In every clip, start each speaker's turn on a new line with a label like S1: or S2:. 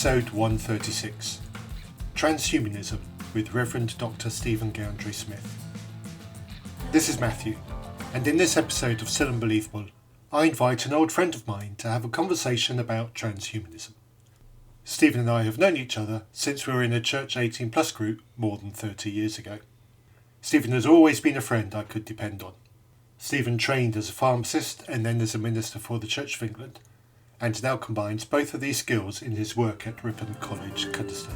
S1: Episode 136, Transhumanism with Revd Dr Stephen Goundrey-Smith. This is Matthew, and in this episode of Still Unbelievable, I invite an old friend of mine to have a conversation about transhumanism. Stephen and I have known each other since we were in a Church 18 Plus group more than 30 years ago. Stephen has always been a friend I could depend on. Stephen trained as a pharmacist and then as a minister for the Church of England, and now combines both of these skills in his work at Ripon College Cuddesdon.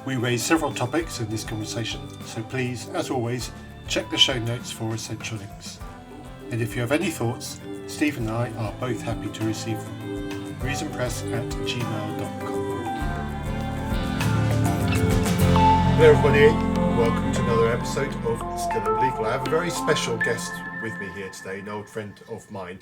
S1: We raise several topics in this conversation, so please, as always, check the show notes for essential links. And if you have any thoughts, Steve and I are both happy to receive them. reasonpress@gmail.com. Hello everybody, welcome to another episode of Still Unbelievable. I have a very special guest with me here today, an old friend of mine.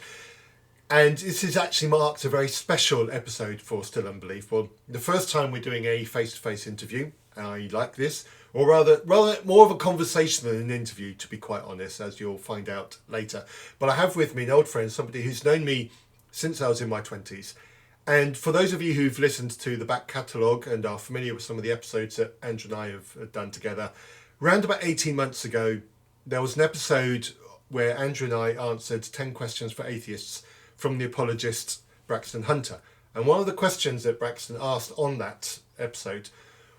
S1: And this is actually marked a very special episode for Still Unbelievable. The first time we're doing a face-to-face interview. I like this, or rather more of a conversation than an interview, to be quite honest, as you'll find out later. But I have with me an old friend, somebody who's known me since I was in my 20s. And for those of you who've listened to the back catalogue and are familiar with some of the episodes that Andrew and I have done together, around about 18 months ago, there was an episode where Andrew and I answered 10 questions for atheists from the apologist Braxton Hunter. And one of the questions that Braxton asked on that episode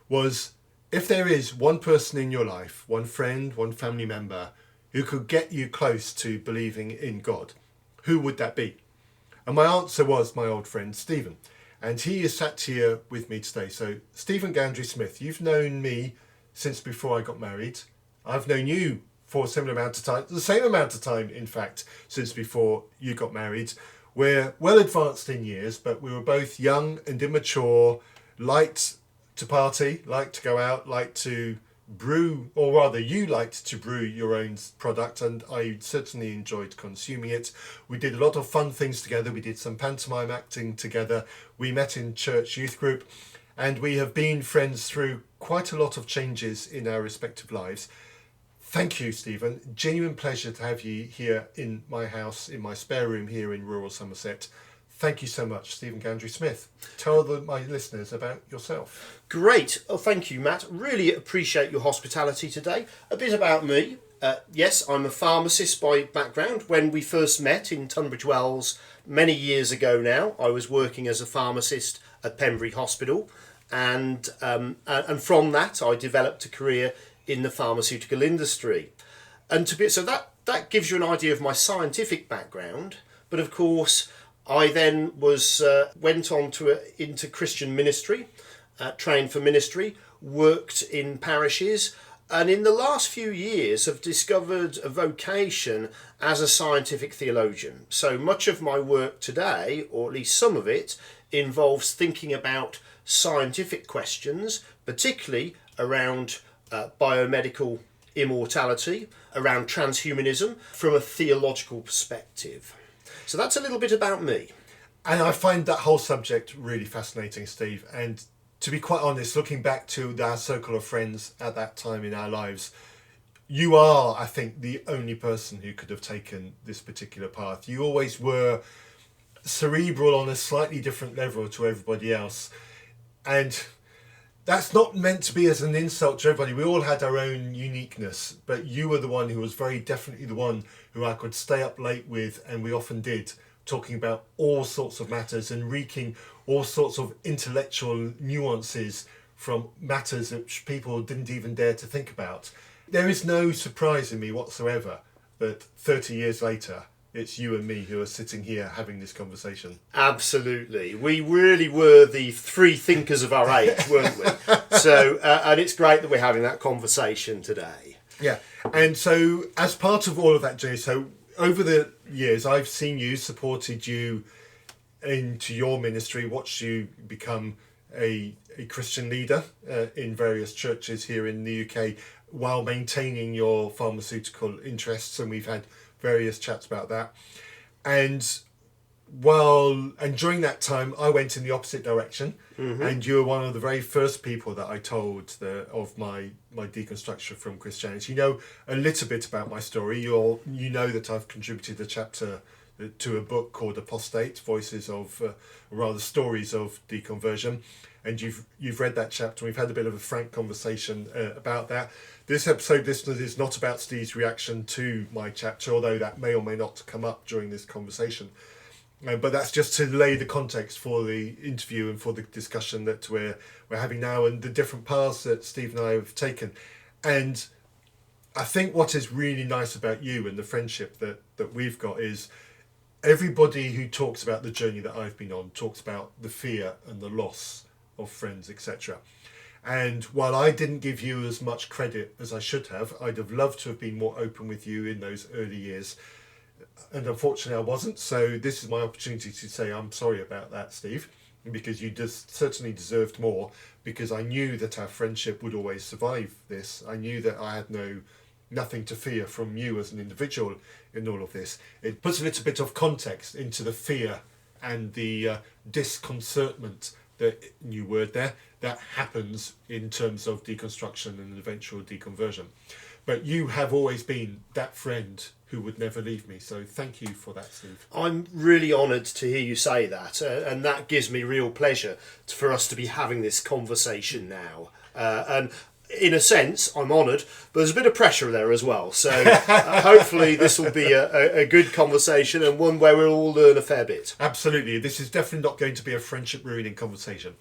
S1: was, if there is one person in your life, one friend, one family member, who could get you close to believing in God, who would that be? And my answer was my old friend Stephen. And he is sat here with me today. So Stephen Goundrey-Smith, you've known me since before I got married. I've known you for a similar amount of time, the same amount of time, in fact, since before you got married. We're well advanced in years, but we were both young and immature, liked to party, liked to go out, liked to brew, or rather you liked to brew your own product, and I certainly enjoyed consuming it. We did a lot of fun things together. We did some pantomime acting together. We met in church youth group, and we have been friends through quite a lot of changes in our respective lives. Thank you, Stephen. Genuine pleasure to have you here in my house, in my spare room here in rural Somerset. Thank you so much, Stephen Goundrey-Smith. Tell my listeners about yourself.
S2: Great. Oh, thank you, Matt. Really appreciate your hospitality today. A bit about me. Yes, I'm a pharmacist by background. When we first met in Tunbridge Wells many years ago now, I was working as a pharmacist at Pembury Hospital. And from that, I developed a career in the pharmaceutical industry. And so that gives you an idea of my scientific background. But of course, I then went on into Christian ministry, trained for ministry, worked in parishes, and in the last few years have discovered a vocation as a scientific theologian. So much of my work today, or at least some of it, involves thinking about scientific questions, particularly around biomedical immortality, around transhumanism, from a theological perspective. So that's a little bit about me.
S1: And I find that whole subject really fascinating, Steve. And to be quite honest, looking back to our circle of friends at that time in our lives, you are, I think, the only person who could have taken this particular path. You always were cerebral on a slightly different level to everybody else. And that's not meant to be as an insult to everybody. We all had our own uniqueness, but you were the one who was very definitely the one who I could stay up late with, and we often did, talking about all sorts of matters and wreaking all sorts of intellectual nuances from matters that people didn't even dare to think about. There is no surprise in me whatsoever that 30 years later, it's you and me who are sitting here having this conversation.
S2: Absolutely. We really were the three thinkers of our age, weren't we? So, and it's great that we're having that conversation today.
S1: Yeah. And so as part of all of that journey, so over the years, I've seen you, supported you into your ministry, watched you become a Christian leader in various churches here in the UK while maintaining your pharmaceutical interests. And we've had various chats about that. And during that time, I went in the opposite direction. Mm-hmm. And you were one of the very first people that I told of my deconstruction from Christianity. You know a little bit about my story. You know that I've contributed a chapter to a book called Apostate, Voices of, rather Stories of Deconversion. And you've read that chapter. We've had a bit of a frank conversation about that. This episode, listeners, is not about Steve's reaction to my chapter, although that may or may not come up during this conversation. But that's just to lay the context for the interview and for the discussion that we're having now, and the different paths that Steve and I have taken. And I think what is really nice about you and the friendship that we've got is everybody who talks about the journey that I've been on talks about the fear and the loss of friends, etc. And while I didn't give you as much credit as I should have, I'd have loved to have been more open with you in those early years. And unfortunately I wasn't. So this is my opportunity to say I'm sorry about that, Steve, because you just certainly deserved more, because I knew that our friendship would always survive this. I knew that I had nothing to fear from you as an individual in all of this. It puts a little bit of context into the fear and the disconcertment, that new word there, that happens in terms of deconstruction and eventual deconversion. But you have always been that friend who would never leave me. So thank you for that, Steve.
S2: I'm really honoured to hear you say that, and that gives me real pleasure for us to be having this conversation now. And in a sense, I'm honoured, but there's a bit of pressure there as well. So hopefully this will be a good conversation, and one where we'll all learn a fair bit.
S1: Absolutely. This is definitely not going to be a friendship ruining conversation.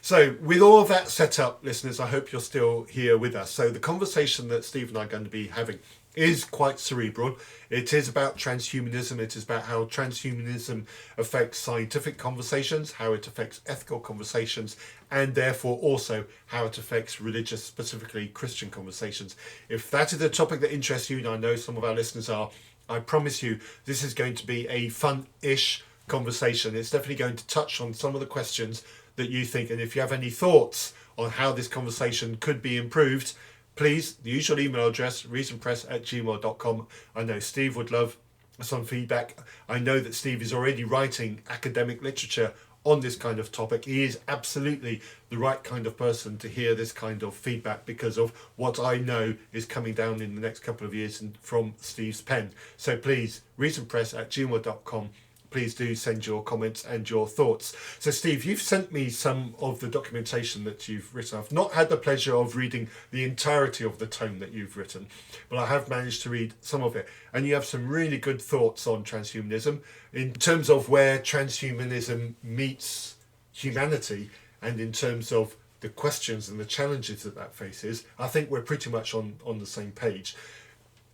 S1: So with all of that set up, listeners, I hope you're still here with us. So the conversation that Steve and I are going to be having is quite cerebral. It is about transhumanism. It is about how transhumanism affects scientific conversations, how it affects ethical conversations, and therefore also how it affects religious, specifically Christian conversations. If that is a topic that interests you, and I know some of our listeners are, I promise you this is going to be a fun-ish conversation. It's definitely going to touch on some of the questions that you think, and if you have any thoughts on how this conversation could be improved, please, the usual email address, reasonpress@gmail.com. I know Steve would love some feedback. I know that Steve is already writing academic literature on this kind of topic. He is absolutely the right kind of person to hear this kind of feedback because of what I know is coming down in the next couple of years from Steve's pen. So please, reasonpress@gmail.com. Please do send your comments and your thoughts. So Steve, you've sent me some of the documentation that you've written. I've not had the pleasure of reading the entirety of the tome that you've written, but I have managed to read some of it. And you have some really good thoughts on transhumanism in terms of where transhumanism meets humanity, and in terms of the questions and the challenges that faces. I think we're pretty much on the same page.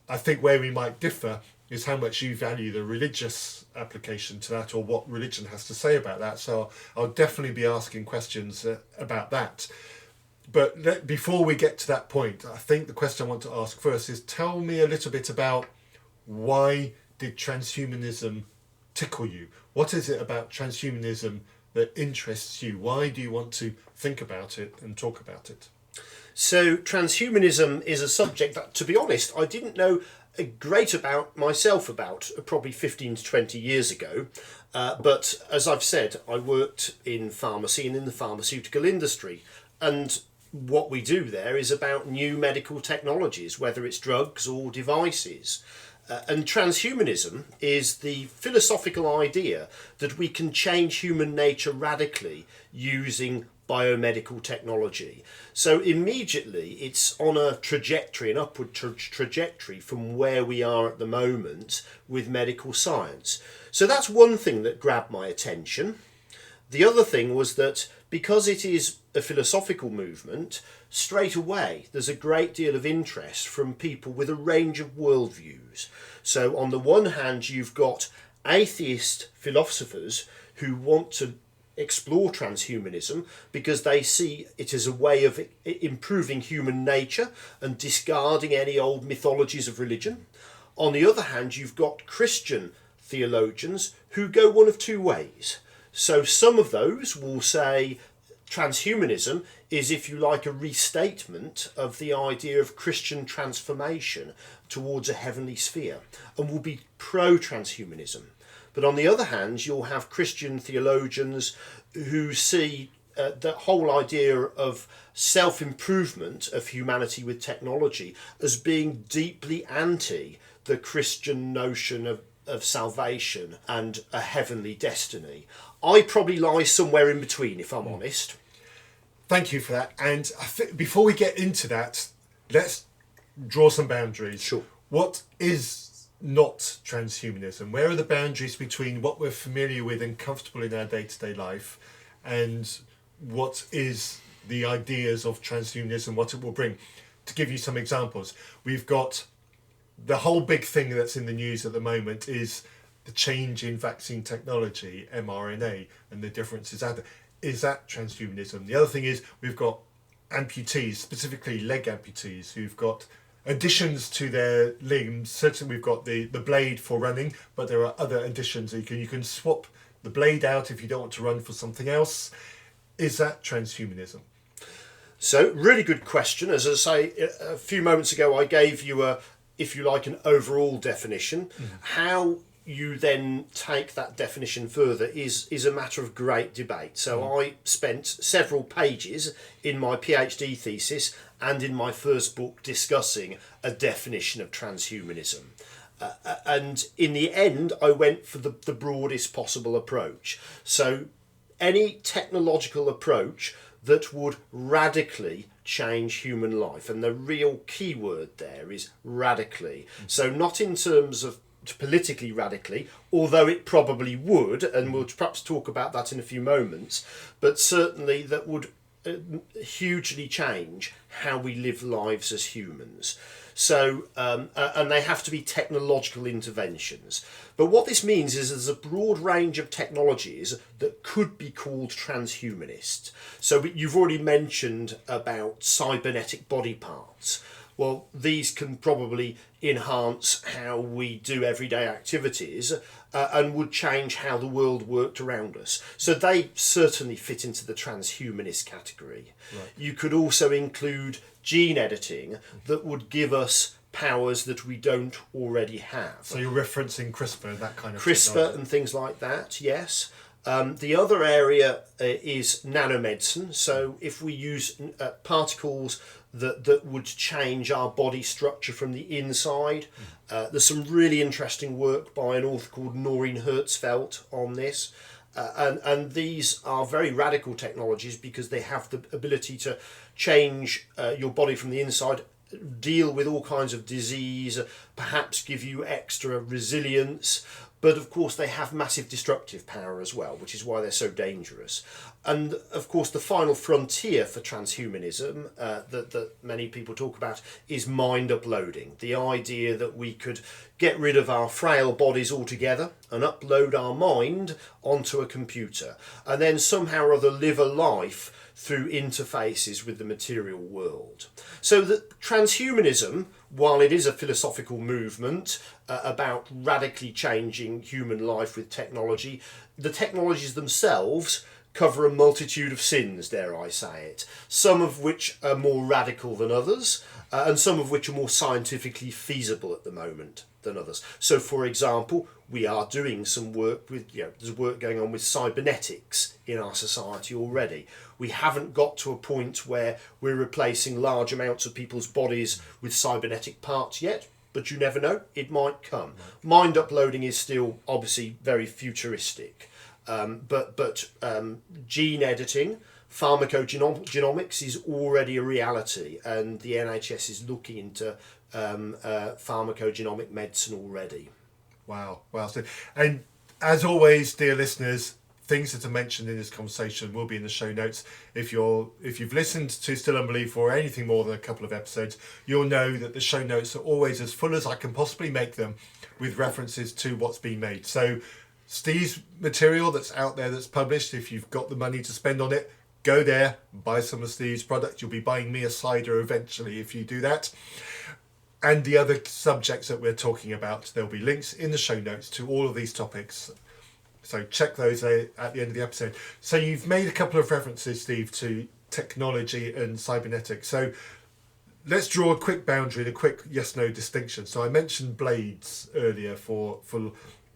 S1: I think where we might differ is how much you value the religious application to that, or what religion has to say about that. So I'll definitely be asking questions about that. But before we get to that point, I think the question I want to ask first is, tell me a little bit about why did transhumanism tickle you? What is it about transhumanism that interests you? Why do you want to think about it and talk about it?
S2: So transhumanism is a subject that, to be honest, I didn't know a great about myself about probably 15 to 20 years ago. But as I've said, I worked in pharmacy and in the pharmaceutical industry. And what we do there is about new medical technologies, whether it's drugs or devices. And transhumanism is the philosophical idea that we can change human nature radically using biomedical technology. So immediately it's on a trajectory, an upward trajectory from where we are at the moment with medical science. So that's one thing that grabbed my attention. The other thing was that because it is a philosophical movement, straight away there's a great deal of interest from people with a range of worldviews. So on the one hand, you've got atheist philosophers who want to explore transhumanism because they see it as a way of improving human nature and discarding any old mythologies of religion. On the other hand, you've got Christian theologians who go one of two ways. So some of those will say transhumanism is, if you like, a restatement of the idea of Christian transformation towards a heavenly sphere, and will be pro-transhumanism. But on the other hand, you'll have Christian theologians who see the whole idea of self-improvement of humanity with technology as being deeply anti the Christian notion of of salvation and a heavenly destiny. I probably lie somewhere in between, if I'm honest.
S1: Thank you for that. And I think before we get into that, let's draw some boundaries.
S2: Sure.
S1: What is not transhumanism? Where are the boundaries between what we're familiar with and comfortable in our day-to-day life and what is the ideas of transhumanism, what it will bring? To give you some examples, we've got the whole big thing that's in the news at the moment is the change in vaccine technology, mRNA, and the differences out there. Is that transhumanism? The other thing is we've got amputees, specifically leg amputees, who've got additions to their limbs. Certainly we've got the blade for running, but there are other additions. You can swap the blade out if you don't want to run for something else. Is that transhumanism?
S2: So, really good question. As I say, a few moments ago, I gave you if you like, an overall definition. How you then take that definition further is a matter of great debate. So I spent several pages in my PhD thesis and in my first book discussing a definition of transhumanism. And in the end, I went for the broadest possible approach. So any technological approach that would radically change human life, and the real key word there is radically. So not in terms of politically radically, although it probably would, and we'll perhaps talk about that in a few moments, but certainly that would hugely change how we live lives as humans. So, and they have to be technological interventions. But what this means is there's a broad range of technologies that could be called transhumanist. So you've already mentioned about cybernetic body parts. Well, these can probably enhance how we do everyday activities and would change how the world worked around us. So they certainly fit into the transhumanist category. Right. You could also include gene editing that would give us powers that we don't already have.
S1: So you're referencing CRISPR and that kind of
S2: CRISPR
S1: technology.
S2: And things like that, yes. The other area is nanomedicine. So if we use particles that would change our body structure from the inside, there's some really interesting work by an author called Noreen Hertzfeldt on this. And these are very radical technologies because they have the ability to change your body from the inside, deal with all kinds of disease, perhaps give you extra resilience. But of course they have massive destructive power as well, which is why they're so dangerous. And of course the final frontier for transhumanism that many people talk about is mind uploading. The idea that we could get rid of our frail bodies altogether and upload our mind onto a computer and then somehow or other live a life through interfaces with the material world. So that transhumanism, while it is a philosophical movement about radically changing human life with technology, the technologies themselves cover a multitude of sins, dare I say it, some of which are more radical than others, and some of which are more scientifically feasible at the moment than others. So, for example, we are doing some work with, there's work going on with cybernetics in our society already. We haven't got to a point where we're replacing large amounts of people's bodies with cybernetic parts yet, but you never know, it might come. Mind uploading is still obviously very futuristic, but gene editing, pharmacogenomics is already a reality, and the NHS is looking into pharmacogenomic medicine already.
S1: Wow. And as always, dear listeners, things that are mentioned in this conversation will be in the show notes. If you've listened to Still Unbelief for anything more than a couple of episodes, you'll know that the show notes are always as full as I can possibly make them with references to what's been made. So Steve's material that's out there that's published, if you've got the money to spend on it, go there, buy some of Steve's product. You'll be buying me a cider eventually if you do that. And the other subjects that we're talking about, there'll be links in the show notes to all of these topics. So check those out at the end of the episode. So you've made a couple of references, Steve, to technology and cybernetics. So let's draw a quick boundary and a quick yes-no distinction. So I mentioned blades earlier for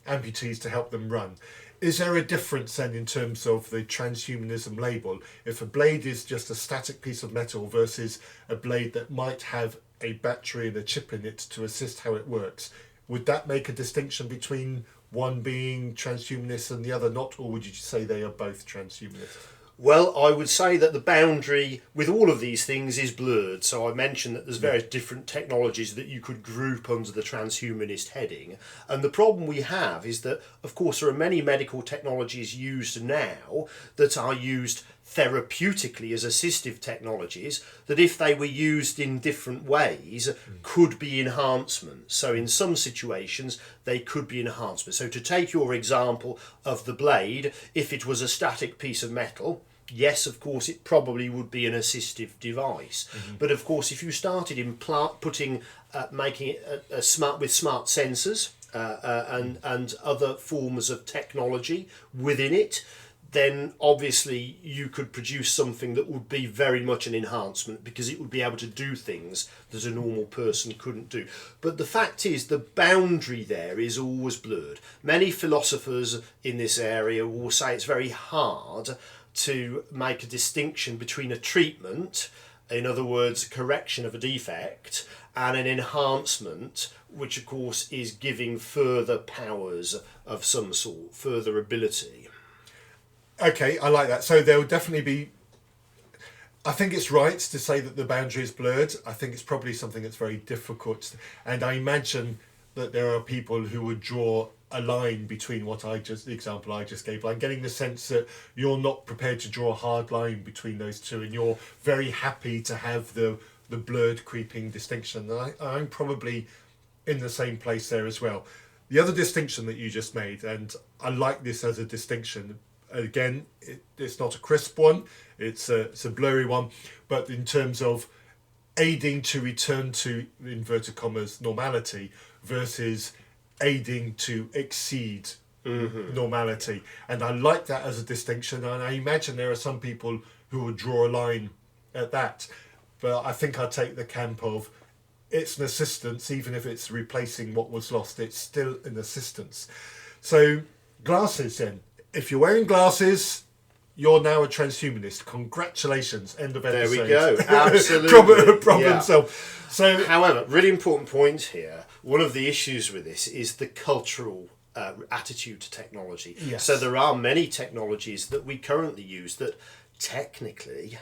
S1: amputees to help them run. Is there a difference then in terms of the transhumanism label if a blade is just a static piece of metal versus a blade that might have a battery and a chip in it to assist how it works? would that make a distinction between one being transhumanist and the other not, or would you say they are both transhumanist?
S2: Well, I would say that the boundary with all of these things is blurred. So I mentioned that there's various different technologies that you could group under the transhumanist heading. And the problem we have is that, of course, there are many medical technologies used now that are used therapeutically as assistive technologies that, if they were used in different ways, could be enhancements. So in some situations they could be enhancements. So to take your example of the blade, if it was a static piece of metal, yes, of course it probably would be an assistive device. But of course, if you started making it smart with smart sensors and other forms of technology within it, then obviously you could produce something that would be very much an enhancement, because it would be able to do things that a normal person couldn't do. But the fact is, the boundary there is always blurred. Many philosophers in this area will say it's very hard to make a distinction between a treatment, in other words, correction of a defect, and an enhancement, which of course is giving further powers of some sort, further ability.
S1: Okay, I like that. So there will definitely be... I think it's right to say that the boundary is blurred. I think it's probably something that's very difficult. And I imagine that there are people who would draw a line between the example I just gave. I'm getting the sense that you're not prepared to draw a hard line between those two, and you're very happy to have the blurred, creeping distinction. And I'm probably in the same place there as well. The other distinction that you just made, and I like this as a distinction, again, it's not a crisp one, it's a blurry one, but in terms of aiding to return to, inverted commas, normality versus aiding to exceed normality. And I like that as a distinction, and I imagine there are some people who would draw a line at that. But I think I take the camp of it's an assistance, even if it's replacing what was lost, it's still an assistance. So glasses then. If you're wearing glasses, you're now a transhumanist. Congratulations. End of episode.
S2: There we go. Absolutely.
S1: Problem solved. So,
S2: however, really important point here. One of the issues with this is the cultural attitude to technology.
S1: Yes.
S2: So there are many technologies that we currently use that technically,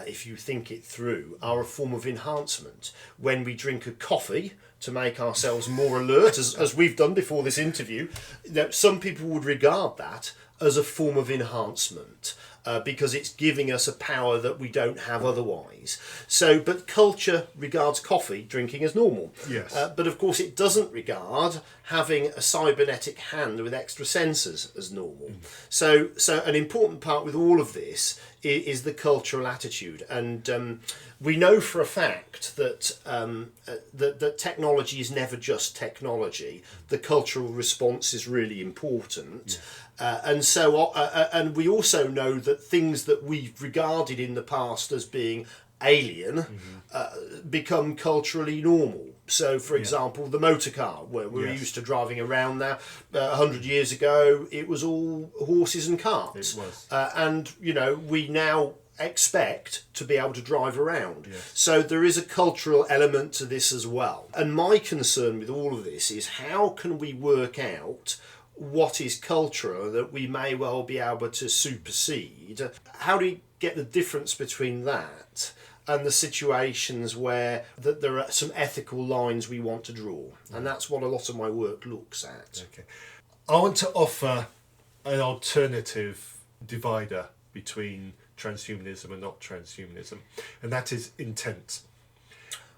S2: if you think it through, are a form of enhancement. When we drink a coffee to make ourselves more alert, as we've done before this interview, that some people would regard that as a form of enhancement, because it's giving us a power that we don't have otherwise. So, but culture regards coffee drinking as normal.
S1: Yes.
S2: But of course it doesn't regard having a cybernetic hand with extra sensors as normal. So an important part with all of this is the cultural attitude. And we know for a fact that that technology is never just technology. The cultural response is really important. And we also know that things that we've regarded in the past as being alien become culturally normal. So, for example, the motor car, where we're used to driving around now, 100 years ago, it was all horses and carts.
S1: It was.
S2: And, we now expect to be able to drive around.
S1: Yes.
S2: So there is a cultural element to this as well. And my concern with all of this is, how can we work out what is cultural that we may well be able to supersede? How do you get the difference between that and the situations where there are some ethical lines we want to draw? And that's what a lot of my work looks at.
S1: Okay. I want to offer an alternative divider between transhumanism and not transhumanism, and that is intent.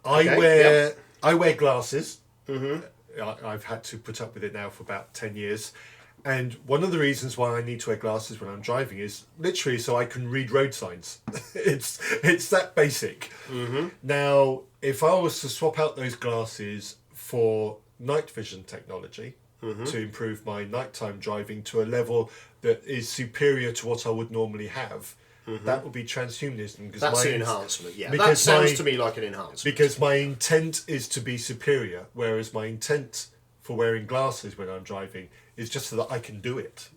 S1: I wear glasses. I've had to put up with it now for about 10 years. And one of the reasons why I need to wear glasses when I'm driving is literally so I can read road signs. It's that basic. Now, if I was to swap out those glasses for night vision technology to improve my nighttime driving to a level that is superior to what I would normally have, that would be transhumanism.
S2: That's an enhancement, yeah. That sounds to me like an enhancement.
S1: Because my intent is to be superior, whereas my intent for wearing glasses when I'm driving is just so that I can do it.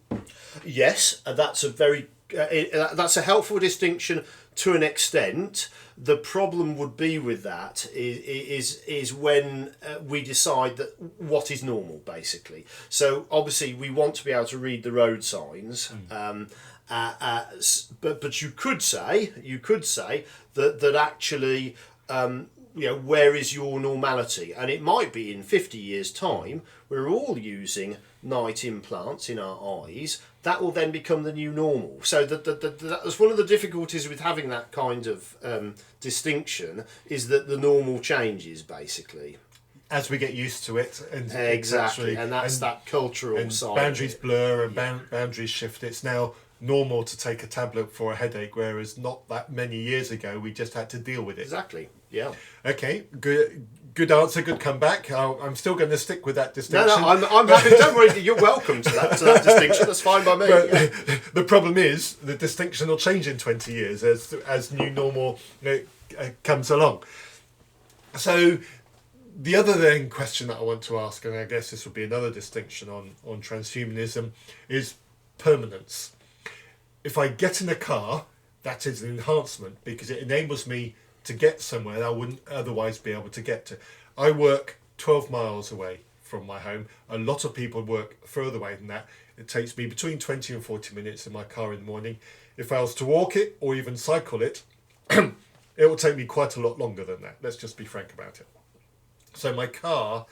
S2: Yes, that's a very That's a helpful distinction to an extent. The problem would be with that is when we decide that what is normal, basically. So obviously we want to be able to read the road signs, but you could say that actually, where is your normality? And it might be in 50 years' time we're all using night implants in our eyes. That will then become the new normal. So that's one of the difficulties with having that kind of distinction, is that the normal changes, basically.
S1: As we get used to it. And
S2: exactly, and that's that cultural side.
S1: Boundaries blur and boundaries shift. It's now normal to take a tablet for a headache, whereas not that many years ago we just had to deal with it.
S2: Exactly, yeah.
S1: Okay, good answer, good comeback. I'm still going to stick with that distinction.
S2: No, I'm happy. Don't worry, you're welcome to that distinction. That's fine by me.
S1: But the problem is the distinction will change in 20 years as new normal comes along. So the other then question that I want to ask, and I guess this would be another distinction on transhumanism, is permanence. If I get in a car, that is an enhancement because it enables me to get somewhere I wouldn't otherwise be able to get to. I work 12 miles away from my home. A lot of people work further away than that. It takes me between 20 and 40 minutes in my car in the morning. If I was to walk it or even cycle it, it will take me quite a lot longer than that. Let's just be frank about it. So my car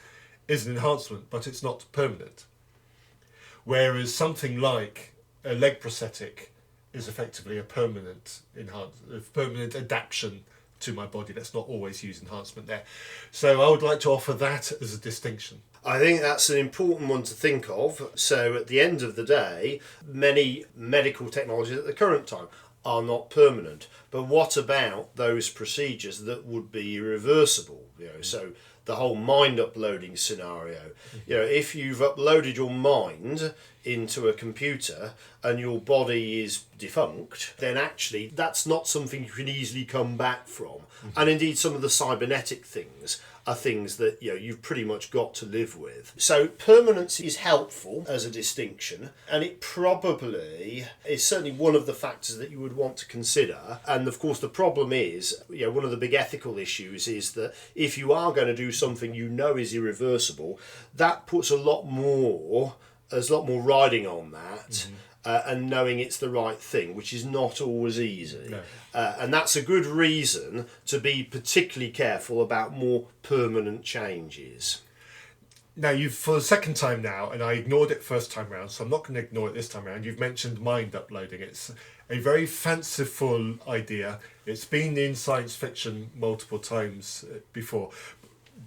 S1: is an enhancement, but it's not permanent. Whereas something like a leg prosthetic is effectively a permanent adaptation to my body. Let's not always use enhancement there. So I would like to offer that as a distinction.
S2: I think that's an important one to think of. So at the end of the day, many medical technologies at the current time are not permanent. But what about those procedures that would be irreversible? So the whole mind uploading scenario. If you've uploaded your mind into a computer and your body is defunct, then actually that's not something you can easily come back from. And indeed some of the cybernetic things are things that you've pretty much got to live with. So permanence is helpful as a distinction, and it probably is certainly one of the factors that you would want to consider. And of course the problem is, one of the big ethical issues is that if you are going to do something is irreversible, that puts there's a lot more riding on that. And knowing it's the right thing, which is not always easy.
S1: No.
S2: And that's a good reason to be particularly careful about more permanent changes.
S1: Now, you've, for the second time now, and I ignored it first time round, so I'm not going to ignore it this time round, you've mentioned mind uploading. It's a very fanciful idea. It's been in science fiction multiple times before.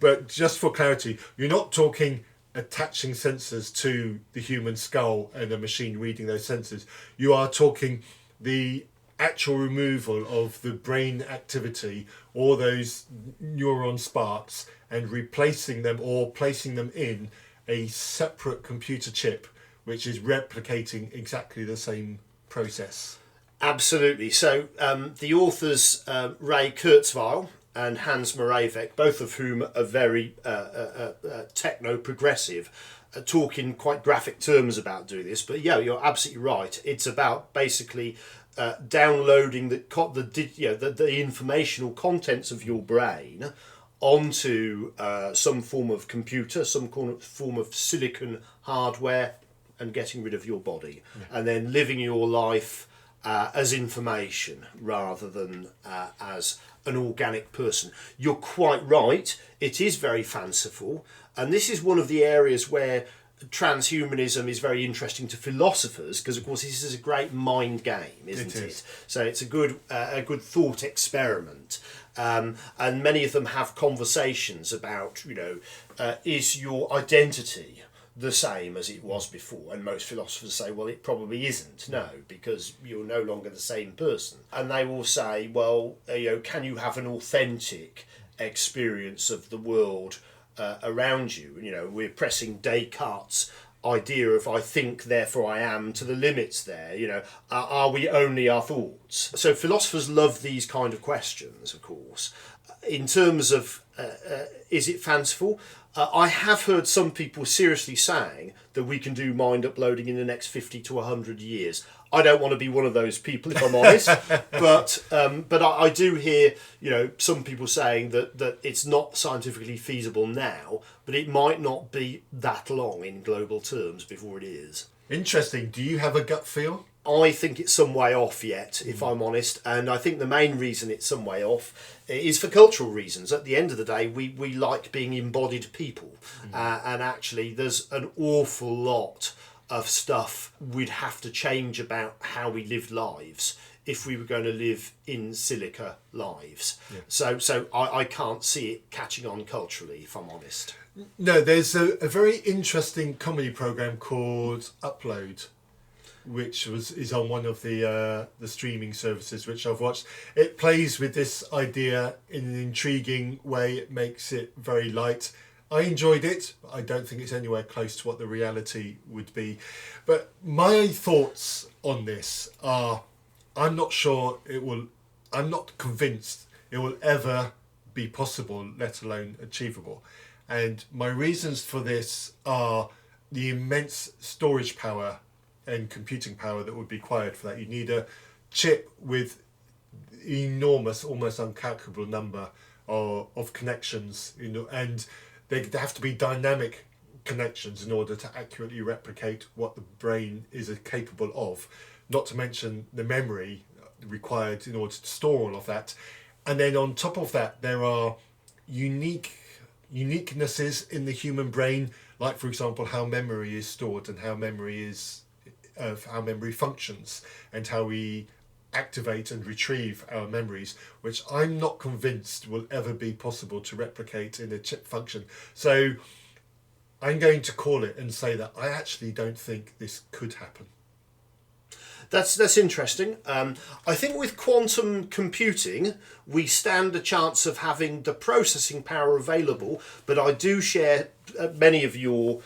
S1: But just for clarity, you're not talking attaching sensors to the human skull and a machine reading those sensors. You are talking the actual removal of the brain activity, all those neuron sparks, and replacing them or placing them in a separate computer chip which is replicating exactly the same process.
S2: Absolutely. So the authors Ray Kurzweil and Hans Moravec, both of whom are very techno-progressive, talk in quite graphic terms about doing this. But you're absolutely right. It's about basically downloading the informational contents of your brain onto some form of computer, some form of silicon hardware, and getting rid of your body, and then living your life as information rather than as an organic person. You're quite right, it is very fanciful, and this is one of the areas where transhumanism is very interesting to philosophers, because of course this is a great mind game, isn't it? So it's a good thought experiment, and many of them have conversations about is your identity the same as it was before? And most philosophers say, well, it probably isn't, no, because you're no longer the same person. And they will say, well, can you have an authentic experience of the world around you? We're pressing Descartes' idea of I think, therefore I am to the limits there. Are we only our thoughts? So philosophers love these kind of questions, of course. In terms of is it fanciful? I have heard some people seriously saying that we can do mind uploading in the next 50 to 100 years. I don't want to be one of those people, if I'm honest, but I do hear, some people saying that it's not scientifically feasible now, but it might not be that long in global terms before it is.
S1: Interesting. Do you have a gut feel?
S2: I think it's some way off yet, if I'm honest, and I think the main reason it's some way off is for cultural reasons. At the end of the day, we like being embodied people, and actually there's an awful lot of stuff we'd have to change about how we lived lives if we were going to live in silica lives. Yeah. So I can't see it catching on culturally, if I'm honest.
S1: No, there's a very interesting comedy program called Upload, which is on one of the streaming services which I've watched. It plays with this idea in an intriguing way. It makes it very light. I enjoyed it. I don't think it's anywhere close to what the reality would be. But my thoughts on this are, I'm not convinced it will ever be possible, let alone achievable. And my reasons for this are the immense storage power and computing power that would be required for that. You need a chip with enormous, almost uncalculable number of connections, and they have to be dynamic connections in order to accurately replicate what the brain is capable of, not to mention the memory required in order to store all of that. And then on top of that, there are uniquenesses in the human brain, like for example how memory is stored and how memory functions and how we activate and retrieve our memories, which I'm not convinced will ever be possible to replicate in a chip function. So I'm going to call it and say that I actually don't think this could happen.
S2: That's interesting. I think with quantum computing, we stand a chance of having the processing power available, but I do share many of your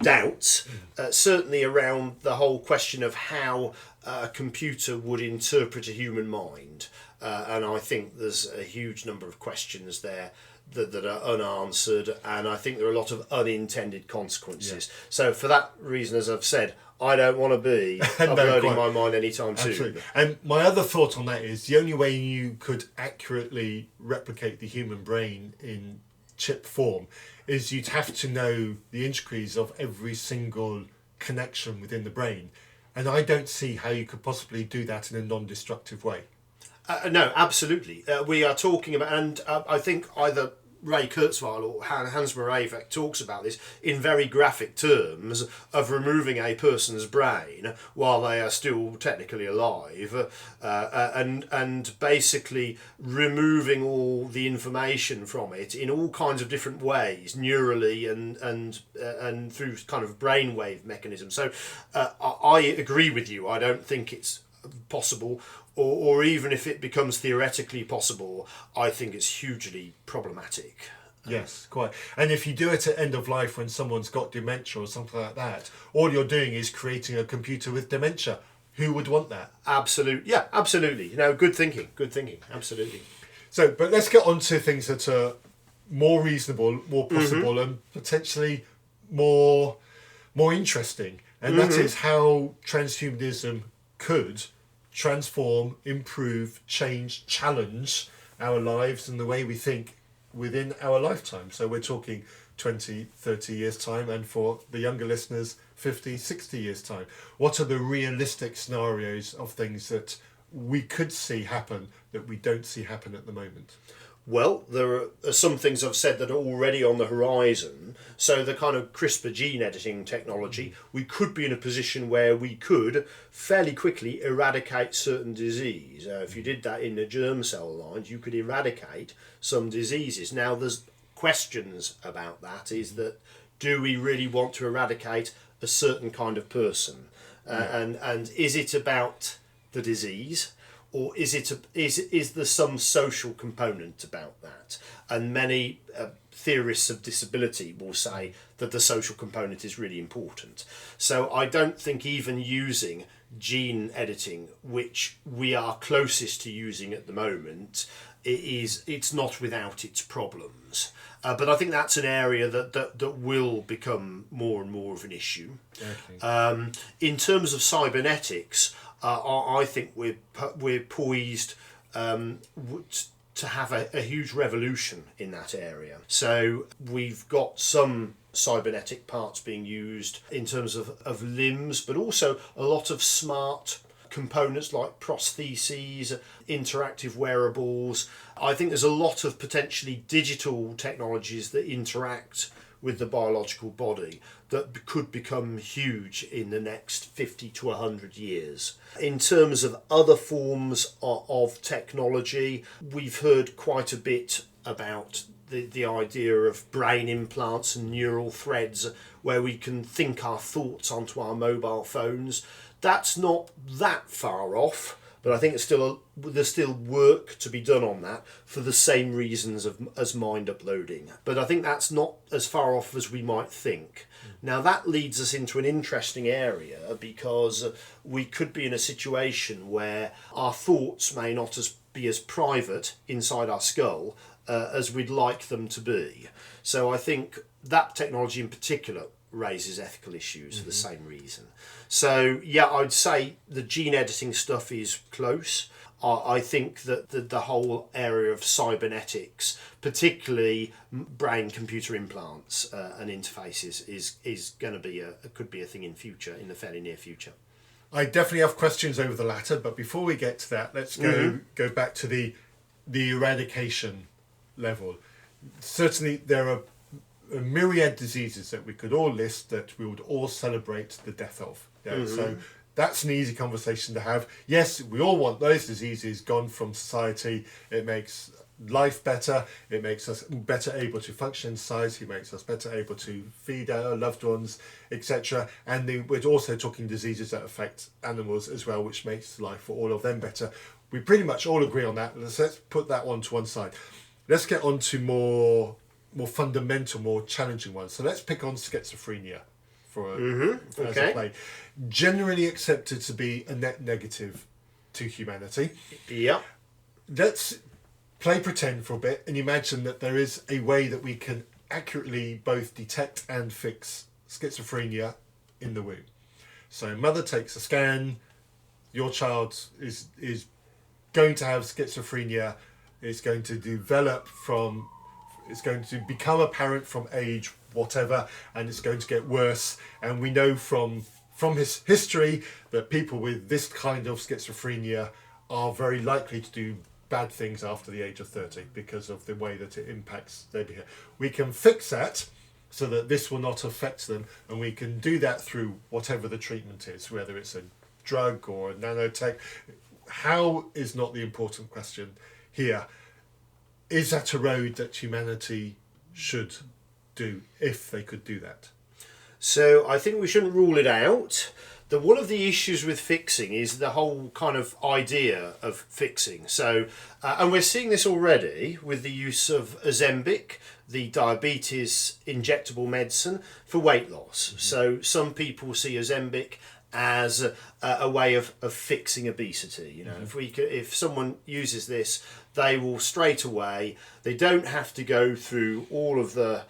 S2: doubts, certainly around the whole question of how a computer would interpret a human mind. And I think there's a huge number of questions there that are unanswered, and I think there are a lot of unintended consequences. Yeah. So for that reason, as I've said, I don't want to be uploading my mind anytime soon.
S1: And my other thought on that is the only way you could accurately replicate the human brain in chip form is you'd have to know the intricacies of every single connection within the brain. And I don't see how you could possibly do that in a non-destructive way.
S2: No, absolutely. We are talking about, and I think either Ray Kurzweil or Hans Moravec talks about this in very graphic terms of removing a person's brain while they are still technically alive, and basically removing all the information from it in all kinds of different ways, neurally and through kind of brainwave mechanisms. So I agree with you. I don't think it's possible. Or even if it becomes theoretically possible, I think it's hugely problematic.
S1: Yes, quite. And if you do it at end of life when someone's got dementia or something like that, all you're doing is creating a computer with dementia. Who would want that?
S2: Absolutely. Yeah, absolutely. Good thinking. Absolutely.
S1: So, but let's get on to things that are more reasonable, more possible, and potentially more interesting. And that is how transhumanism could transform, improve, change, challenge our lives and the way we think within our lifetime. So we're talking 20, 30 years time, and for the younger listeners, 50, 60 years time. What are the realistic scenarios of things that we could see happen that we don't see happen at the moment?
S2: Well, there are some things I've said that are already on the horizon. So the kind of CRISPR gene editing technology, we could be in a position where we could fairly quickly eradicate certain disease. If you did that in the germ cell lines, you could eradicate some diseases. Now, there's questions about that. Is that, do we really want to eradicate a certain kind of person? And is it about the disease? Or is there some social component about that? And many theorists of disability will say that the social component is really important. So I don't think even using gene editing, which we are closest to using at the moment, it's not without its problems. But I think that's an area that will become more and more of an issue.
S1: Okay.
S2: In terms of cybernetics, I think we're poised to have a huge revolution in that area. So we've got some cybernetic parts being used in terms of limbs, but also a lot of smart components like prostheses, interactive wearables. I think there's a lot of potentially digital technologies that interact with the biological body that could become huge in the next 50 to 100 years. In terms of other forms of technology, we've heard quite a bit about the idea of brain implants and neural threads where we can think our thoughts onto our mobile phones. That's not that far off, but I think there's still work to be done on that for the same reasons as mind uploading. But I think that's not as far off as we might think. Now that leads us into an interesting area because we could be in a situation where our thoughts may not be as private inside our skull as we'd like them to be. So I think that technology in particular raises ethical issues for the same reason. So yeah, I'd say the gene editing stuff is close. I think that the whole area of cybernetics, particularly brain-computer implants and interfaces, is going to be could be a thing in the fairly near future.
S1: I definitely have questions over the latter, but before we get to that, let's go back to the eradication level. Certainly, there are a myriad diseases that we could all list that we would all celebrate the death of. Yeah? So that's an easy conversation to have. Yes, we all want those diseases gone from society. It makes life better. It makes us better able to function in society. It makes us better able to feed our loved ones, etc. And we're also talking diseases that affect animals as well, which makes life for all of them better. We pretty much all agree on that. Let's put that one to one side. Let's get on to more fundamental, more challenging ones. So let's pick on schizophrenia for as a play. Generally accepted to be a net negative to humanity.
S2: Yeah.
S1: Let's play pretend for a bit and imagine that there is a way that we can accurately both detect and fix schizophrenia in the womb. So mother takes a scan, your child is going to have schizophrenia, it's going to develop it's going to become apparent from age whatever, and it's going to get worse. And we know from his history that people with this kind of schizophrenia are very likely to do bad things after the age of 30 because of the way that it impacts their behavior. We can fix that so that this will not affect them, and we can do that through whatever the treatment is, whether it's a drug or a nanotech. How is not the important question here. Is that a road that humanity should do if they could do that?
S2: So I think we shouldn't rule it out. One of the issues with fixing is the whole kind of idea of fixing. So, and we're seeing this already with the use of Ozempic, the diabetes injectable medicine for weight loss. So some people see Ozempic as a way of fixing obesity. You know, if someone uses this, they will straight away. They don't have to go through all of the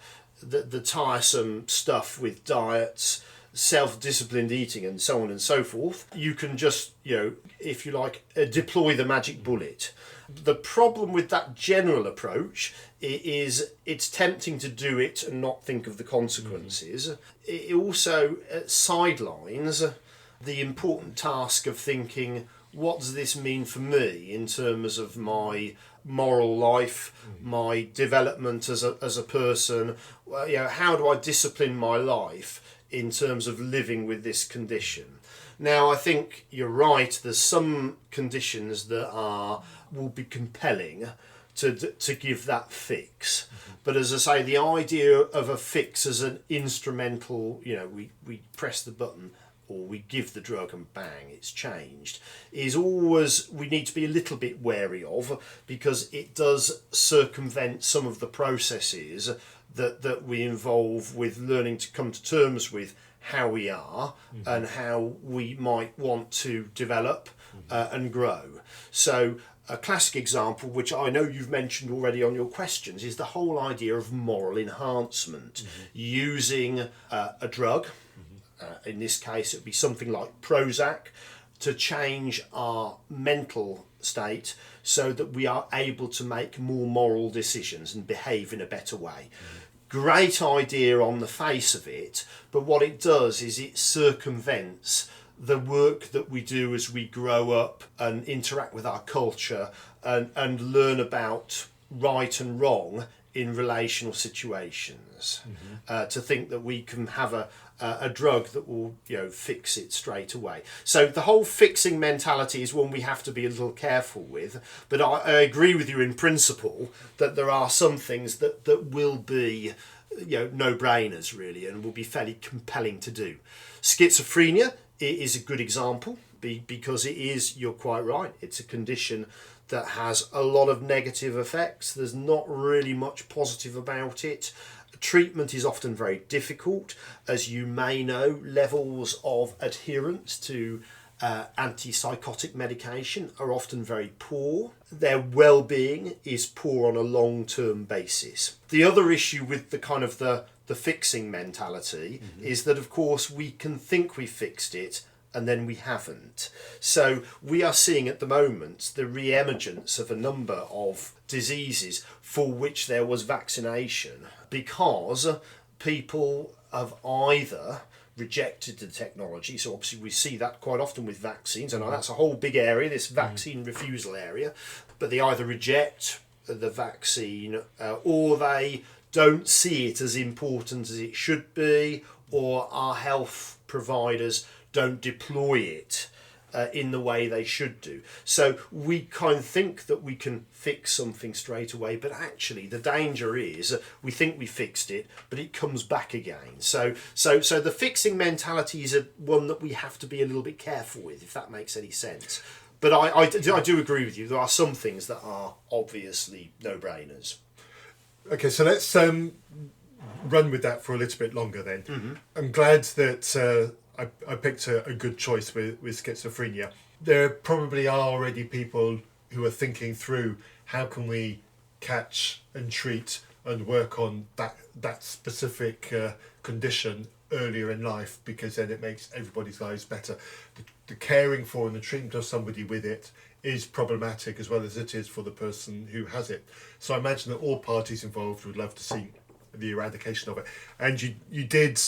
S2: tiresome stuff with diets, self-disciplined eating, and so on and so forth. You can just, if you like, deploy the magic bullet. The problem with that general approach is it's tempting to do it and not think of the consequences. It also sidelines the important task of thinking, what does this mean for me in terms of my moral life, my development as a person? How do I discipline my life in terms of living with this condition? Now, I think you're right. There's some conditions that will be compelling to give that fix. But as I say, the idea of a fix as an instrumental, we press the button or we give the drug and bang, it's changed, is always, we need to be a little bit wary of, because it does circumvent some of the processes that we involve with learning to come to terms with how we are and how we might want to develop and grow. So A classic example, which I know you've mentioned already on your questions, is the whole idea of moral enhancement, using a drug, in this case it would be something like Prozac, to change our mental state so that we are able to make more moral decisions and behave in a better way. Great idea on the face of it, but what it does is it circumvents the work that we do as we grow up and interact with our culture and learn about right and wrong in relational situations. To think that we can have a drug that will fix it straight away. So the whole fixing mentality is one we have to be a little careful with, but I agree with you in principle that there are some things that will be no-brainers really and will be fairly compelling to do. Schizophrenia is a good example because it is, you're quite right, it's a condition that has a lot of negative effects. There's not really much positive about it. Treatment is often very difficult. As you may know, levels of adherence to antipsychotic medication are often very poor. Their well-being is poor on a long-term basis. The other issue with the kind of the fixing mentality is that, of course, we can think we fixed it and then we haven't. So we are seeing at the moment the re-emergence of a number of diseases for which there was vaccination because people have either rejected the technology. So obviously we see that quite often with vaccines, and that's a whole big area, this vaccine refusal area, but they either reject the vaccine or they don't see it as important as it should be, or our health providers don't deploy it in the way they should do. So we kind of think that we can fix something straight away, but actually the danger is we think we fixed it, but it comes back again. So the fixing mentality is one that we have to be a little bit careful with, if that makes any sense. But I do agree with you. There are some things that are obviously no-brainers.
S1: Okay, so let's run with that for a little bit longer then. I'm glad that I picked a good choice with schizophrenia. There probably are already people who are thinking through how can we catch and treat and work on that specific condition earlier in life, because then it makes everybody's lives better. The caring for and the treatment of somebody with it is problematic as well as it is for the person who has it. So I imagine that all parties involved would love to see the eradication of it. And you did,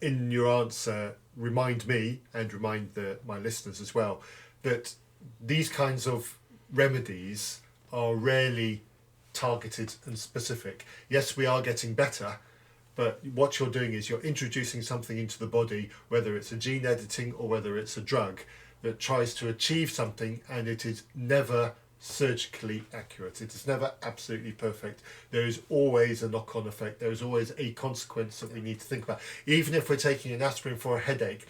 S1: in your answer, remind me and remind my listeners as well that these kinds of remedies are rarely targeted and specific. Yes, we are getting better, but what you're doing is you're introducing something into the body, whether it's a gene editing or whether it's a drug, that tries to achieve something, and it is never surgically accurate. It is never absolutely perfect. There is always a knock-on effect. There is always a consequence that we need to think about. Even if we're taking an aspirin for a headache,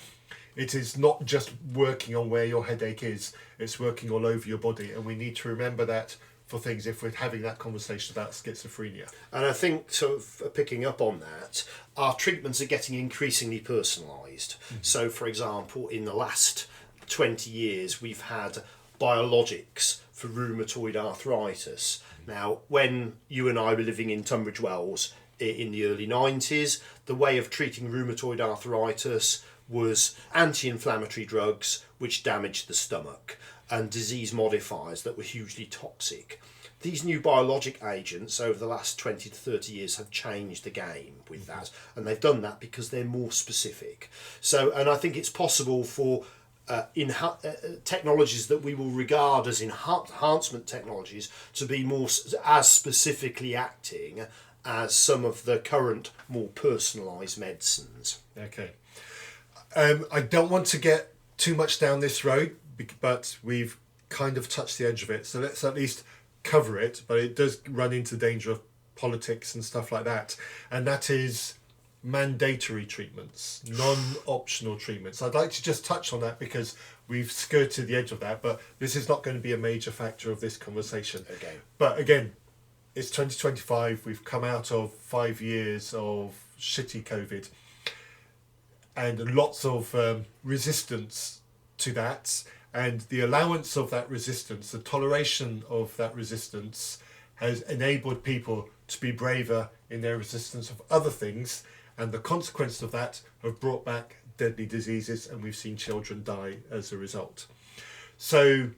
S1: it is not just working on where your headache is, it's working all over your body, and we need to remember that for things if we're having that conversation about schizophrenia.
S2: And I think, sort of picking up on that, our treatments are getting increasingly personalised. So, for example, in the last 20 years, we've had biologics for rheumatoid arthritis. Now, when you and I were living in Tunbridge Wells in the early 90s, the way of treating rheumatoid arthritis was anti-inflammatory drugs which damaged the stomach and disease modifiers that were hugely toxic. These new biologic agents over the last 20 to 30 years have changed the game with that, and they've done that because they're more specific. So, and I think it's possible for technologies that we will regard as enhancement technologies to be more as specifically acting as some of the current more personalised medicines.
S1: Okay. I don't want to get too much down this road, but we've kind of touched the edge of it, so let's at least cover it. But it does run into danger of politics and stuff like that, and that is mandatory treatments, non-optional treatments. I'd like to just touch on that because we've skirted the edge of that, but this is not going to be a major factor of this conversation.
S2: Okay.
S1: But again, it's 2025, we've come out of 5 years of shitty COVID and lots of resistance to that, And the allowance of that resistance, the toleration of that resistance, has enabled people to be braver in their resistance of other things, and the consequences of that have brought back deadly diseases, and we've seen children die as a result. So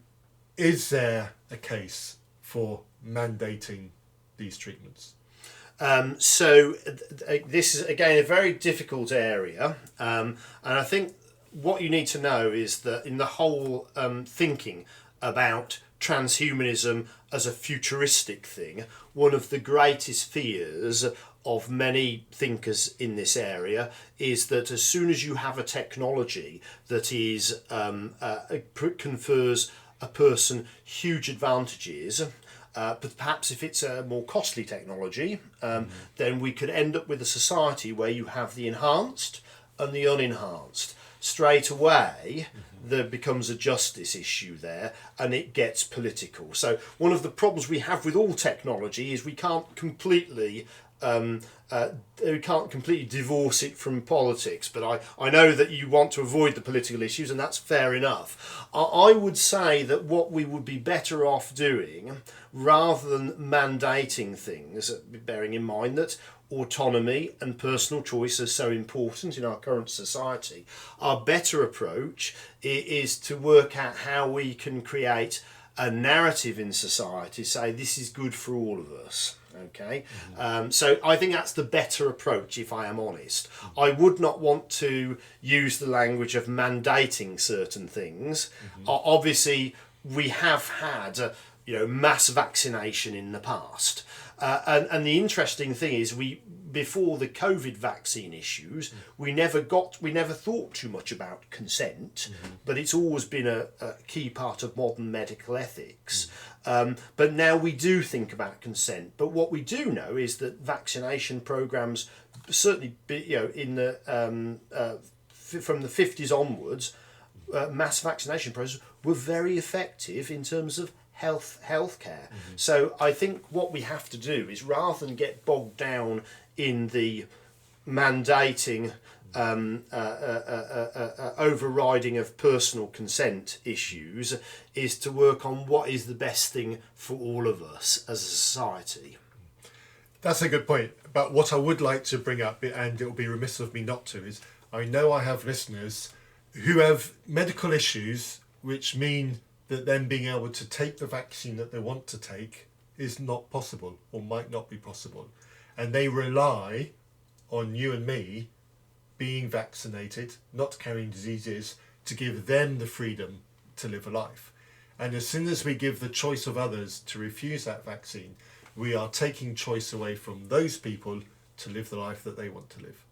S1: is there a case for mandating these treatments?
S2: This is again a very difficult area, and I think what you need to know is that in the whole thinking about transhumanism as a futuristic thing, one of the greatest fears of many thinkers in this area is that as soon as you have a technology that is confers a person huge advantages, but perhaps if it's a more costly technology, then we could end up with a society where you have the enhanced and the unenhanced. Straight away, there becomes a justice issue there, and it gets political. So one of the problems we have with all technology is we can't completely divorce it from politics, but I know that you want to avoid the political issues, and that's fair enough. I would say that what we would be better off doing, rather than mandating things, bearing in mind that autonomy and personal choice are so important in our current society, our better approach is to work out how we can create a narrative in society, say this is good for all of us. Okay, so I think that's the better approach, if I am honest. I would not want to use the language of mandating certain things. Obviously, we have had mass vaccination in the past, and the interesting thing is before the COVID vaccine issues, we never thought too much about consent, but it's always been a key part of modern medical ethics. But now we do think about consent. But what we do know is that vaccination programs, certainly in the from the 50s onwards, mass vaccination programs were very effective in terms of healthcare. So I think what we have to do is, rather than get bogged down in the mandating overriding of personal consent issues, is to work on what is the best thing for all of us as a society.
S1: That's a good point. But what I would like to bring up, and it will be remiss of me not to, is I know I have listeners who have medical issues which mean that them being able to take the vaccine that they want to take is not possible, or might not be possible. And they rely on you and me being vaccinated, not carrying diseases, to give them the freedom to live a life. And as soon as we give the choice of others to refuse that vaccine, we are taking choice away from those people to live the life that they want to live.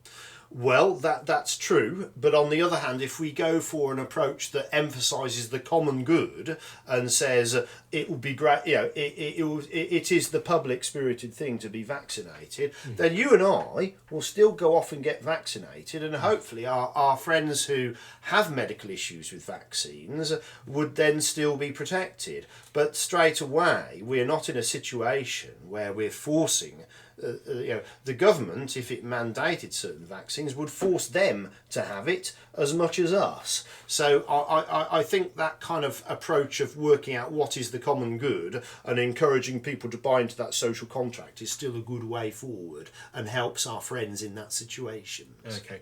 S2: Well, that's true, but on the other hand, if we go for an approach that emphasises the common good and says it will be great, it is the public spirited thing to be vaccinated, then you and I will still go off and get vaccinated, and hopefully our friends who have medical issues with vaccines would then still be protected. But straight away, we're not in a situation where we're forcing the government, if it mandated certain vaccines, would force them to have it as much as us. So I think that kind of approach of working out what is the common good and encouraging people to buy into that social contract is still a good way forward and helps our friends in that situation.
S1: Okay,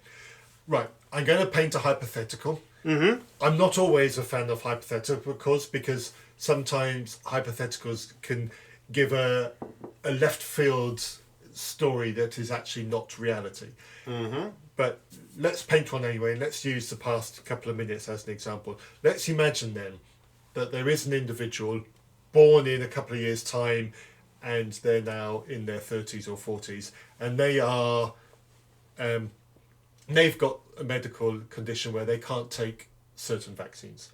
S1: right. I'm going to paint a hypothetical. I'm not always a fan of hypotheticals because sometimes hypotheticals can give a left field story that is actually not reality. But let's paint one anyway, and let's use the past couple of minutes as an example. Let's imagine then that there is an individual born in a couple of years' time, and they're now in their 30s or 40s, and they are they've got a medical condition where they can't take certain vaccines.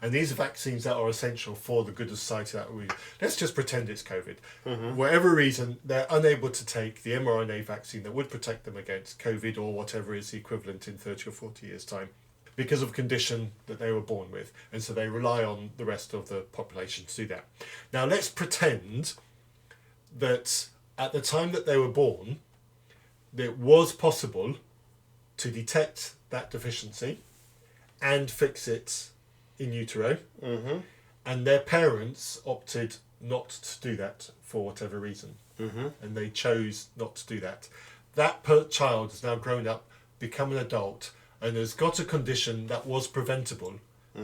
S1: And these are vaccines that are essential for the good of society. Let's just pretend it's COVID. Whatever reason, they're unable to take the mRNA vaccine that would protect them against COVID or whatever is the equivalent in 30 or 40 years' time, because of a condition that they were born with. And so they rely on the rest of the population to do that. Now let's pretend that at the time that they were born, it was possible to detect that deficiency and fix it in utero, and their parents opted not to do that for whatever reason, and they chose not to do that. That child has now grown up, become an adult, and has got a condition that was preventable,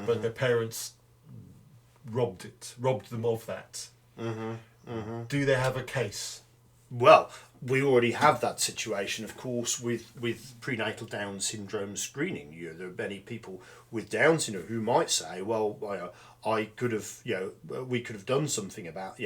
S1: but their parents robbed them of that. Do they have a case?
S2: Well, we already have that situation, of course, with prenatal Down syndrome screening. There are many people with Down syndrome who might say, well, I could have, we could have done something about,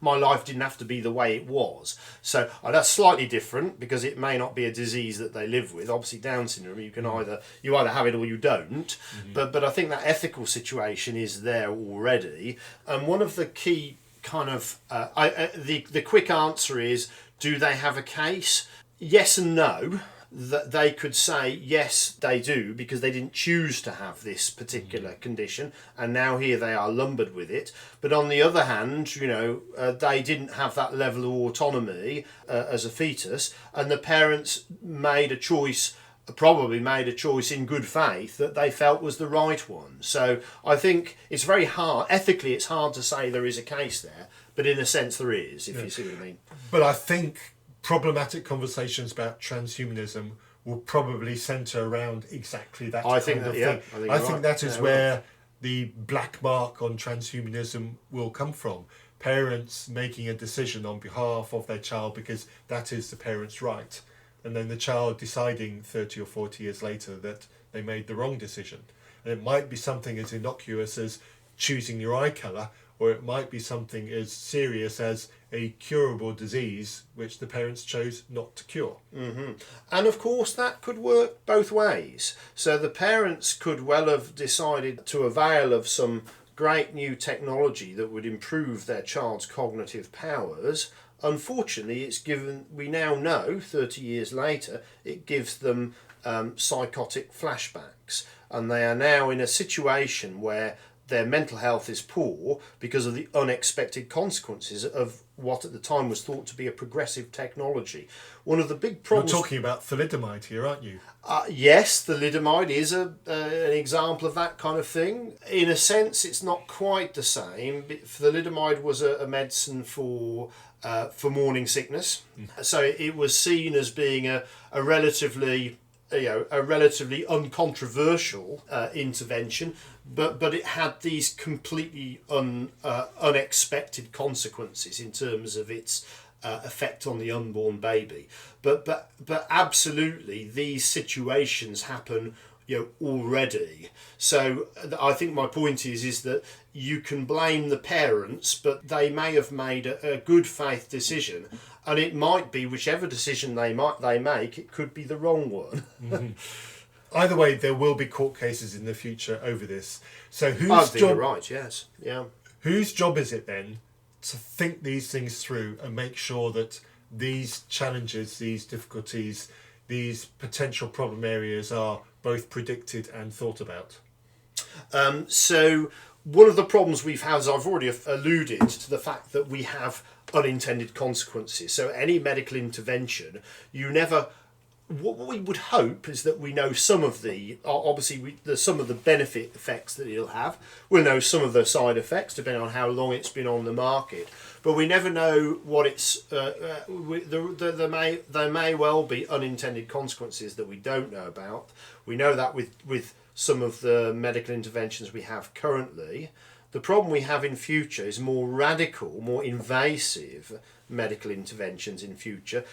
S2: my life didn't have to be the way it was. So that's slightly different because it may not be a disease that they live with. Obviously, Down syndrome, you can either have it or you don't. But I think that ethical situation is there already. And one of the key kind of the quick answer is, do they have a case? Yes and no. That they could say yes, they do, because they didn't choose to have this particular condition, and now here they are lumbered with it. But on the other hand, they didn't have that level of autonomy as a fetus, and the parents probably made a choice in good faith that they felt was the right one. So I think it's very hard, ethically it's hard to say there is a case there, but in a sense there is, if you see what I mean.
S1: But I think problematic conversations about transhumanism will probably centre around exactly that thing. I think that is where the black mark on transhumanism will come from. Parents making a decision on behalf of their child because that is the parent's right, and then the child deciding 30 or 40 years later that they made the wrong decision. And it might be something as innocuous as choosing your eye colour, or it might be something as serious as a curable disease which the parents chose not to cure.
S2: And of course that could work both ways. So the parents could well have decided to avail of some great new technology that would improve their child's cognitive powers. Unfortunately, we now know 30 years later, it gives them psychotic flashbacks, and they are now in a situation where their mental health is poor because of the unexpected consequences of what at the time was thought to be a progressive technology. One of the big problems...
S1: You're talking about thalidomide here, aren't you?
S2: Yes, thalidomide is an example of that kind of thing. In a sense, it's not quite the same. Thalidomide was a medicine for morning sickness. So it was seen as being a relatively uncontroversial intervention, but it had these completely unexpected consequences in terms of its effect on the unborn baby. But absolutely, these situations happen already. So I think my point is that you can blame the parents, but they may have made a good faith decision, and it might be whichever decision they make, it could be the wrong one.
S1: Either way, there will be court cases in the future over this. So
S2: you're right, yes. Yeah.
S1: Whose job is it then to think these things through and make sure that these challenges, these difficulties, these potential problem areas are both predicted and thought about?
S2: So one of the problems we've had, as I've already alluded to, the fact that we have unintended consequences. So any medical intervention, what we would hope is that we know some of some of the benefit effects that it'll have. We'll know some of the side effects depending on how long it's been on the market. But we never know what it's. There may well be unintended consequences that we don't know about. We know that with some of the medical interventions we have currently. The problem we have in future is more radical, more invasive medical interventions in future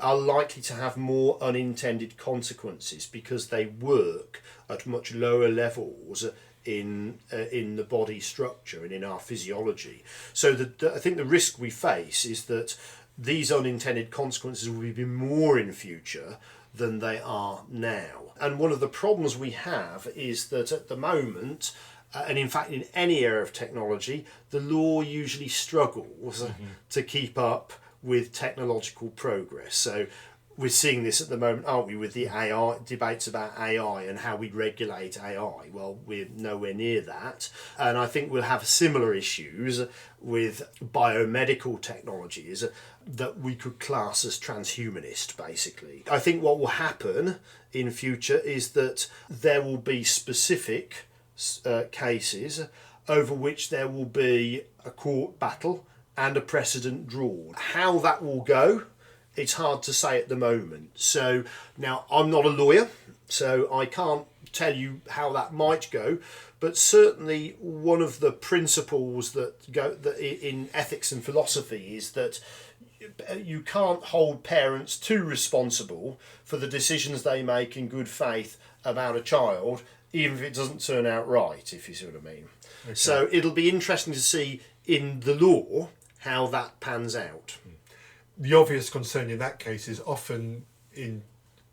S2: are likely to have more unintended consequences because they work at much lower levels in the body structure and in our physiology. So I think the risk we face is that these unintended consequences will be more in future than they are now. And one of the problems we have is that at the moment, and in fact in any area of technology, the law usually struggles to keep up with technological progress. So we're seeing this at the moment, aren't we, with the AI debates about AI and how we regulate AI. Well, we're nowhere near that. And I think we'll have similar issues with biomedical technologies that we could class as transhumanist, basically. I think what will happen in future is that there will be specific cases over which there will be a court battle and a precedent drawn. How that will go, it's hard to say at the moment. So now, I'm not a lawyer, so I can't tell you how that might go, but certainly one of the principles that in ethics and philosophy is that you can't hold parents too responsible for the decisions they make in good faith about a child, even if it doesn't turn out right, if you see what I mean. Okay. So it'll be interesting to see in the law how that pans out.
S1: The obvious concern in that case is often in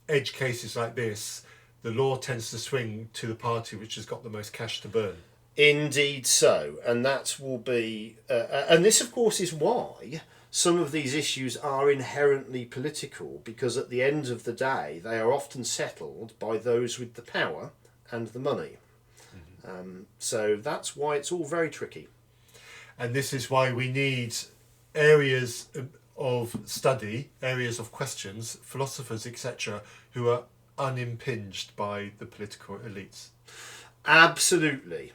S1: edge cases like this, the law tends to swing to the party which has got the most cash to burn.
S2: Indeed so, and that will be... and this, of course, is why some of these issues are inherently political, because at the end of the day, they are often settled by those with the power and the money. Mm-hmm. So that's why it's all very tricky.
S1: And this is why we need areas of study, areas of questions, philosophers, etc., who are unimpinged by the political elites.
S2: Absolutely.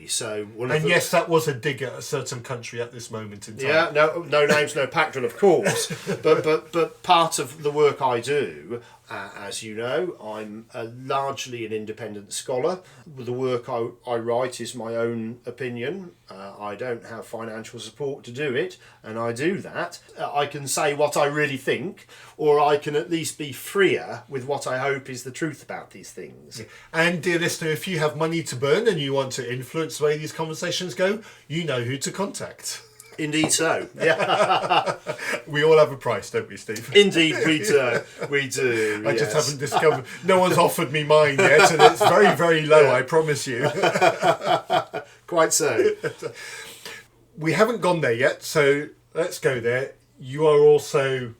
S2: So
S1: yes, that was a dig at a certain country at this moment in time.
S2: Yeah, no names, no patron, of course. but part of the work I do, as you know, I'm largely an independent scholar. The work I write is my own opinion. I don't have financial support to do it, and I do that. I can say what I really think, or I can at least be freer with what I hope is the truth about these things.
S1: Yeah. And dear listener, if you have money to burn and you want to influence the way these conversations go, you know who to contact.
S2: Indeed so. Yeah.
S1: We all have a price, don't we, Steve?
S2: Indeed we do. We do.
S1: I just haven't discovered. No one's offered me mine yet, and it's very, very low, I promise you.
S2: Quite so.
S1: We haven't gone there yet, so let's go there. You are also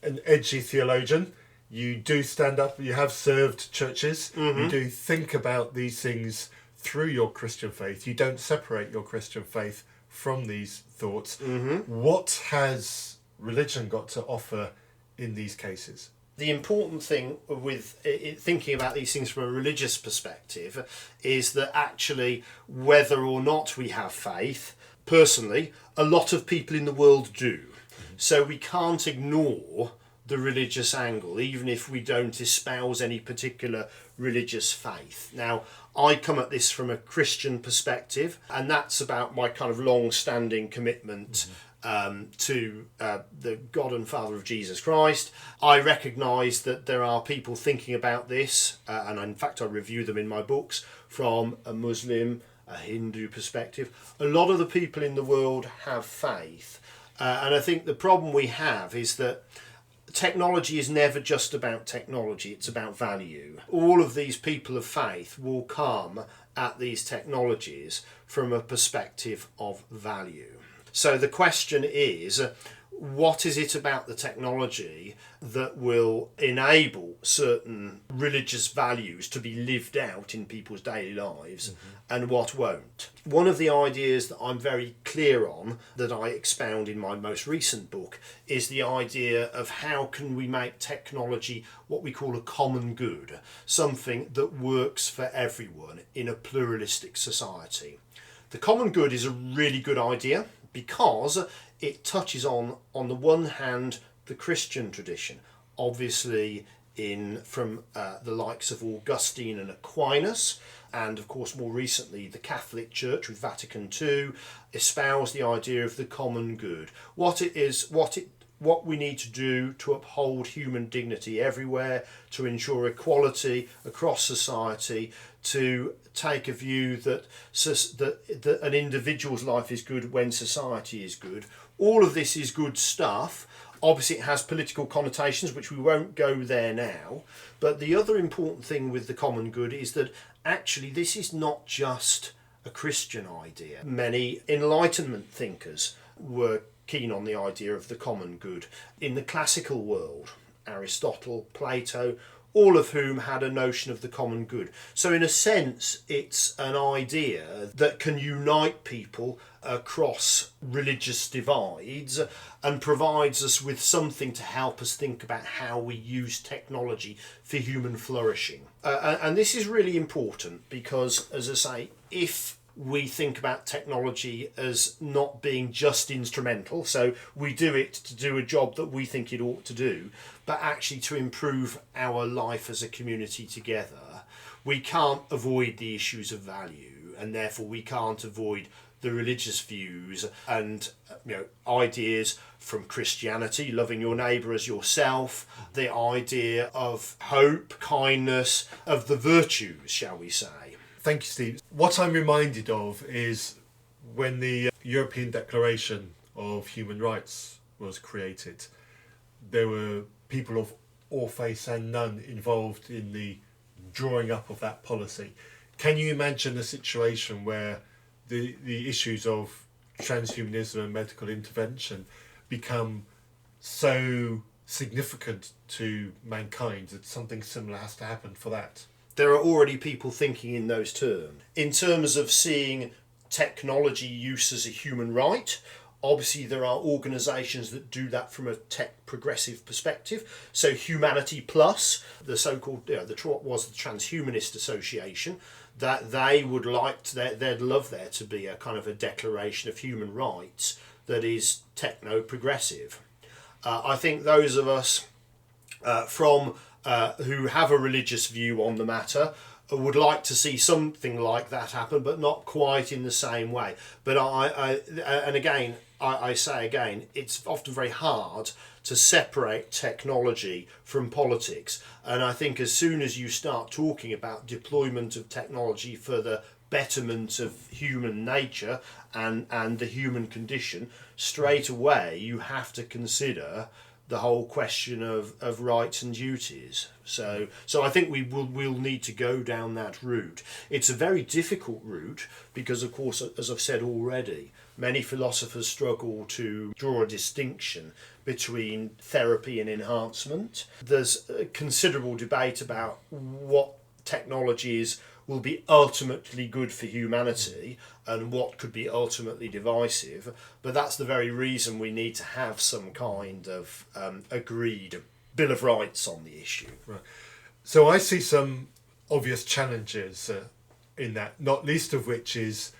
S1: an edgy theologian. You do stand up, you have served churches. Mm-hmm. You do think about these things through your Christian faith. You don't separate your Christian faith from these thoughts. Mm-hmm. What has religion got to offer in these cases?
S2: The important thing with thinking about these things from a religious perspective is that actually, whether or not we have faith, personally, a lot of people in the world do. Mm-hmm. So we can't ignore the religious angle, even if we don't espouse any particular religious faith. Now, I come at this from a Christian perspective, and that's about my kind of long-standing commitment to the God and Father of Jesus Christ. I recognise that there are people thinking about this, and in fact I review them in my books, from a Muslim, a Hindu perspective. A lot of the people in the world have faith, and I think the problem we have is that technology is never just about technology, it's about value. All of these people of faith will come at these technologies from a perspective of value. So the question is, what is it about the technology that will enable certain religious values to be lived out in people's daily lives, and what won't? One of the ideas that I'm very clear on, that I expound in my most recent book, is the idea of how can we make technology what we call a common good, something that works for everyone in a pluralistic society. The common good is a really good idea because it touches on the one hand, the Christian tradition, obviously from the likes of Augustine and Aquinas, and of course more recently the Catholic Church with Vatican II espoused the idea of the common good. What we need to do to uphold human dignity everywhere, to ensure equality across society, to take a view that an individual's life is good when society is good. All of this is good stuff. Obviously it has political connotations, which we won't go there now. But the other important thing with the common good is that actually this is not just a Christian idea. Many Enlightenment thinkers were keen on the idea of the common good. In the classical world, Aristotle, Plato, all of whom had a notion of the common good. So in a sense, it's an idea that can unite people across religious divides and provides us with something to help us think about how we use technology for human flourishing. And this is really important because, as I say, if we think about technology as not being just instrumental, so we do it to do a job that we think it ought to do, but actually to improve our life as a community together, we can't avoid the issues of value, and therefore we can't avoid the religious views and ideas from Christianity, loving your neighbour as yourself, the idea of hope, kindness, of the virtues, shall we say.
S1: Thank you, Steve. What I'm reminded of is when the European Declaration of Human Rights was created, there were people of all faiths and none involved in the drawing up of that policy. Can you imagine a situation where the issues of transhumanism and medical intervention become so significant to mankind that something similar has to happen for that?
S2: There are already people thinking in those terms. In terms of seeing technology use as a human right, obviously there are organisations that do that from a tech progressive perspective. So Humanity Plus, the so-called, was the Transhumanist Association, that they would like to, they'd love there to be a kind of a declaration of human rights that is techno-progressive. I think those of us who have a religious view on the matter would like to see something like that happen, but not quite in the same way. But I say again, it's often very hard to separate technology from politics. And I think as soon as you start talking about deployment of technology for the betterment of human nature and the human condition, straight away you have to consider the whole question of rights and duties. So I think we'll need to go down that route. It's a very difficult route because, of course, as I've said already, many philosophers struggle to draw a distinction between therapy and enhancement. There's a considerable debate about what technologies will be ultimately good for humanity and what could be ultimately divisive, but that's the very reason we need to have some kind of agreed Bill of Rights on the issue.
S1: Right. So I see some obvious challenges in that, not least of which is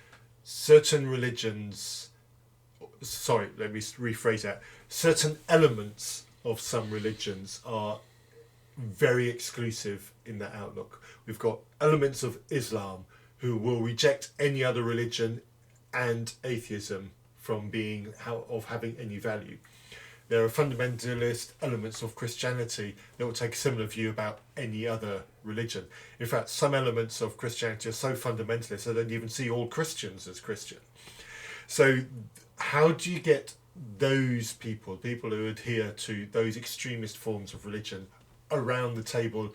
S1: certain religions, sorry, let me rephrase that, certain elements of some religions are very exclusive in that outlook. We've got elements of Islam who will reject any other religion and atheism from having any value. There are fundamentalist elements of Christianity that will take a similar view about any other religion. In fact, some elements of Christianity are so fundamentalist they don't even see all Christians as Christian. So how do you get those people who adhere to those extremist forms of religion, around the table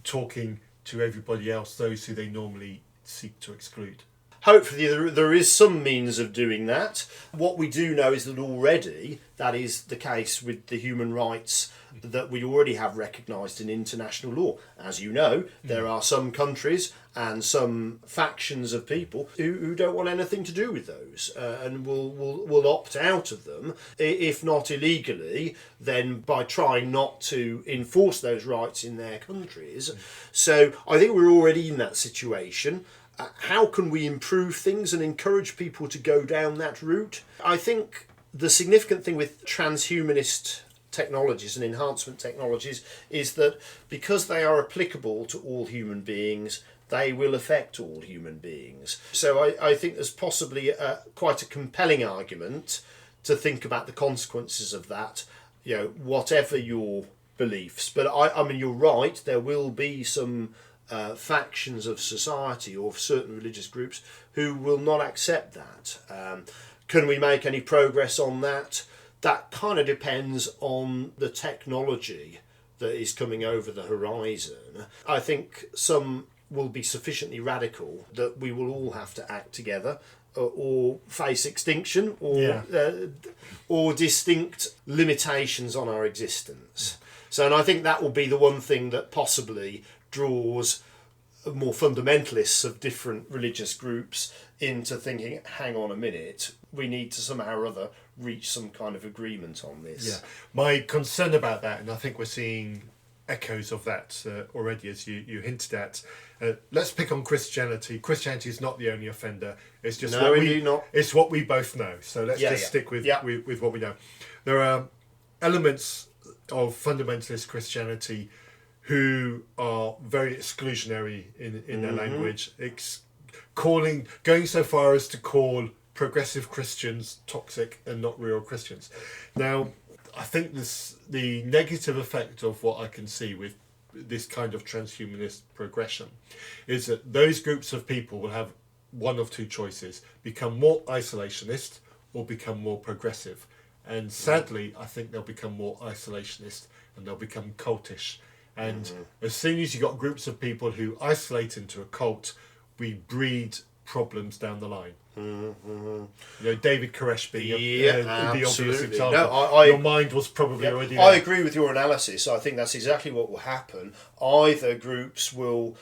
S1: talking to everybody else, those who they normally seek to exclude?
S2: Hopefully there is some means of doing that. What we do know is that already that is the case with the human rights that we already have recognised in international law. As you know, there are some countries and some factions of people who don't want anything to do with those and will opt out of them, if not illegally, then by trying not to enforce those rights in their countries. So I think we're already in that situation. How can we improve things and encourage people to go down that route? I think the significant thing with transhumanist technologies and enhancement technologies is that because they are applicable to all human beings, they will affect all human beings. So I think there's possibly quite a compelling argument to think about the consequences of that, whatever your beliefs. But I mean, you're right, there will be some factions of society or certain religious groups who will not accept that. Can we make any progress on that? That kind of depends on the technology that is coming over the horizon. I think some will be sufficiently radical that we will all have to act together or face extinction or distinct limitations on our existence. So, and I think that will be the one thing that possibly draws more fundamentalists of different religious groups into thinking, hang on a minute, we need to somehow or other reach some kind of agreement on this.
S1: Yeah, my concern about that, and I think we're seeing echoes of that already, as you hinted at. Let's pick on Christianity. Christianity is not the only offender. It's just it's what we both know. So let's stick with what we know. There are elements of fundamentalist Christianity who are very exclusionary in their language, going so far as to call progressive Christians toxic and not real Christians. Now, I think the negative effect of what I can see with this kind of transhumanist progression is that those groups of people will have one of two choices: become more isolationist or become more progressive. And sadly, I think they'll become more isolationist and they'll become cultish. And as soon as you got groups of people who isolate into a cult, we breed problems down the line. David Koresh being the obvious example.
S2: No,
S1: your mind was probably already there.
S2: I agree with your analysis. I think that's exactly what will happen. Either groups will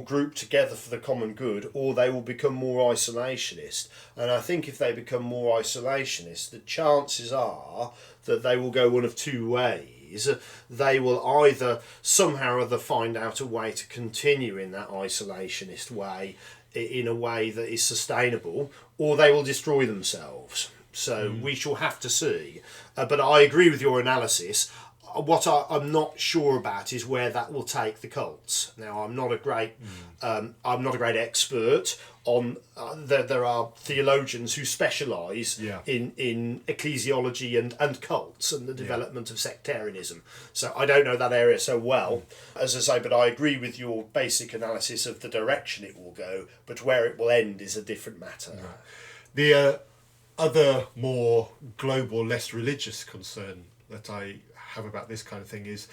S2: group together for the common good, or they will become more isolationist. And I think if they become more isolationist, the chances are that they will go one of two ways. They will either somehow or other find out a way to continue in that isolationist way, in a way that is sustainable, or they will destroy themselves. So we shall have to see. But I agree with your analysis. What I'm not sure about is where that will take the cults. Now, I'm not a great expert on. There are theologians who specialise in ecclesiology and cults and the development of sectarianism. So I don't know that area so well, as I say. But I agree with your basic analysis of the direction it will go. But where it will end is a different matter.
S1: Right. The other more global, less religious concern that I have about this kind of thing is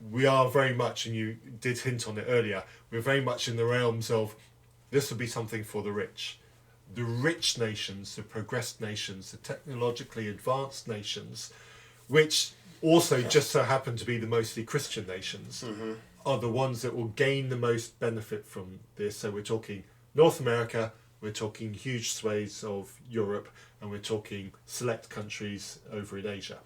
S1: we are very much, and you did hint on it earlier, we're very much in the realms of this will be something for the rich. The rich nations, the progressed nations, the technologically advanced nations, which also just so happen to be the mostly Christian nations, are the ones that will gain the most benefit from this. So we're talking North America, we're talking huge swathes of Europe, and we're talking select countries over in Asia.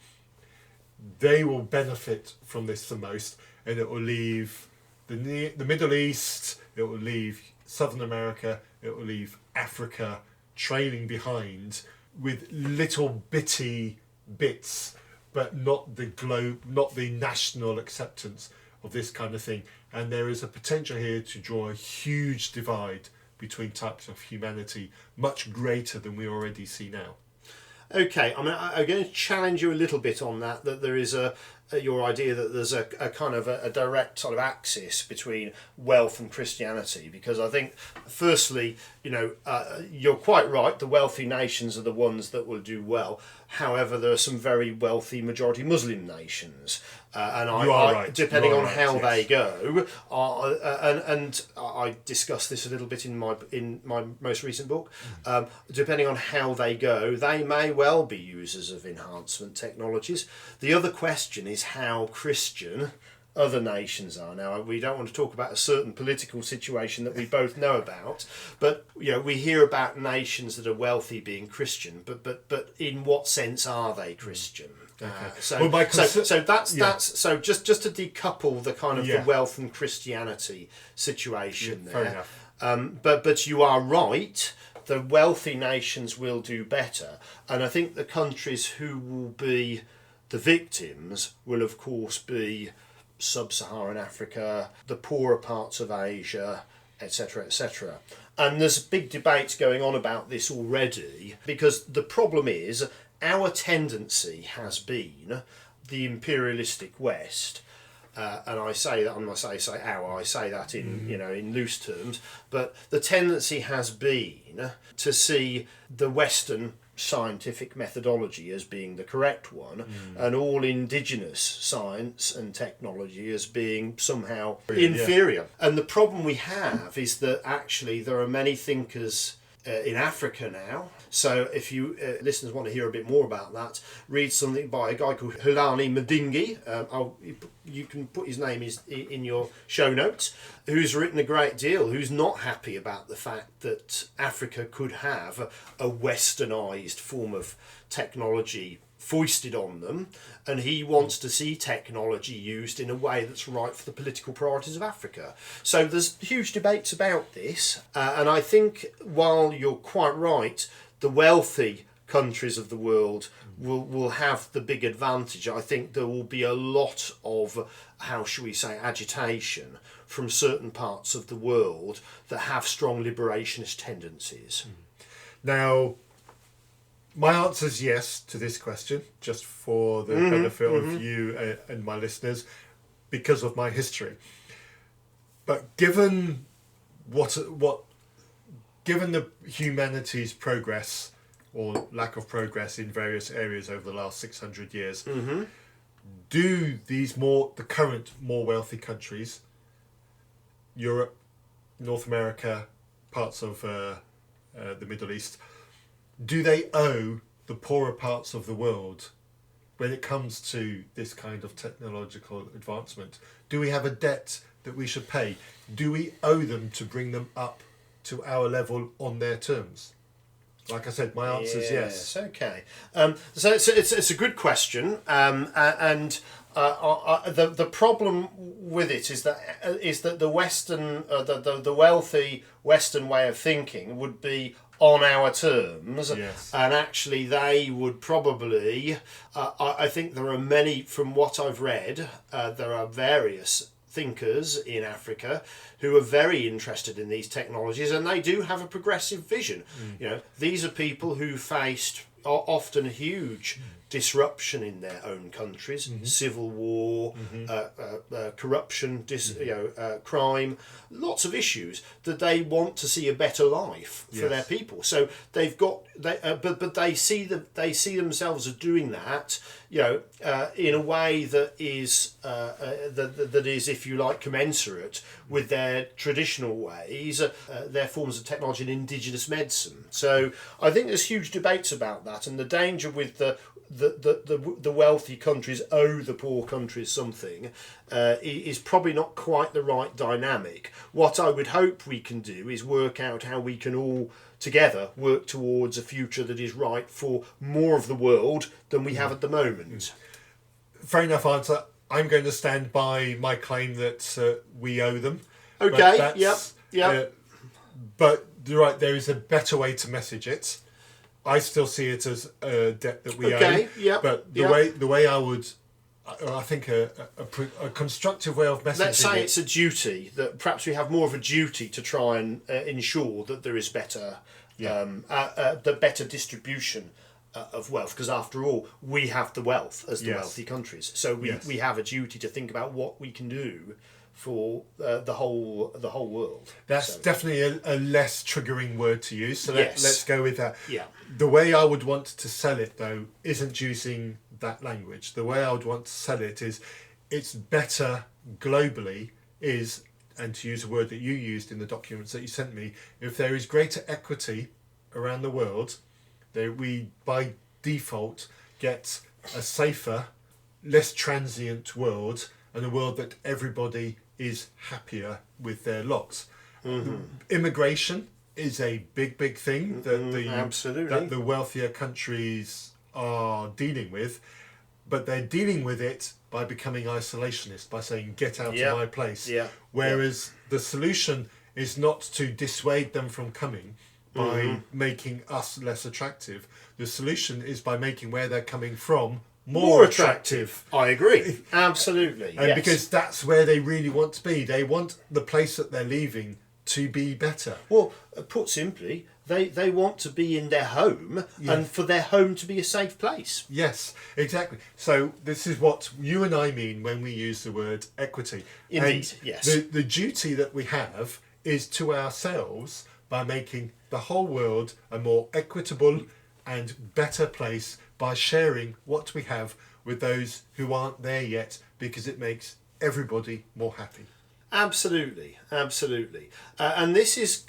S1: They will benefit from this the most, and it will leave the Middle East, it will leave Southern America, it will leave Africa trailing behind with little bitty bits, but not the national acceptance of this kind of thing. And there is a potential here to draw a huge divide between types of humanity, much greater than we already see now.
S2: Okay, I'm going to challenge you a little bit on that there is your idea that there's a kind of a direct sort of axis between wealth and Christianity, because I think, firstly, you're quite right, the wealthy nations are the ones that will do well. However, there are some very wealthy majority Muslim nations, and depending on how they go, and I discussed this a little bit in my most recent book. Depending on how they go, they may well be users of enhancement technologies. The other question is how Christian other nations are. Now, we don't want to talk about a certain political situation that we both know about, but we hear about nations that are wealthy being Christian, but in what sense are they Christian?
S1: Okay.
S2: So that's so just to decouple the kind of the wealth and Christianity situation there.
S1: Fair enough.
S2: But you are right. The wealthy nations will do better, and I think the countries who will be the victims will, of course, be Sub-Saharan Africa, the poorer parts of Asia, etc., etc. And there's big debates going on about this already, because the problem is our tendency has been the imperialistic West, and I say that I say that in in loose terms, but the tendency has been to see the Western scientific methodology as being the correct one, and all indigenous science and technology as being somehow inferior. And the problem we have is that actually there are many thinkers in Africa now. So if you listeners want to hear a bit more about that, read something by a guy called Hulani Madingi. You can put his name in your show notes, who's written a great deal, who's not happy about the fact that Africa could have a westernised form of technology foisted on them, and he wants to see technology used in a way that's right for the political priorities of Africa. So there's huge debates about this, and I think while you're quite right, the wealthy countries of the world will have the big advantage. I think there will be a lot of, how shall we say, agitation from certain parts of the world that have strong liberationist tendencies.
S1: Now, my answer is yes to this question, just for the benefit of you and my listeners, because of my history. But given given the humanity's progress or lack of progress in various areas over the last 600 years, do the current more wealthy countries, Europe, North America, parts of the Middle East, do they owe the poorer parts of the world when it comes to this kind of technological advancement? Do we have a debt that we should pay? Do we owe them to bring them up to our level on their terms? Like I said, my answer is yes.
S2: Okay. So it's a good question, and the problem with it is that the Western, the wealthy Western way of thinking would be on our terms, and actually they would probably, I think there are many, from what I've read, there are various thinkers in Africa who are very interested in these technologies, and they do have a progressive vision. You know, these are people who faced often huge disruption in their own countries, civil war, corruption, crime, lots of issues that they want to see a better life for their people. So they've got, but they see themselves as doing that, in a way that is that is, if you like, commensurate with their traditional ways, their forms of technology and indigenous medicine. So I think there's huge debates about that, and the danger with the wealthy countries owe the poor countries something is probably not quite the right dynamic. What I would hope we can do is work out how we can all together work towards a future that is right for more of the world than we have at the moment.
S1: Fair enough answer. I'm going to stand by my claim that we owe them.
S2: Okay, yep.
S1: But you're right, there is a better way to message it. I still see it as a debt that we owe. But the way I would, I think a constructive way of messaging.
S2: Let's say it's a duty, that perhaps we have more of a duty to try and ensure that there is better, the better distribution of wealth, because after all, we have the wealth as the wealthy countries. So we have a duty to think about what we can do for the whole world.
S1: That's definitely a less triggering word to use. So let's go with that.
S2: Yeah.
S1: The way I would want to sell it, though, isn't using that language. The way I would want to sell it is, it's better globally is, and to use a word that you used in the documents that you sent me, if there is greater equity around the world, we by default get a safer, less transient world, and a world that everybody is happier with their lot. Immigration is a big thing that the wealthier countries are dealing with, but they're dealing with it by becoming isolationist, by saying, get out of my place. Whereas the solution is not to dissuade them from coming by making us less attractive. The solution is by making where they're coming from more attractive.
S2: I agree. Absolutely.
S1: And because that's where they really want to be. They want the place that they're leaving to be better.
S2: Well, put simply, they want to be in their home and for their home to be a safe place.
S1: Yes, exactly. So this is what you and I mean when we use the word equity.
S2: Indeed,
S1: and
S2: yes.
S1: The duty that we have is to ourselves by making the whole world a more equitable and better place by sharing what we have with those who aren't there yet, because it makes everybody more happy.
S2: Absolutely, absolutely. And this is,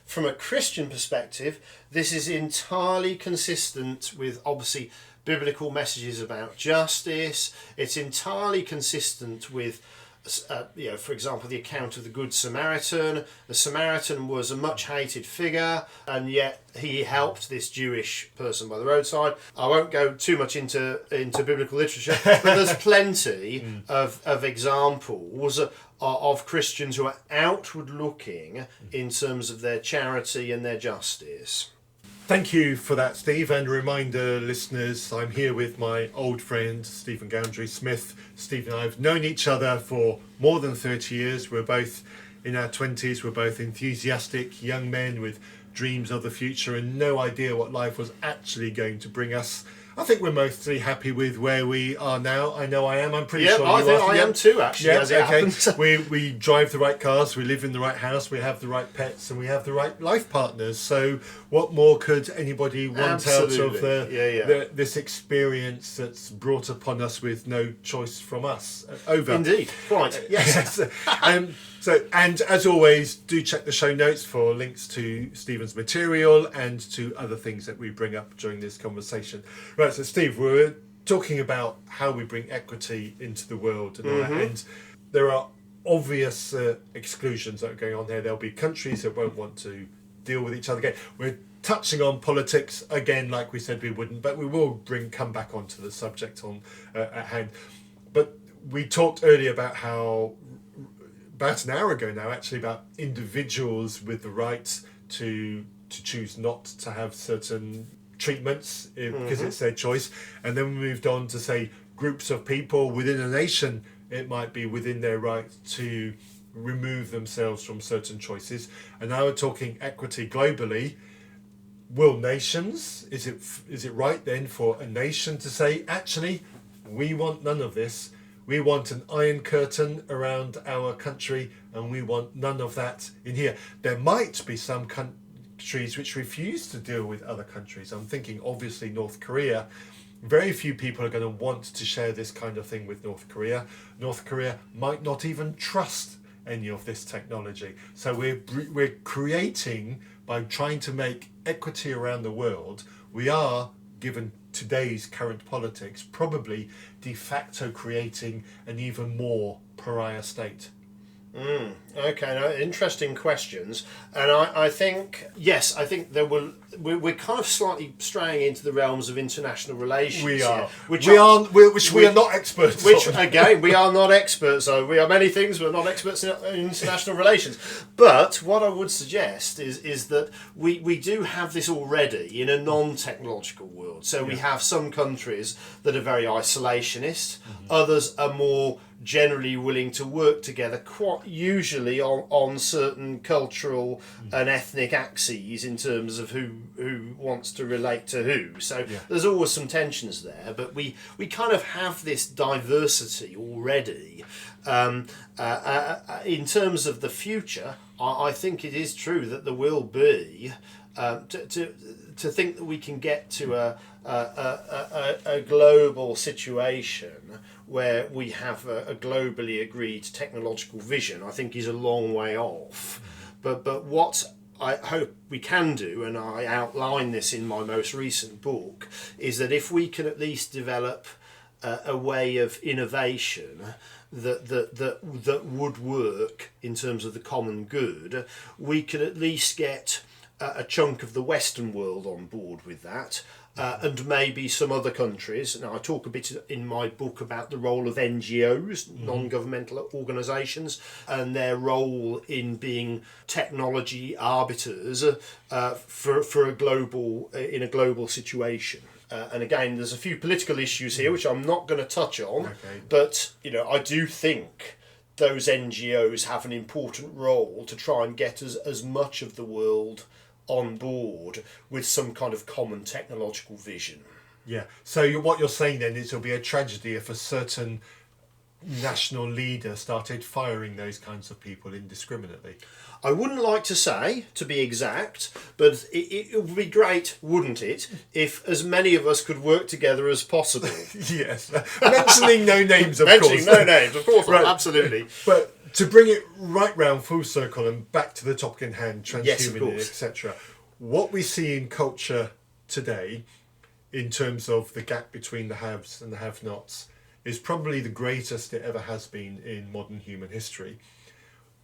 S2: from a Christian perspective, this is entirely consistent with, obviously, biblical messages about justice. It's entirely consistent with, for example, the account of the Good Samaritan. The Samaritan was a much hated figure, and yet he helped this Jewish person by the roadside. I won't go too much into biblical literature, but there's plenty of examples of Christians who are outward looking in terms of their charity and their justice.
S1: Thank you for that, Steve. And a reminder, listeners, I'm here with my old friend, Stephen Goundrey-Smith. Steve and I have known each other for more than 30 years. We're both in our 20s. We're both enthusiastic young men with dreams of the future and no idea what life was actually going to bring us. I think we're mostly happy with where we are now. I know I am. I'm pretty sure you are.
S2: I think I am too, actually, as it happens.
S1: We drive the right cars, we live in the right house, we have the right pets, and we have the right life partners. So what more could anybody want out of this experience that's brought upon us with no choice from us? Over.
S2: Indeed. Right. Yes.
S1: And as always, do check the show notes for links to Stephen's material and to other things that we bring up during this conversation. Right, so Steve, we're talking about how we bring equity into the world and all that, and there are obvious exclusions that are going on here. There'll be countries that won't want to deal with each other again. We're touching on politics again, like we said we wouldn't, but we will come back onto the subject at hand. But we talked earlier about how, about an hour ago now actually, about individuals with the right to choose not to have certain treatments because it's their choice, and then we moved on to say groups of people within a nation, it might be within their right to remove themselves from certain choices, and now we're talking equity globally. Will nations, is it right then for a nation to say, actually, we want none of this? We want an iron curtain around our country, and we want none of that in here. There might be some countries which refuse to deal with other countries. I'm thinking, obviously, North Korea. Very few people are going to want to share this kind of thing with North Korea. North Korea might not even trust any of this technology. So we're creating, by trying to make equity around the world, we are, given today's current politics, probably de facto creating an even more pariah state.
S2: Okay, no, interesting questions, and I think yes, I think we're kind of slightly straying into the realms of international relations.
S1: We are,
S2: here,
S1: which we are not experts.
S2: Which
S1: on.
S2: Again, we are not experts. So we are many things, but not experts in international relations. But what I would suggest is that we do have this already in a non-technological world. So we have some countries that are very isolationist. Others are more generally willing to work together, quite usually on certain cultural and ethnic axes in terms of who wants to relate to who. So there's always some tensions there, but we kind of have this diversity already. In terms of the future, I think it is true that there will be to think that we can get to a global situation where we have a globally agreed technological vision, I think is a long way off. But what I hope we can do, and I outline this in my most recent book, is that if we can at least develop a way of innovation that would work in terms of the common good, we could at least get a chunk of the Western world on board with that. And maybe some other countries. Now, I talk a bit in my book about the role of NGOs, non-governmental organisations, and their role in being technology arbiters for a global situation. And again, there's a few political issues here which I'm not going to touch on, but I do think those NGOs have an important role to try and get as much of the world on board with some kind of common technological vision.
S1: Yeah. So what you're saying then is it'll be a tragedy if a certain national leader started firing those kinds of people indiscriminately.
S2: I wouldn't like to say, to be exact, but it would be great, wouldn't it, if as many of us could work together as possible.
S1: Yes. Mentioning no names, of course.
S2: Mentioning no names, of course,
S1: right.
S2: Absolutely.
S1: But to bring it right round full circle and back to the topic in hand,
S2: Yes, of
S1: transhumanism,
S2: course.
S1: etc. What we see in culture today, in terms of the gap between the haves and the have-nots, is probably the greatest it ever has been in modern human history.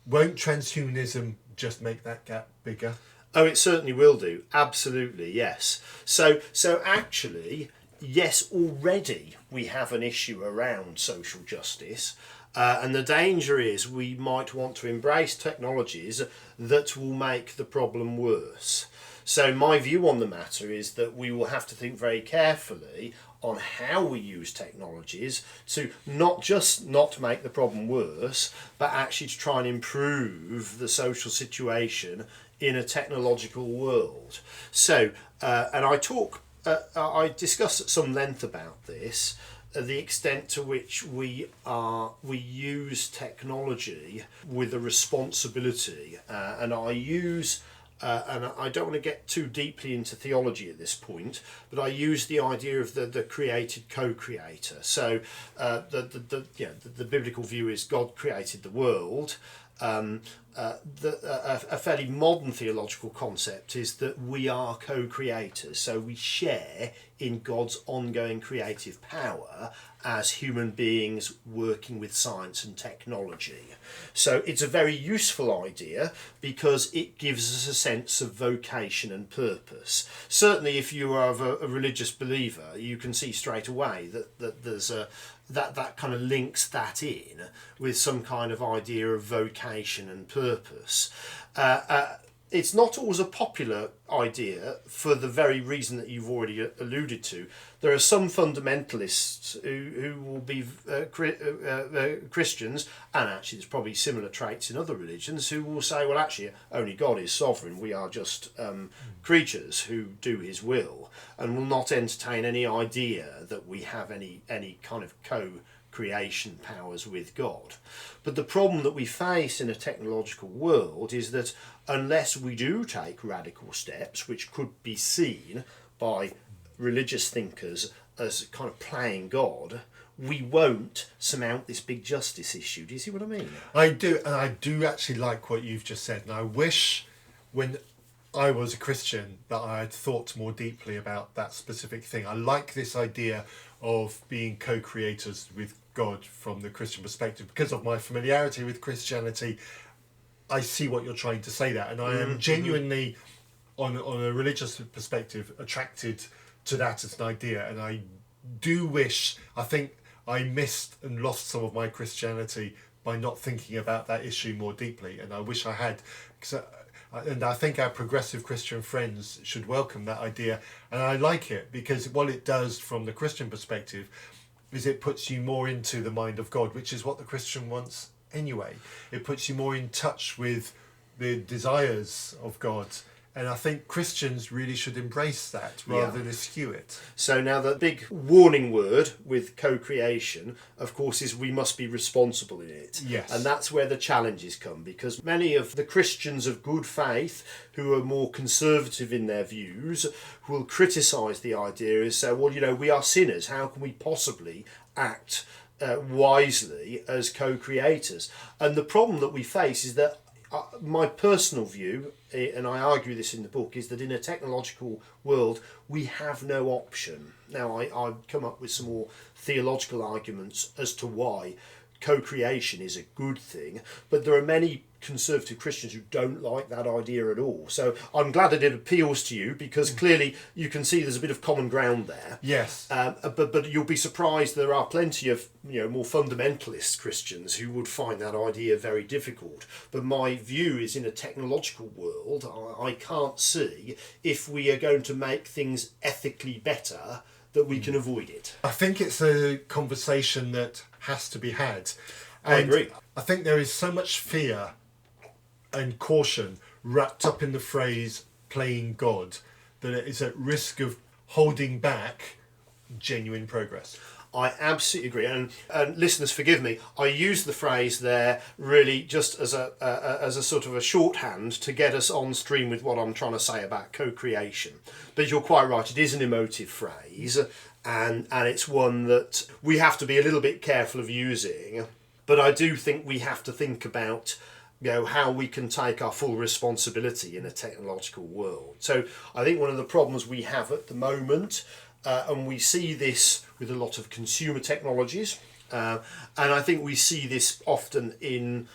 S1: Won't transhumanism just make that gap bigger?
S2: Oh, it certainly will do. Absolutely, yes. So actually, yes, already we have an issue around social justice. And the danger is we might want to embrace technologies that will make the problem worse. So my view on the matter is that we will have to think very carefully on how we use technologies to not just not make the problem worse, but actually to try and improve the social situation in a technological world. So, and I discuss at some length about this, the extent to which we use technology with a responsibility, and I use. And I don't want to get too deeply into theology at this point, but I use the idea of the created co-creator. So the biblical view is God created the world. A fairly modern theological concept is that we are co-creators, so we share in God's ongoing creative power as human beings working with science and technology. So it's a very useful idea because it gives us a sense of vocation and purpose. Certainly if you are a religious believer, you can see straight away that there's that kind of links that in with some kind of idea of vocation and purpose. It's not always a popular idea for the very reason that you've already alluded to. There are some fundamentalists who will be Christians, and actually there's probably similar traits in other religions, who will say, well, actually, only God is sovereign. We are just creatures who do his will, and will not entertain any idea that we have any kind of co-creation powers with God. But the problem that we face in a technological world is that unless we do take radical steps, which could be seen by religious thinkers as kind of playing God, we won't surmount this big justice issue. Do you see what I mean?
S1: I do, and I do actually like what you've just said, and I wish when I was a Christian that I had thought more deeply about that specific thing. I like this idea of being co-creators with God from the Christian perspective. Because of my familiarity with Christianity, I see what you're trying to say there, and I am genuinely, on a religious perspective, attracted to that as an idea. And I do wish, I think I missed and lost some of my Christianity by not thinking about that issue more deeply, and I wish I had. And I think our progressive Christian friends should welcome that idea, and I like it because what it does from the Christian perspective is it puts you more into the mind of God, which is what the Christian wants anyway. It puts you more in touch with the desires of God, and I think Christians really should embrace that rather than eschew it.
S2: So now the big warning word with co-creation, of course, is we must be responsible in it.
S1: Yes.
S2: And that's where the challenges come, because many of the Christians of good faith who are more conservative in their views will criticise the idea and say, well, you know, we are sinners. How can we possibly act wisely as co-creators? And the problem that we face is that my personal view, and I argue this in the book, is that in a technological world we have no option. Now I've come up with some more theological arguments as to why co-creation is a good thing, but there are many conservative Christians who don't like that idea at all. So I'm glad that it appeals to you, because clearly you can see there's a bit of common ground there.
S1: Yes.
S2: But you'll be surprised there are plenty of more fundamentalist Christians who would find that idea very difficult. But my view is, in a technological world, I can't see, if we are going to make things ethically better, that we can avoid it.
S1: I think it's a conversation that has to be had.
S2: I agree.
S1: I think there is so much fear and caution wrapped up in the phrase playing God that it is at risk of holding back genuine progress.
S2: I absolutely agree, and listeners, forgive me. I use the phrase there really just as a sort of a shorthand to get us on stream with what I'm trying to say about co-creation. But you're quite right; it is an emotive phrase, and it's one that we have to be a little bit careful of using. But I do think we have to think about how we can take our full responsibility in a technological world. So I think one of the problems we have at the moment, and we see this with a lot of consumer technologies, and I think we see this often in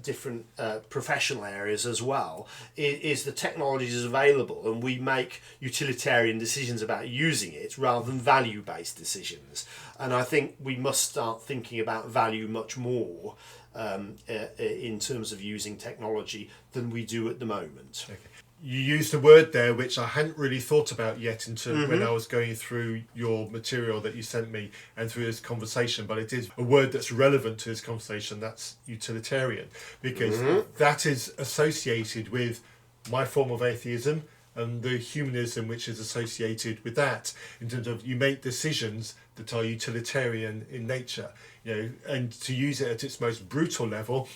S2: different professional areas as well, is the technology is available and we make utilitarian decisions about using it rather than value-based decisions. And I think we must start thinking about value much more in terms of using technology than we do at the moment.
S1: Okay. You used a word there which I hadn't really thought about yet when I was going through your material that you sent me and through this conversation, but it is a word that's relevant to this conversation. That's utilitarian, because that is associated with my form of atheism and the humanism which is associated with that, in terms of you make decisions that are utilitarian in nature, and to use it at its most brutal level,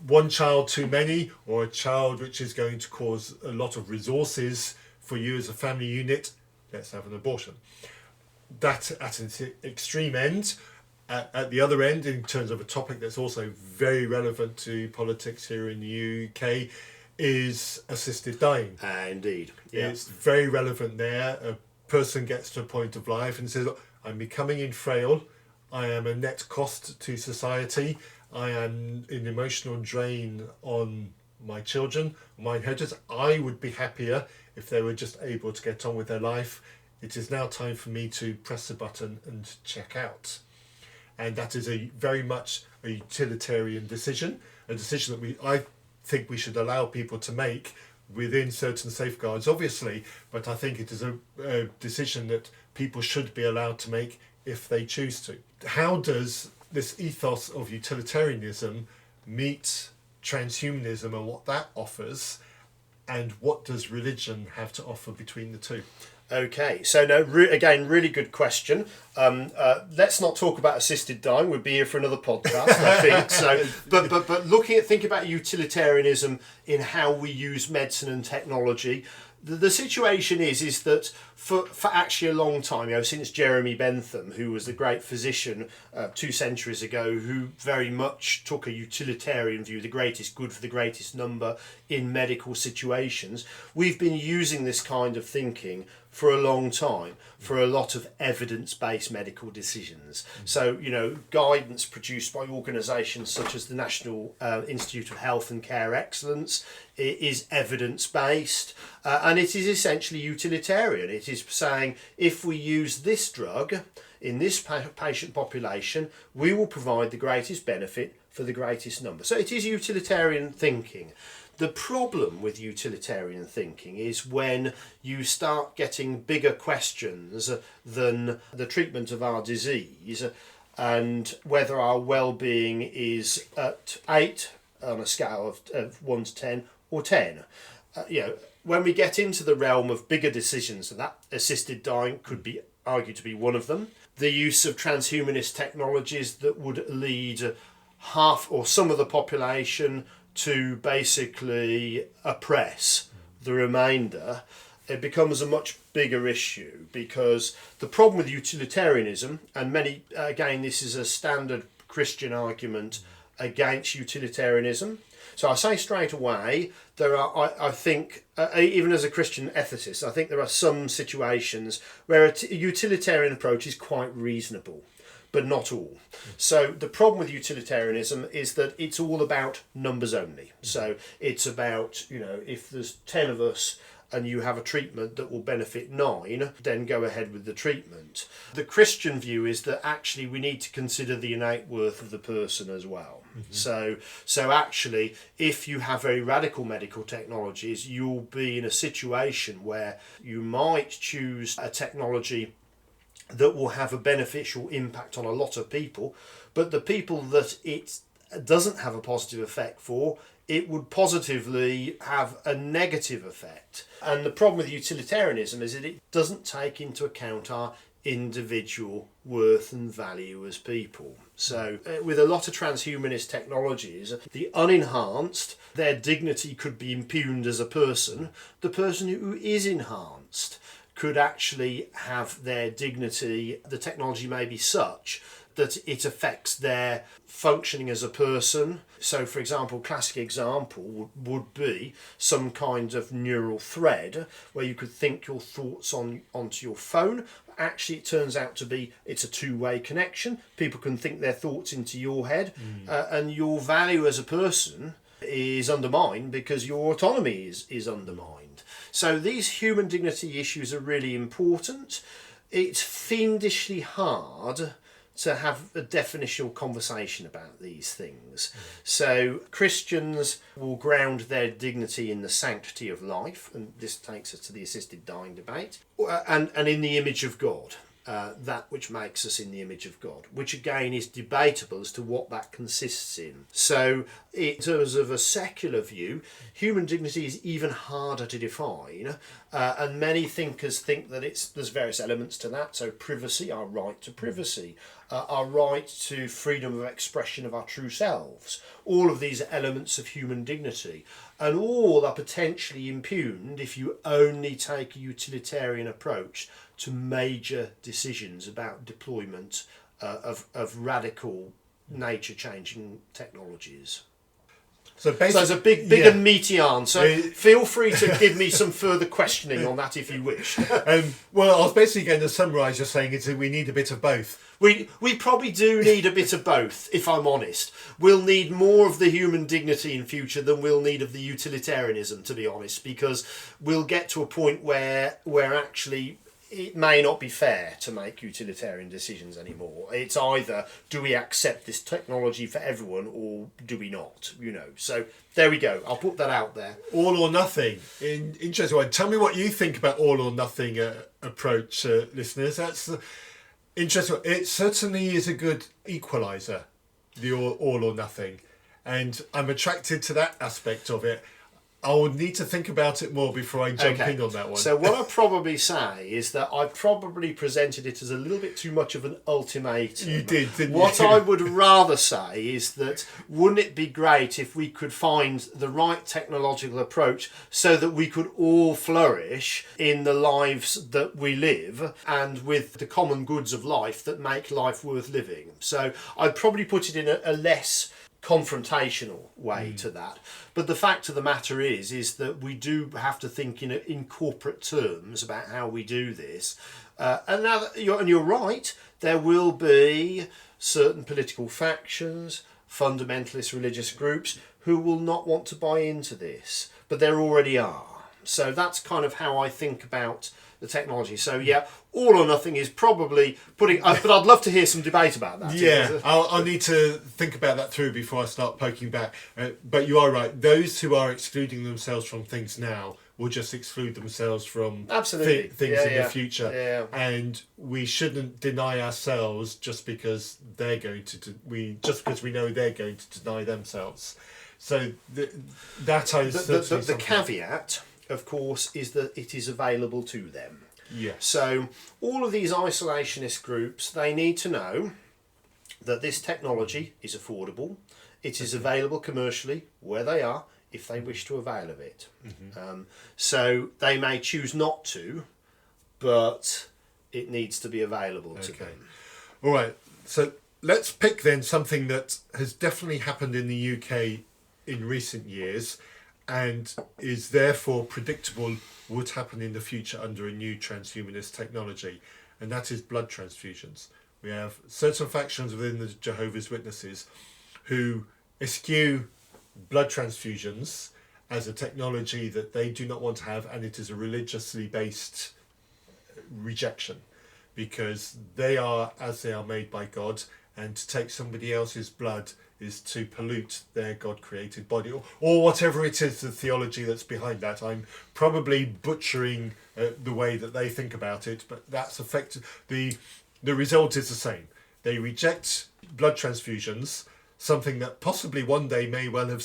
S1: one child too many, or a child which is going to cause a lot of resources for you as a family unit, let's have an abortion. That at an extreme end. At the other end, in terms of a topic that's also very relevant to politics here in the UK, is assisted dying.
S2: Indeed. Yeah.
S1: It's very relevant there. A person gets to a point of life and says, look, I'm becoming frail, I am a net cost to society, I am an emotional drain on my children, my inheritors. I would be happier if they were just able to get on with their life. It is now time for me to press the button and check out. And that is very much a utilitarian decision, a decision that I think we should allow people to make within certain safeguards, obviously, but I think it is a decision that people should be allowed to make if they choose to. How does this ethos of utilitarianism meet transhumanism and what that offers, and what does religion have to offer between the two?
S2: Okay, so again, really good question. Let's not talk about assisted dying. We'd be here for another podcast, I think. So, but thinking about utilitarianism in how we use medicine and technology. The situation is that for actually a long time, since Jeremy Bentham, who was the great physician 2 centuries ago, who very much took a utilitarian view, the greatest good for the greatest number in medical situations, we've been using this kind of thinking for a long time for a lot of evidence-based medical decisions. So, guidance produced by organisations such as the National Institute of Health and Care Excellence is evidence-based, and it is essentially utilitarian. It is saying, if we use this drug in this patient population, we will provide the greatest benefit for the greatest number. So it is utilitarian thinking. The problem with utilitarian thinking is when you start getting bigger questions than the treatment of our disease and whether our well-being is at 8 on a scale of 1 to 10 or 10. When we get into the realm of bigger decisions, and that assisted dying could be argued to be one of them, the use of transhumanist technologies that would lead half or some of the population to basically oppress the remainder, it becomes a much bigger issue, because the problem with utilitarianism, and again this is a standard Christian argument against utilitarianism. So I say straight away, there are, I think, even as a Christian ethicist, I think there are some situations where a utilitarian approach is quite reasonable, but not all. So the problem with utilitarianism is that it's all about numbers only. So it's about, if there's 10 of us and you have a treatment that will benefit 9, then go ahead with the treatment. The Christian view is that actually we need to consider the innate worth of the person as well. So actually, if you have very radical medical technologies, you'll be in a situation where you might choose a technology that will have a beneficial impact on a lot of people, but the people that it doesn't have a positive effect for, it would positively have a negative effect. And the problem with utilitarianism is that it doesn't take into account our individual worth and value as people. So with a lot of transhumanist technologies, the unenhanced, their dignity could be impugned as a person. The person who is enhanced could actually have their dignity. The technology may be such that it affects their functioning as a person. So, for example, classic example would be some kind of neural thread where you could think your thoughts onto your phone. Actually, it turns out to be it's a two-way connection. People can think their thoughts into your head, and your value as a person is undermined because your autonomy is undermined. So these human dignity issues are really important. It's fiendishly hard to have a definitional conversation about these things. So Christians will ground their dignity in the sanctity of life, and this takes us to the assisted dying debate, and in the image of God. That which makes us in the image of God, which again is debatable as to what that consists in. So in terms of a secular view, human dignity is even harder to define, and many thinkers think that there's various elements to that. So privacy, our right to privacy, our right to freedom of expression of our true selves, all of these are elements of human dignity, and all are potentially impugned if you only take a utilitarian approach to major decisions about deployment of radical nature-changing technologies. So it's a big and meaty answer. Feel free to give me some further questioning on that if you wish.
S1: Well, I was basically going to summarise your saying is that we need a bit of both.
S2: We probably do need a bit of both, if I'm honest. We'll need more of the human dignity in future than we'll need of the utilitarianism, to be honest, because we'll get to a point where actually it may not be fair to make utilitarian decisions anymore. It's either do we accept this technology for everyone or do we not, So there we go. I'll put that out there.
S1: All or nothing. Interesting one. Tell me what you think about all or nothing approach, listeners. That's interesting. It certainly is a good equaliser, the all or nothing. And I'm attracted to that aspect of it. I would need to think about it more before I jump in on that one.
S2: So what I'd probably say is that I probably presented it as a little bit too much of an ultimatum.
S1: You did, didn't you?
S2: What I would rather say is that wouldn't it be great if we could find the right technological approach so that we could all flourish in the lives that we live and with the common goods of life that make life worth living. So I'd probably put it in a less confrontational way to that, but the fact of the matter is that we do have to think in corporate terms about how we do this, and you're right, there will be certain political factions, fundamentalist religious groups who will not want to buy into this, but there already are. So that's kind of how I think about the technology. So all or nothing is probably putting, but I'd love to hear some debate about that.
S1: Yeah, I'll need to think about that through before I start poking back. But you are right. Those who are excluding themselves from things now will just exclude themselves from things in the future.
S2: Yeah.
S1: And we shouldn't deny ourselves just because they're going to. Just because we know they're going to deny themselves. So that is
S2: the caveat, of course, is that it is available to them.
S1: Yeah.
S2: So all of these isolationist groups, they need to know that this technology is affordable. It is available commercially where they are if they wish to avail of it. So they may choose not to, but it needs to be available to them.
S1: All right. So let's pick then something that has definitely happened in the UK in recent years and is therefore predictable would happen in the future under a new transhumanist technology, and that is blood transfusions. We have certain factions within the Jehovah's Witnesses who eschew blood transfusions as a technology that they do not want to have, and it is a religiously based rejection because they are as they are made by God, and to take somebody else's blood is to pollute their God-created body, or whatever it is, the theology that's behind that. I'm probably butchering the way that they think about it, but that's affected. The result is the same. They reject blood transfusions, something that possibly one day may well have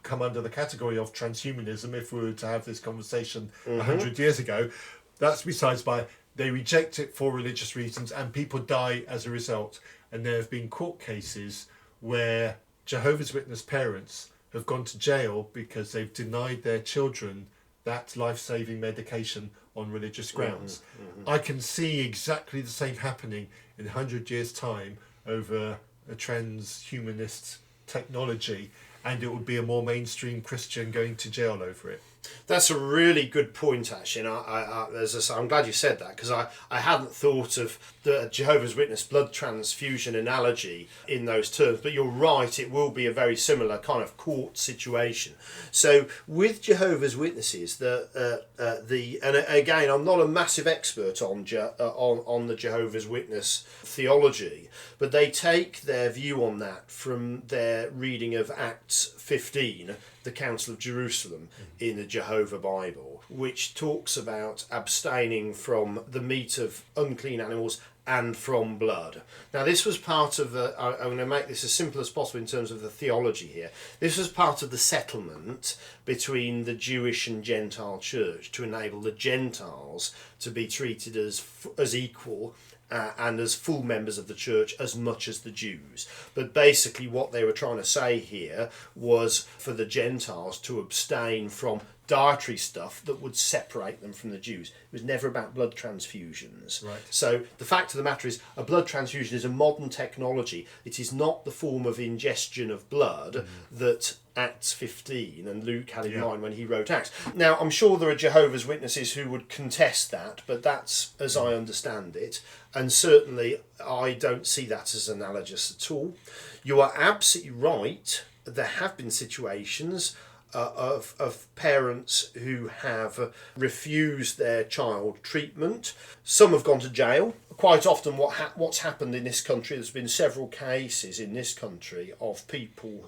S1: come under the category of transhumanism if we were to have this conversation 100 years ago. That's besides by. They reject it for religious reasons, and people die as a result. And there have been court cases where Jehovah's Witness parents have gone to jail because they've denied their children that life-saving medication on religious grounds. I can see exactly the same happening in 100 years' time over a transhumanist technology, and it would be a more mainstream Christian going to jail over it.
S2: That's a really good point, actually. And as I say, I'm glad you said that, because I hadn't thought of the Jehovah's Witness blood transfusion analogy in those terms. But you're right, it will be a very similar kind of court situation. So with Jehovah's Witnesses, and again, I'm not a massive expert on the Jehovah's Witness theology, but they take their view on that from their reading of Acts 15, the Council of Jerusalem in the Jehovah Bible, which talks about abstaining from the meat of unclean animals and from blood. Now this was part of I'm going to make this as simple as possible in terms of the theology here. This was part of the settlement between the Jewish and Gentile church to enable the Gentiles to be treated as equal and as full members of the church as much as the Jews. But basically what they were trying to say here was for the Gentiles to abstain from dietary stuff that would separate them from the Jews. It was never about blood transfusions.
S1: Right.
S2: So the fact of the matter is, a blood transfusion is a modern technology. It is not the form of ingestion of blood that Acts 15 and Luke had in mind when he wrote Acts. Now, I'm sure there are Jehovah's Witnesses who would contest that, but that's as I understand it. And certainly I don't see that as analogous at all. You are absolutely right. There have been situations of parents who have refused their child treatment. Some have gone to jail. Quite often what's happened in this country, there's been several cases in this country of people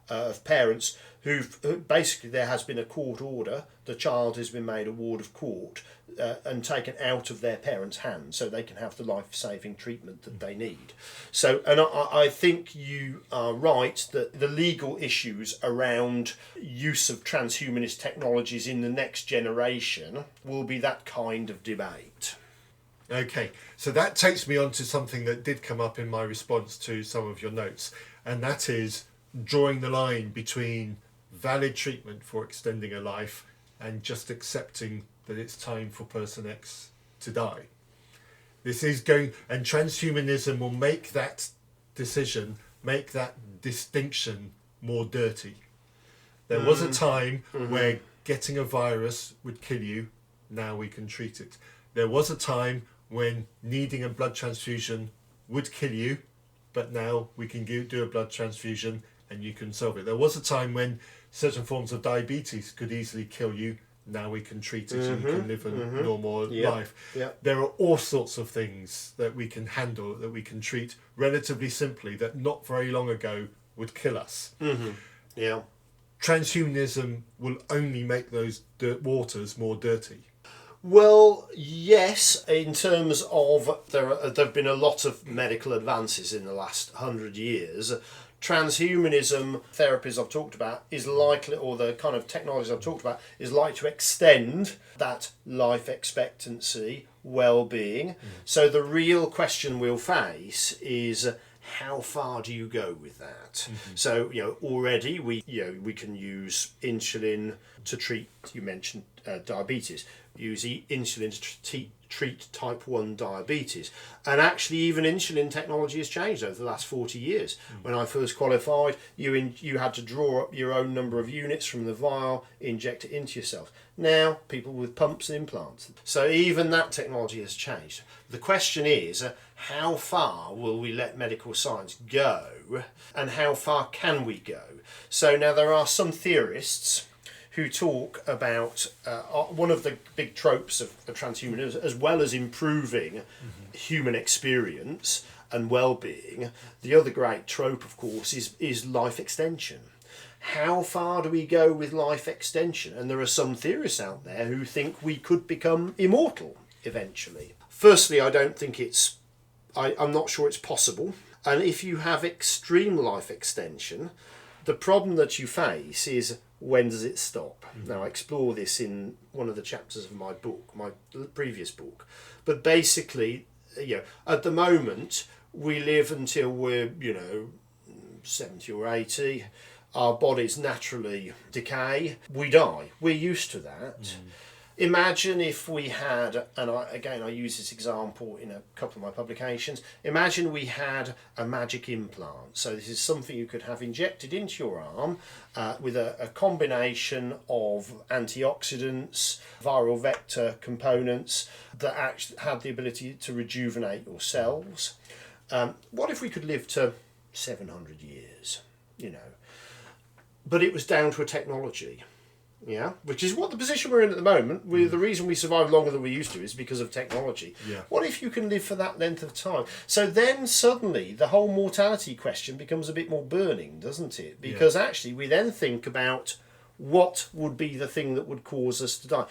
S2: of parents who basically, there has been a court order, the child has been made a ward of court and taken out of their parents' hands so they can have the life-saving treatment that they need. So, and I think you are right that the legal issues around use of transhumanist technologies in the next generation will be that kind of debate.
S1: Okay, so that takes me on to something that did come up in my response to some of your notes, and that is drawing the line between valid treatment for extending a life and just accepting that it's time for person X to die. This is going, and transhumanism will make that decision, make that distinction more dirty. There was a time where getting a virus would kill you. Now we can treat it. There was a time when needing a blood transfusion would kill you, but now we can do a blood transfusion and you can solve it. There was a time when certain forms of diabetes could easily kill you. Now we can treat it and you can live a normal life.
S2: Yep.
S1: There are all sorts of things that we can handle, that we can treat relatively simply, that not very long ago would kill us.
S2: Yeah.
S1: Transhumanism will only make those waters more dirty.
S2: Well, yes, in terms of there have been a lot of medical advances in the last 100 years. Transhumanism therapies I've talked about is likely, or the kind of technologies I've talked about, is likely to extend that life expectancy, well-being. So the real question we'll face is, how far do you go with that? So, already we can use insulin to treat, you mentioned diabetes, use insulin to treat type 1 diabetes. And actually even insulin technology has changed over the last 40 years. When I first qualified, you had to draw up your own number of units from the vial, inject it into yourself. Now, people with pumps and implants. So even that technology has changed. The question is, how far will we let medical science go, and how far can we go? So now there are some theorists who talk about one of the big tropes of transhumanism, as well as improving human experience and well-being. The other great trope, of course, is life extension. How far do we go with life extension? And there are some theorists out there who think we could become immortal eventually. Firstly, I don't think I'm not sure it's possible. And if you have extreme life extension, the problem that you face is, when does it stop? Now, I explore this in one of the chapters of my book, my previous book. But basically, at the moment, we live until we're, 70 or 80. our bodies naturally decay, we die. We're used to that. Imagine if we had, and I use this example in a couple of my publications, imagine we had a magic implant. So this is something you could have injected into your arm with a combination of antioxidants, viral vector components that actually had the ability to rejuvenate your cells. What if we could live to 700 years, But it was down to a technology. Yeah, which is what the position we're in at the moment. The reason we survive longer than we used to is because of technology.
S1: Yeah.
S2: What if you can live for that length of time? So then suddenly the whole mortality question becomes a bit more burning, doesn't it? Because actually we then think about what would be the thing that would cause us to die.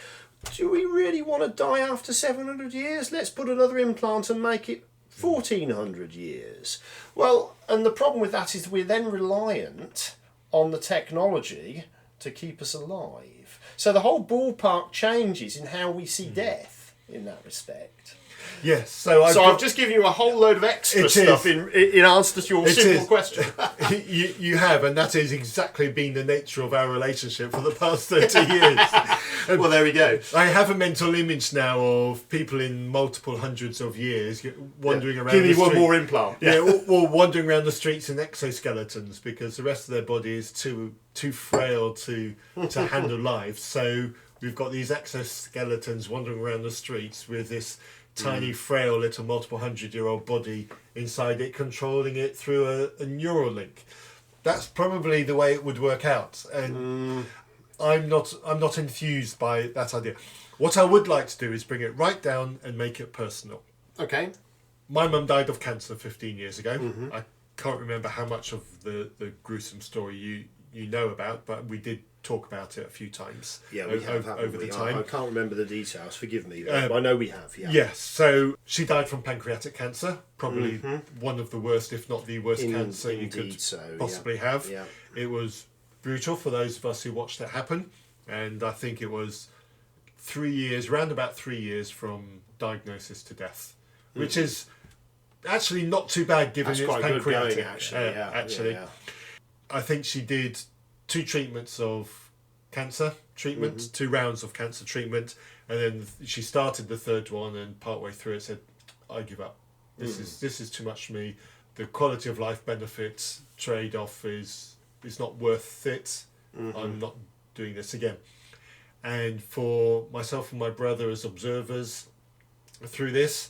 S2: Do we really want to die after 700 years? Let's put another implant and make it 1400 years. Well, and the problem with that is we're then reliant on the technology to keep us alive. So the whole ballpark changes in how we see death in that respect.
S1: Yes, so
S2: I've just given you a whole load of extra stuff in answer to your simple question.
S1: you have, and that has exactly been the nature of our relationship for the past 30 years.
S2: Well, there we go.
S1: I have a mental image now of people in multiple hundreds of years wandering around.
S2: Give me
S1: the
S2: one
S1: street.
S2: more implant.
S1: Yeah, or wandering around the streets in exoskeletons because the rest of their body is too frail to handle life. So we've got these exoskeletons wandering around the streets with this tiny, frail, little multiple 100-year-old body inside it, controlling it through a neural link. That's probably the way it would work out, and I'm not enthused by that idea. What I would like to do is bring it right down and make it personal.
S2: Okay.
S1: My mum died of cancer 15 years ago. I can't remember how much of the gruesome story you know about, but we did talk about it a few times.
S2: Yeah, we have
S1: over the time.
S2: I can't remember the details, forgive me, but I know we have, yeah.
S1: Yes, so she died from pancreatic cancer, probably one of the worst, if not the worst cancer you could possibly have.
S2: Yeah.
S1: It was brutal for those of us who watched it happen, and I think it was round about 3 years from diagnosis to death, which is actually not too bad given
S2: That's
S1: it's
S2: quite good
S1: pancreatic.
S2: going, actually.
S1: Actually, I think she did 2 treatments of cancer treatment, 2 rounds of cancer treatment, and then she started the 3rd one, and partway through it said, "I give up. This is too much for me. The quality of life benefits trade-off is not worth it. I'm not doing this again." And for myself and my brother as observers through this,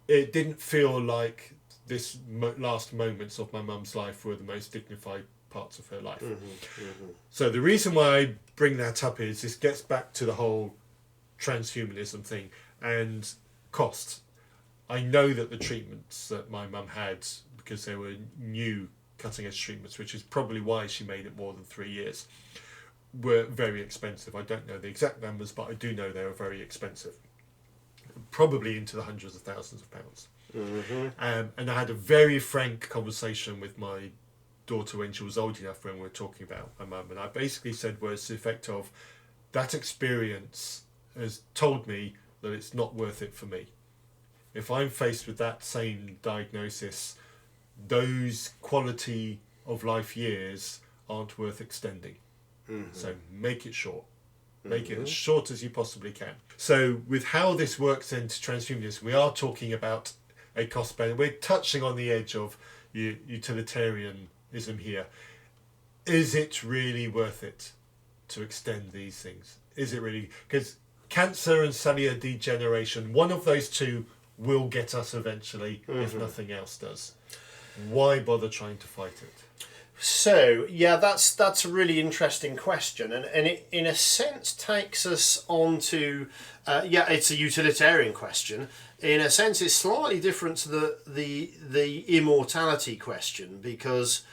S1: it didn't feel like this last moments of my mum's life were the most dignified parts of her life. So the reason why I bring that up is this gets back to the whole transhumanism thing and cost. I know that the treatments that my mum had, because they were new cutting edge treatments, which is probably why she made it more than 3 years, were very expensive. I don't know the exact numbers, but I do know they were very expensive, probably into the hundreds of thousands of pounds. And I had a very frank conversation with my daughter when she was old enough, when we were talking about my mum, and I basically said words to the effect of, that experience has told me that it's not worth it for me. If I'm faced with that same diagnosis, those quality of life years aren't worth extending. So make it short. Make it as short as you possibly can. So with how this works into transhumanism, we are talking about a cost benefit. We're touching on the edge of utilitarianism here. Is it really worth it to extend these things? Is it really? Because cancer and cellular degeneration, one of those two will get us eventually, if nothing else does. Why bother trying to fight it?
S2: So, yeah, that's a really interesting question, and it, in a sense, takes us on to, it's a utilitarian question. In a sense, it's slightly different to the immortality question, because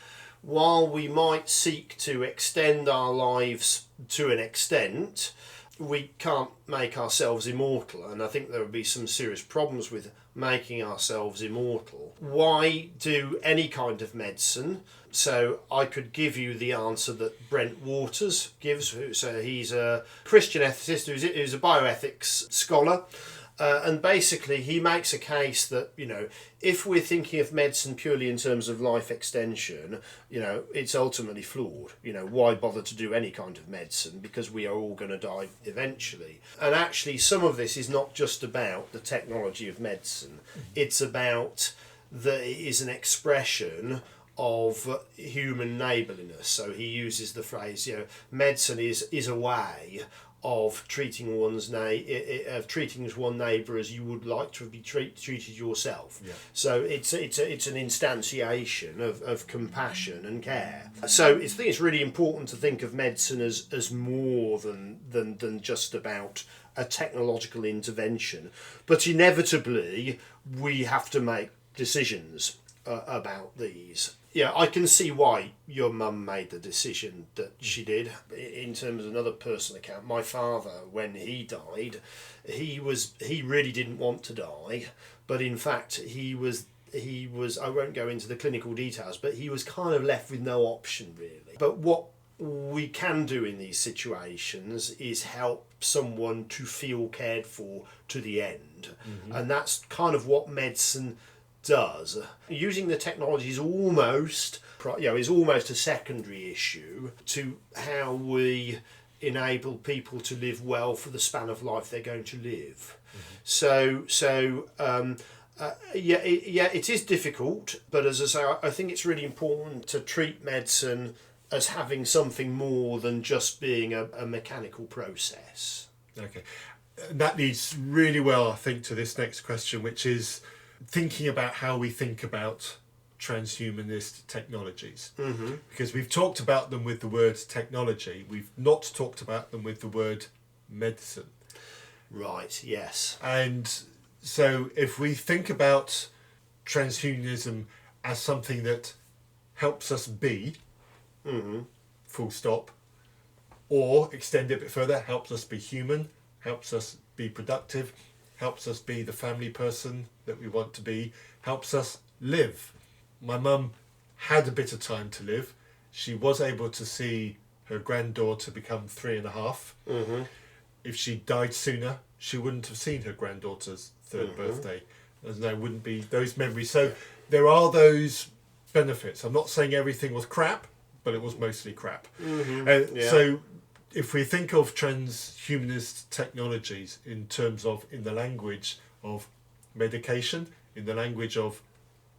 S2: while we might seek to extend our lives to an extent, we can't make ourselves immortal, and I think there would be some serious problems with making ourselves immortal. Why do any kind of medicine? So I could give you the answer that Brent gives. So he's a Christian ethicist who's a bioethics scholar, And basically, he makes a case that, if we're thinking of medicine purely in terms of life extension, it's ultimately flawed. Why bother to do any kind of medicine? Because we are all going to die eventually. And actually, some of this is not just about the technology of medicine. It's about that it is an expression of human neighbourliness. So he uses the phrase, medicine is a way of treating one's one neighbour as you would like to be treated yourself. Yeah. So it's an instantiation of compassion and care. So I think it's really important to think of medicine as more than just about a technological intervention. But inevitably, we have to make decisions about these. Yeah, I can see why your mum made the decision that she did. In terms of another personal account, my father, when he died, he really didn't want to die, but in fact he was, I won't go into the clinical details, but he was kind of left with no option really. But what we can do in these situations is help someone to feel cared for to the end. Mm-hmm. And that's kind of what medicine does. Using the technology is almost a secondary issue to how we enable people to live well for the span of life they're going to live. Mm-hmm. It is difficult, but as I say, I think it's really important to treat medicine as having something more than just being a mechanical process.
S1: Okay, that leads really well, I think, to this next question, which is thinking about how we think about transhumanist technologies. Mm-hmm. Because we've talked about them with the word technology, we've not talked about them with the word medicine.
S2: Right, yes.
S1: And so if we think about transhumanism as something that helps us be, mm-hmm. full stop, or extend it a bit further, helps us be human, helps us be productive, helps us be the family person that we want to be, helps us live. My mum had a bit of time to live. She was able to see her granddaughter become 3.5. Mm-hmm. If she died sooner, she wouldn't have seen her granddaughter's third mm-hmm. birthday. And there wouldn't be those memories. So there are those benefits. I'm not saying everything was crap, but it was mostly crap. Mm-hmm. So if we think of transhumanist technologies in the language of medication, in the language of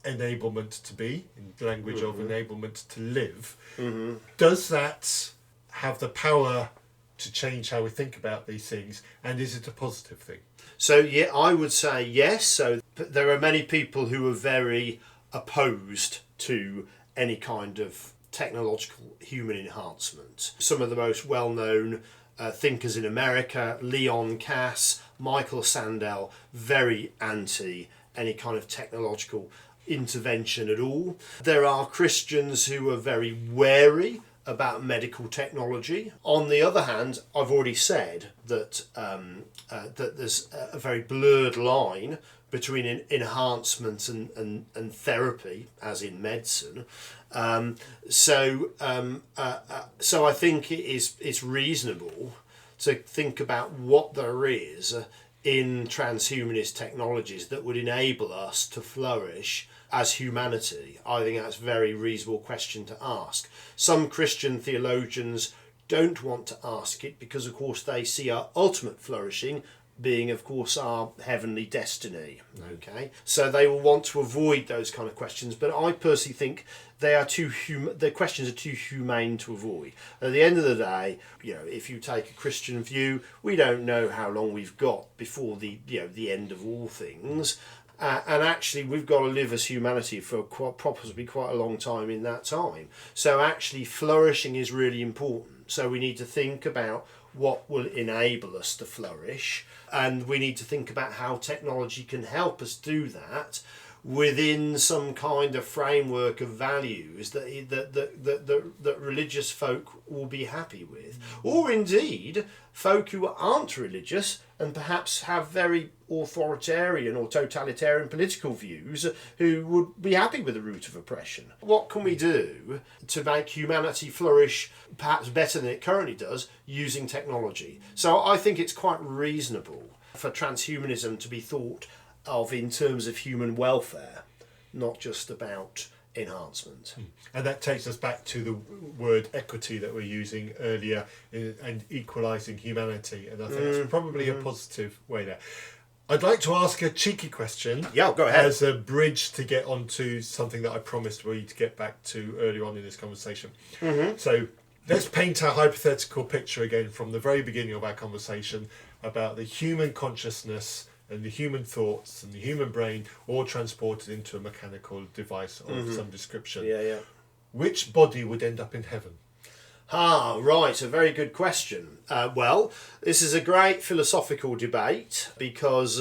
S1: enablement to be, in the language mm-hmm. of enablement to live, mm-hmm. does that have the power to change how we think about these things, and is it a positive thing?
S2: So yeah, I would say yes. So there are many people who are very opposed to any kind of technological human enhancement. Some of the most well-known thinkers in America, Leon Kass, Michael Sandel, very anti any kind of technological intervention at all. There are Christians who are very wary about medical technology. On the other hand, I've already said that that there's a very blurred line between enhancement and therapy, as in medicine. So I think it's reasonable to think about what there is in transhumanist technologies that would enable us to flourish as humanity. I think that's a very reasonable question to ask. Some Christian theologians don't want to ask it because, of course, they see our ultimate flourishing being, of course, our heavenly destiny. Okay, so they will want to avoid those kind of questions. But I personally think the questions are too humane to avoid. At the end of the day, if you take a Christian view, we don't know how long we've got before the end of all things. And actually, we've got to live as humanity for possibly quite a long time in that time. So actually, flourishing is really important. So we need to think about what will enable us to flourish, and we need to think about how technology can help us do that within some kind of framework of values that religious folk will be happy with, or indeed folk who aren't religious and perhaps have very authoritarian or totalitarian political views who would be happy with the route of oppression. What can we do to make humanity flourish perhaps better than it currently does using technology? So I think it's quite reasonable for transhumanism to be thought of in terms of human welfare, not just about enhancement.
S1: And that takes us back to the word equity that we're using earlier, and equalising humanity, and I think that's probably a positive way there. I'd like to ask a cheeky question.
S2: Yeah, go ahead.
S1: As a bridge to get onto something that I promised we to get back to earlier on in this conversation. So let's paint a hypothetical picture again from the very beginning of our conversation about the human consciousness and the human thoughts and the human brain all transported into a mechanical device of some description.
S2: Yeah.
S1: Which body would end up in heaven?
S2: Ah, right, a very good question. Well, this is a great philosophical debate because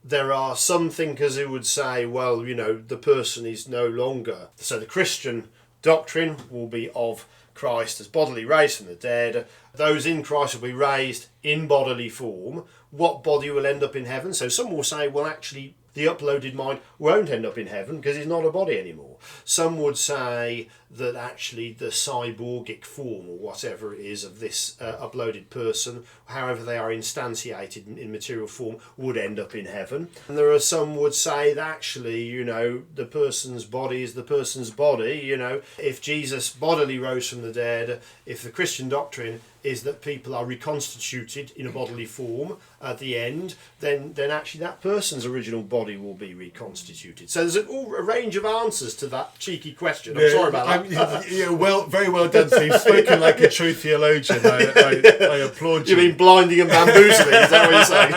S2: there are some thinkers who would say, well, the person is no longer... So the Christian doctrine will be of Christ as bodily raised from the dead. Those in Christ will be raised in bodily form. What body will end up in heaven? So some will say, well, actually, the uploaded mind won't end up in heaven because it's not a body anymore. Some would say that actually the cyborgic form or whatever it is of this uploaded person, however they are instantiated in material form, would end up in heaven. And there are some would say that actually, the person's body is the person's body. If Jesus bodily rose from the dead, if the Christian doctrine is that people are reconstituted in a bodily form at the end, then actually that person's original body will be reconstituted. So there's a range of answers to that cheeky question. I'm sorry about that.
S1: Very well done, Steve. Spoken like a true theologian. I applaud you.
S2: You mean blinding and bamboozling? Is that what you're saying?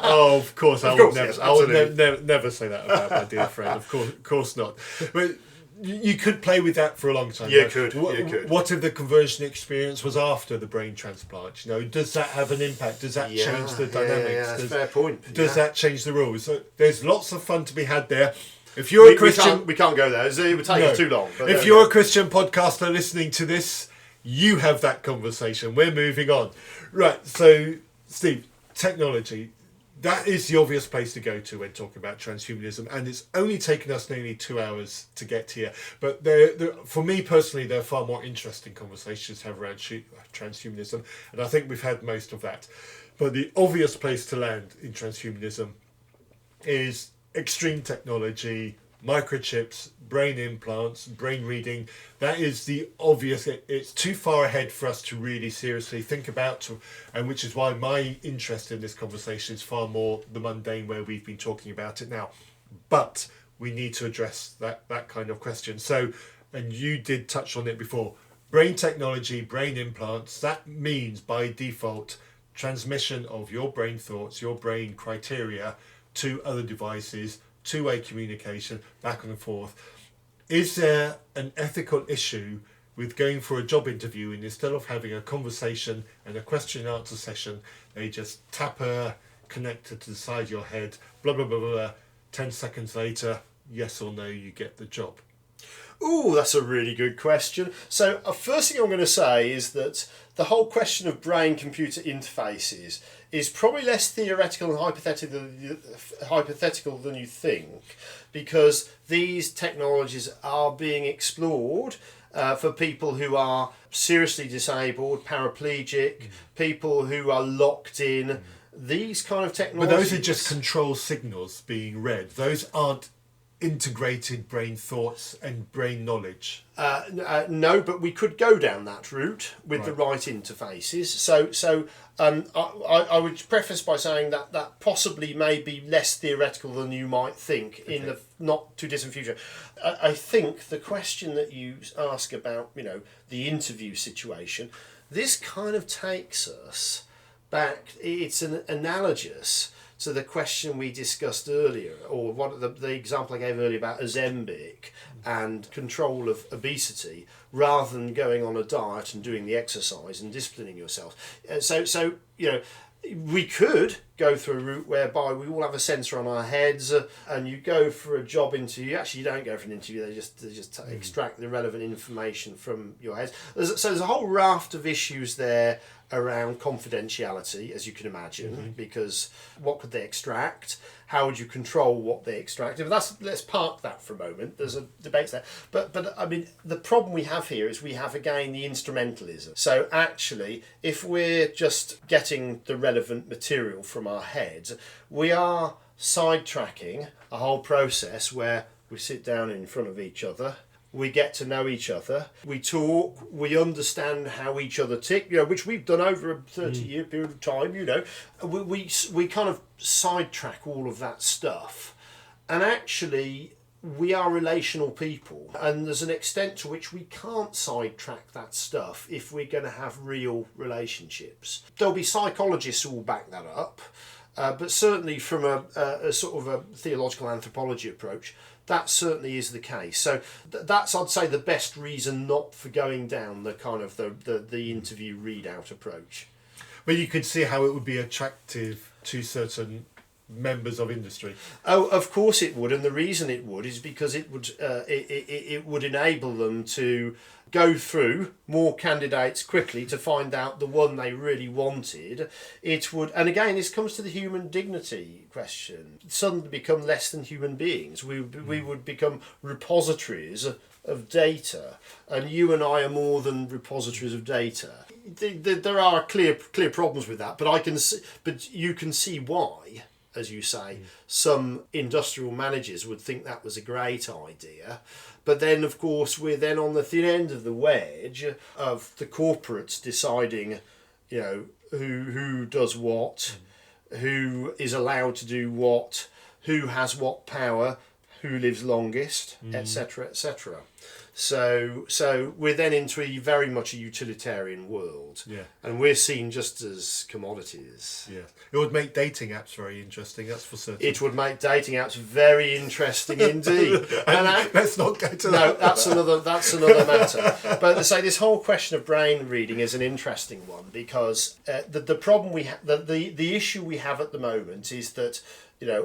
S1: Oh, of course. I would
S2: Yes,
S1: never say that about my dear friend. Of course not. But you could play with that for a long time.
S2: You could.
S1: What if the conversion experience was after the brain transplant? Does that have an impact? Does that change the dynamics?
S2: Yeah, that's a fair point.
S1: Does that change the rules? So there's lots of fun to be had there. If you're a Christian,
S2: we can't go there. It would take us too long.
S1: If you're a Christian podcaster listening to this, you have that conversation. We're moving on. Right. So, Steve, technology. That is the obvious place to go to when talking about transhumanism, and it's only taken us nearly 2 hours to get here. But for me personally, there are far more interesting conversations to have around transhumanism, and I think we've had most of that. But the obvious place to land in transhumanism is extreme technology, microchips, brain implants, brain reading. That is the obvious. It's too far ahead for us to really seriously think about, and which is why my interest in this conversation is far more the mundane where we've been talking about it now. But we need to address that kind of question. So, and you did touch on it before, brain technology, brain implants, that means by default transmission of your brain thoughts, your brain criteria to other devices, two-way communication, back and forth. Is there an ethical issue with going for a job interview and instead of having a conversation and a question and answer session, they just tap a connector to the side of your head, blah, blah, blah, blah, 10 seconds later, yes or no, you get the job?
S2: Ooh, that's a really good question. So, first thing I'm going to say is that the whole question of brain-computer interfaces is probably less theoretical and hypothetical than you think, because these technologies are being explored for people who are seriously disabled, paraplegic, people who are locked in. These kind of technologies.
S1: But those are just control signals being read. Those aren't integrated brain thoughts and brain knowledge.
S2: No, but we could go down that route with the right interfaces. So I would preface by saying that possibly may be less theoretical than you might think in the not too distant future. I think the question that you ask about, the interview situation, this kind of takes us back. It's an analogous to the question we discussed earlier, or the example I gave earlier about Ozempic and control of obesity, rather than going on a diet and doing the exercise and disciplining yourself. So we could go through a route whereby we all have a sensor on our heads, and you go for a job interview. Actually, you don't go for an interview; they just extract the relevant information from your head. So there's a whole raft of issues there around confidentiality, as you can imagine, because what could they extract? How would you control what they extract? Let's park that for a moment. There's a debate there. But I mean, the problem we have here is we have, again, the instrumentalism. So actually, if we're just getting the relevant material from our heads, we are sidetracking a whole process where we sit down in front of each other, we get to know each other, we talk, we understand how each other tick, which we've done over a 30-year period of time, we kind of sidetrack all of that stuff. And actually, we are relational people, and there's an extent to which we can't sidetrack that stuff if we're going to have real relationships. There'll be psychologists who will back that up, but certainly from a sort of a theological anthropology approach, that certainly is the case. So that's, I'd say, the best reason not for going down the kind of the interview readout approach.
S1: But you could see how it would be attractive to certain members of industry.
S2: Oh, of course it would, and the reason it would is because it would enable them to go through more candidates quickly to find out the one they really wanted. It would, and again, this comes to the human dignity question. Suddenly become less than human beings. We would become repositories of data, and you and I are more than repositories of data. There are clear problems with that, but you can see why. As you say, some industrial managers would think that was a great idea. But then, of course, we're then on the thin end of the wedge of the corporates deciding, who does what, who is allowed to do what, who has what power, who lives longest, etc., etc. So we're then into very much a utilitarian world, and we're seen just as commodities.
S1: Yeah, it would make dating apps very interesting. That's for certain.
S2: It would make dating apps very interesting indeed.
S1: Let's not go to that.
S2: No, that's another matter. But to say this whole question of brain reading is an interesting one, because the problem we have, the issue we have at the moment is that,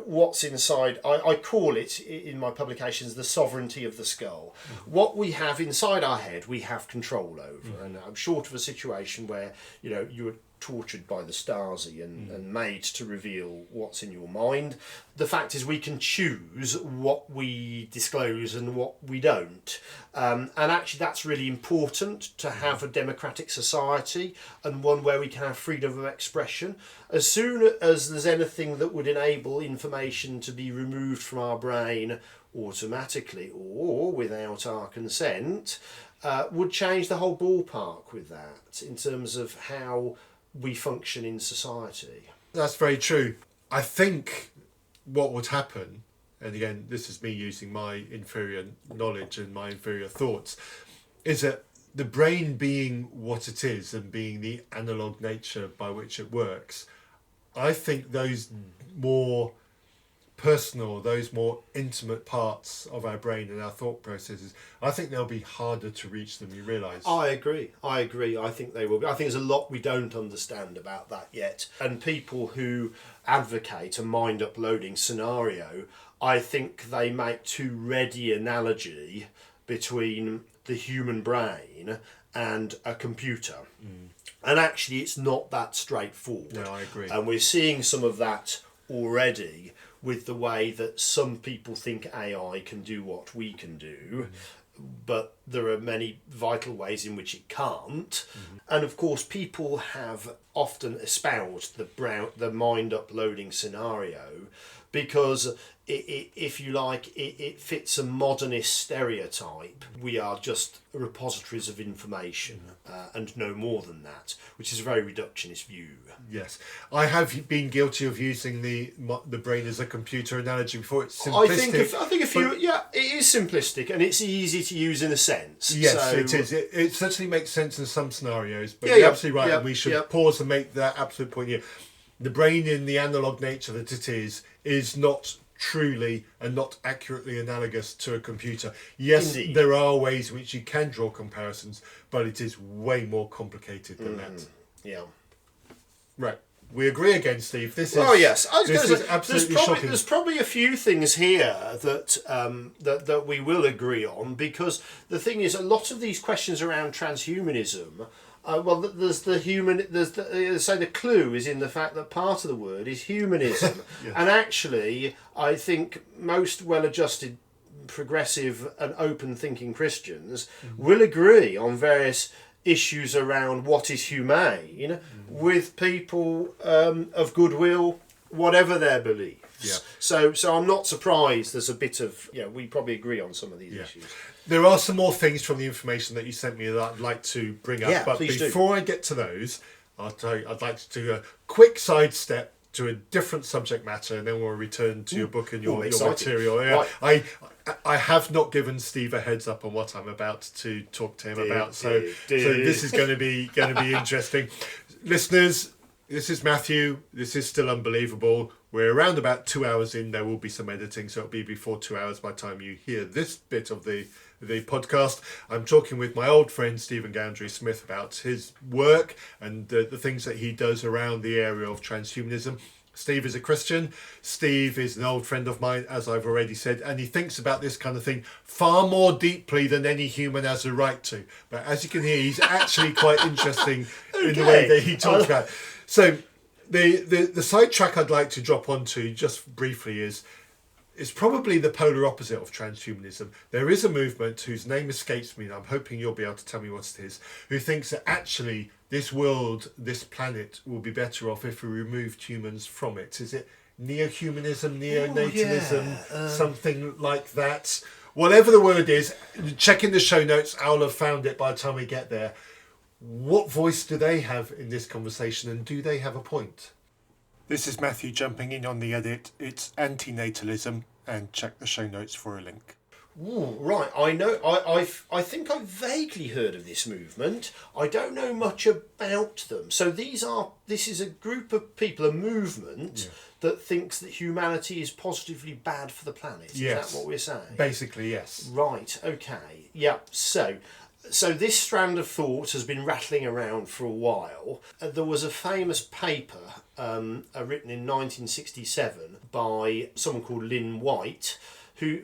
S2: what's inside, I call it in my publications the sovereignty of the skull. What we have inside our head, we have control over. And I'm short of a situation where, you were tortured by the Stasi and made to reveal what's in your mind. The fact is we can choose what we disclose and what we don't. And actually that's really important to have a democratic society, and one where we can have freedom of expression. As soon as there's anything that would enable information to be removed from our brain automatically or without our consent, would change the whole ballpark with that in terms of how we function in society.
S1: That's very true. I think what would happen, and again, this is me using my inferior knowledge and my inferior thoughts, is that the brain being what it is and being the analog nature by which it works, I think those more personal, those more intimate parts of our brain and our thought processes, I think they'll be harder to reach than we realise.
S2: I agree. I think they will be. I think there's a lot we don't understand about that yet. And people who advocate a mind uploading scenario, I think they make too ready analogy between the human brain and a computer. And actually it's not that straightforward.
S1: No, I agree.
S2: And we're seeing some of that already with the way that some people think AI can do what we can do, but there are many vital ways in which it can't. And of course, people have often espoused the mind uploading scenario because if you like, it fits a modernist stereotype. We are just repositories of information and no more than that, which is a very reductionist view.
S1: Yes, I have been guilty of using the brain as a computer analogy before. It's simplistic.
S2: I think it is simplistic and it's easy to use in a sense.
S1: Yes,
S2: so,
S1: it is. It certainly makes sense in some scenarios, but you're absolutely right, and we should pause and make that absolute point here. The brain, in the analog nature that it is not truly and not accurately analogous to a computer. Yes, indeed. There are ways in which you can draw comparisons, but it is way more complicated than that.
S2: Yeah.
S1: Right. We agree again, Steve. This is
S2: absolutely
S1: shocking.
S2: There's probably a few things here that we will agree on, because the thing is, a lot of these questions around transhumanism Well, there's the human. There's the so the clue is in the fact that part of the word is humanism,
S1: Yes.
S2: and actually, I think most well-adjusted, progressive, and open-thinking Christians will agree on various issues around what is humane with people of goodwill, whatever their beliefs.
S1: Yeah.
S2: So I'm not surprised. There's a bit of we probably agree on some of these issues.
S1: There are some more things from the information that you sent me that I'd like to bring up,
S2: Yeah,
S1: but
S2: please do.
S1: before I get to those, I'd like to do a quick sidestep to a different subject matter, and then we'll return to your book and your
S2: exciting.
S1: material. Yeah,
S2: Right.
S1: I have not given Steve a heads up on what I'm about to talk to him about, so this is going to be interesting. Listeners, this is Matthew. This is Still Unbelievable. We're around about 2 hours in. There will be some editing, so it'll be before 2 hours by the time you hear this bit of the podcast. I'm talking with my old friend Stephen Goundrey-Smith about his work and the things that he does around the area of transhumanism. Steve is a Christian. Steve is an old friend of mine, as I've already said, and he thinks about this kind of thing far more deeply than any human has a right to. But as you can hear, he's actually quite interesting in the way that he talks about it. So the sidetrack I'd like to drop onto just briefly is probably the polar opposite of transhumanism. There is a movement whose name escapes me, and I'm hoping you'll be able to tell me what it is, who thinks that actually this world, this planet, will be better off if we removed humans from it. Is it neo-humanism, neonatalism, something like that? Whatever the word is, check in the show notes. I'll have found it by the time we get there. What voice do they have in this conversation, and do they have a point? This is Matthew jumping in on the edit. It's antinatalism, and check the show notes for a link.
S2: Ooh, right, I know. I think I've vaguely heard of this movement. I don't know much about them. So this is a group of people, a movement that thinks that humanity is positively bad for the planet.
S1: Yes.
S2: Is that what we're saying?
S1: Basically, yes.
S2: Right. Okay. Yeah. So this strand of thought has been rattling around for a while. There was a famous paper written in 1967 by someone called Lynn White, who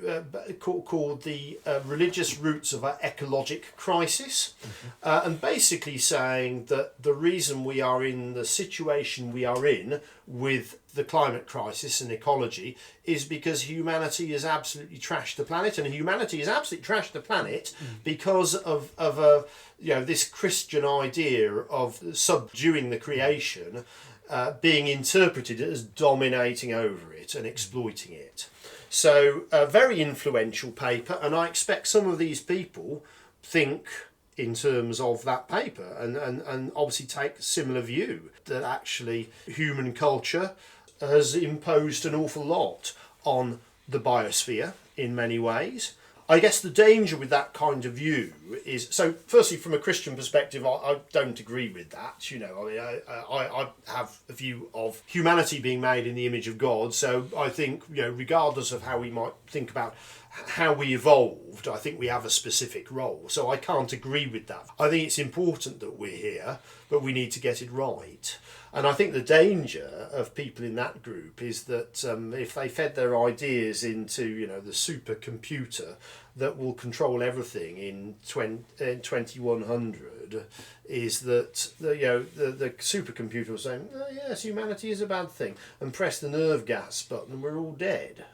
S2: called the Religious Roots of Our Ecologic Crisis, and basically saying that the reason we are in the situation we are in with the climate crisis and ecology is because humanity has absolutely trashed the planet, and humanity has absolutely trashed the planet because of this Christian idea of subduing the creation being interpreted as dominating over it and exploiting it. So a very influential paper, and I expect some of these people think in terms of that paper and obviously take a similar view that actually human culture has imposed an awful lot on the biosphere in many ways. I guess the danger with that kind of view is, so firstly, from a Christian perspective, I don't agree with that. I have a view of humanity being made in the image of God. So I think, regardless of how we might think about how we evolved, I think we have a specific role. So I can't agree with that. I think it's important that we're here, but we need to get it right. And I think the danger of people in that group is that if they fed their ideas into, the supercomputer that will control everything in 2100, is that the supercomputer was saying, oh, yes, humanity is a bad thing, and press the nerve gas button and we're all dead.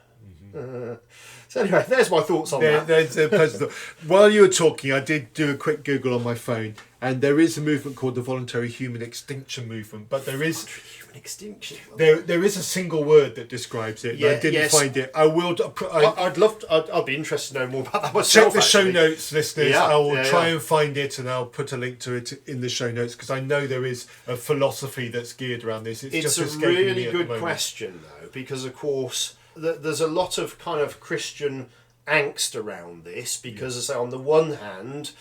S2: So anyway, there's my thoughts on that.
S1: While you were talking, I did do a quick Google on my phone, and there is a movement called the Voluntary Human Extinction Movement, but there is
S2: human extinction.
S1: There is a single word that describes it. I didn't find it. I will.
S2: I'd be interested to know more about that myself.
S1: Check the show notes, listeners.
S2: Yeah,
S1: I will try and find it, and I'll put a link to it in the show notes, because I know there is a philosophy that's geared around this. It's just
S2: a
S1: escaping
S2: really
S1: me at the
S2: good
S1: moment.
S2: question, though, because of course there's a lot of kind of Christian angst around this, because as I say, on the one hand,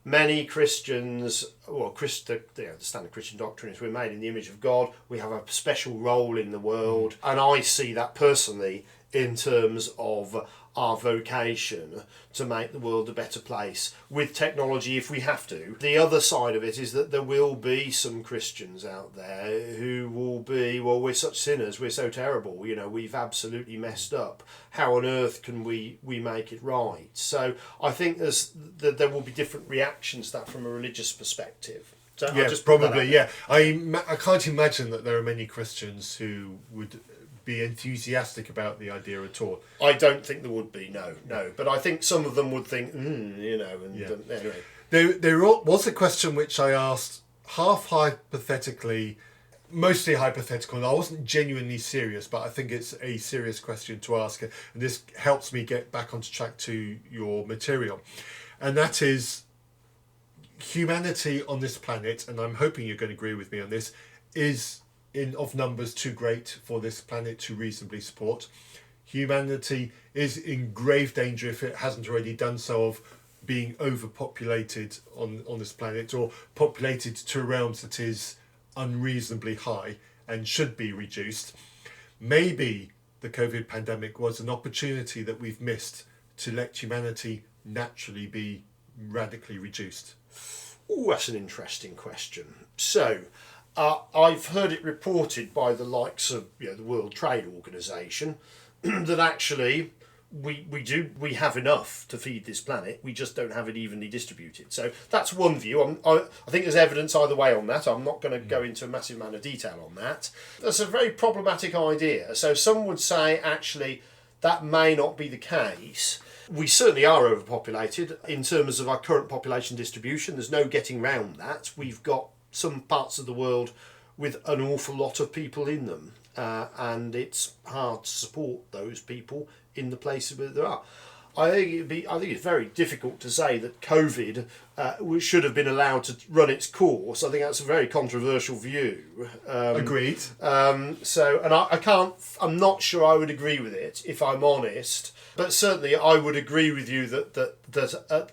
S2: many Christians, the standard Christian doctrine is we're made in the image of God, we have a special role in the world, and I see that personally in terms of our vocation to make the world a better place with technology if we have to. The other side of it is that there will be some Christians out there who will be, well, we're such sinners, we're so terrible, we've absolutely messed up. How on earth can we make it right? So I think there will be different reactions to that from a religious perspective. So
S1: Yeah,
S2: I'll just put that
S1: probably.
S2: out there.
S1: Yeah, I can't imagine that there are many Christians who would be enthusiastic about the idea at all.
S2: I don't think there would be, no. But I think some of them would think, anyway.
S1: There was a question which I asked half hypothetically, mostly hypothetical, and I wasn't genuinely serious, but I think it's a serious question to ask, and this helps me get back onto track to your material. And that is, humanity on this planet, and I'm hoping you're going to agree with me on this, is of numbers too great for this planet to reasonably support. Humanity is in grave danger, if it hasn't already done so, of being overpopulated on this planet, or populated to realms that is unreasonably high and should be reduced. Maybe the COVID pandemic was an opportunity that we've missed to let humanity naturally be radically reduced.
S2: Oh, that's an interesting question. So, I've heard it reported by the likes of the World Trade Organization that actually we have enough to feed this planet. We just don't have it evenly distributed. So that's one view. I think there's evidence either way on that. I'm not going to go into a massive amount of detail on that. That's a very problematic idea. So some would say actually that may not be the case. We certainly are overpopulated in terms of our current population distribution. There's no getting round that. We've got some parts of the world with an awful lot of people in them, and it's hard to support those people in the places where there are. I think it's very difficult to say that COVID should have been allowed to run its course. I think that's a very controversial view.
S1: Agreed.
S2: I'm not sure I would agree with it, if I'm honest. But certainly I would agree with you that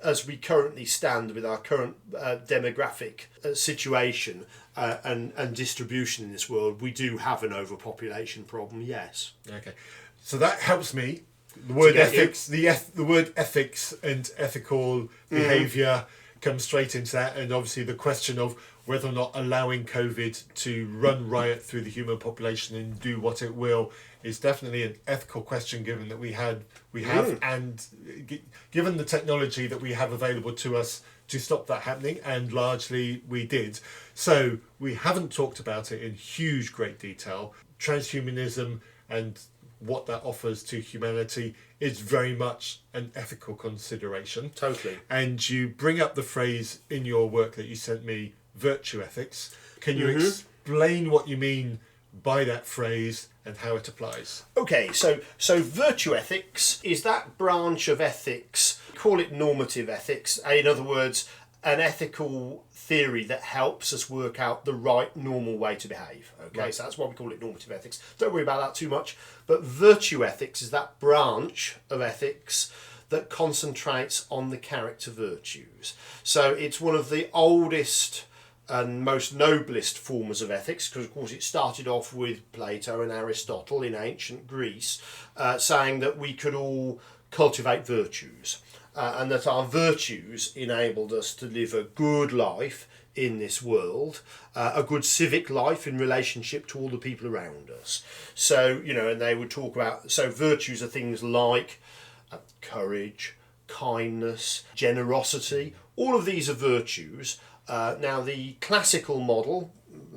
S2: as we currently stand with our current demographic situation and distribution in this world, we do have an overpopulation problem, yes.
S1: Okay. So that helps me. The word ethics, the word ethics and ethical behaviour comes straight into that, and obviously the question of whether or not allowing COVID to run riot through the human population and do what it will is definitely an ethical question, given that we have, and given the technology that we have available to us to stop that happening, and largely we did. So we haven't talked about it in huge, great detail. Transhumanism and what that offers to humanity is very much an ethical consideration.
S2: Totally.
S1: And you bring up the phrase in your work that you sent me, virtue ethics. Can you explain what you mean by that phrase and how it applies?
S2: Okay, so virtue ethics is that branch of ethics, call it normative ethics, in other words, an ethical theory that helps us work out the right normal way to behave. Okay, right. So that's why we call it normative ethics. Don't worry about that too much. But virtue ethics is that branch of ethics that concentrates on the character virtues. So it's one of the oldest and most noblest forms of ethics, because of course it started off with Plato and Aristotle in ancient Greece, saying that we could all cultivate virtues. And that our virtues enabled us to live a good life in this world, a good civic life in relationship to all the people around us. So, and they would talk about, so virtues are things like courage, kindness, generosity. All of these are virtues. Now, the classical model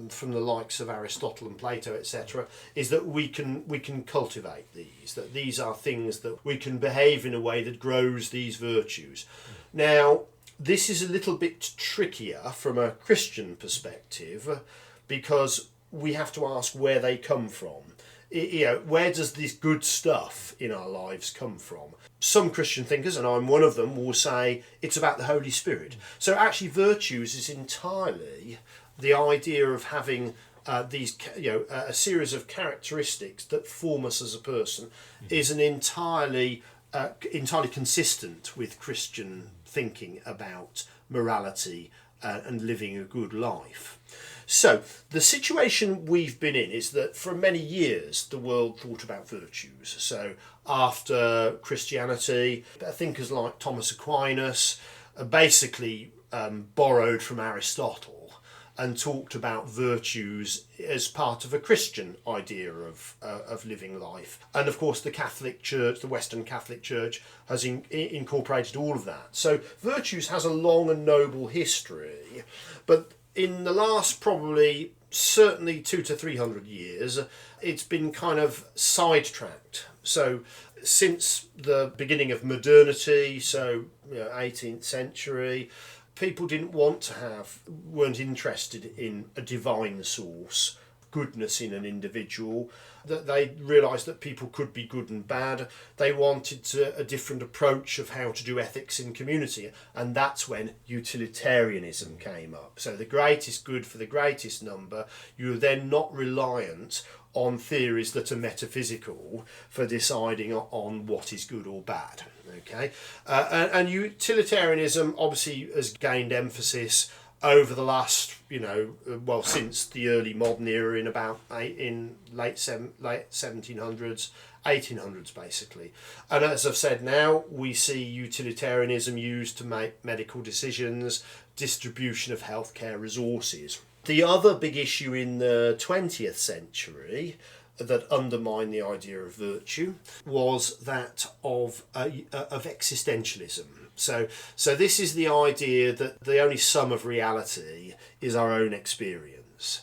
S2: from the likes of Aristotle and Plato, etc., is that we can cultivate these, that these are things that we can behave in a way that grows these virtues. Now, this is a little bit trickier from a Christian perspective, because we have to ask where they come from. Where does this good stuff in our lives come from? Some Christian thinkers, and I'm one of them, will say it's about the Holy Spirit. So actually virtues is entirely the idea of having these, a series of characteristics that form us as a person, is an entirely consistent with Christian thinking about morality and living a good life. So the situation we've been in is that for many years the world thought about virtues. So after Christianity, thinkers like Thomas Aquinas basically borrowed from Aristotle and talked about virtues as part of a Christian idea of living life. And of course the Catholic Church, the Western Catholic Church, has incorporated all of that. So virtues has a long and noble history, but in the last probably certainly 200 to 300 years, it's been kind of sidetracked. So since the beginning of modernity, so 18th century, people weren't interested in a divine source, goodness in an individual, that they realised that people could be good and bad. They wanted a different approach of how to do ethics in community, and that's when utilitarianism came up. So the greatest good for the greatest number, you're then not reliant on theories that are metaphysical for deciding on what is good or bad. Okay, and utilitarianism obviously has gained emphasis over the last, since the early modern era in late 1700s, 1800s basically. And as I've said now, we see utilitarianism used to make medical decisions, distribution of healthcare resources. The other big issue in the 20th century that undermined the idea of virtue was that of existentialism. So this is the idea that the only sum of reality is our own experience.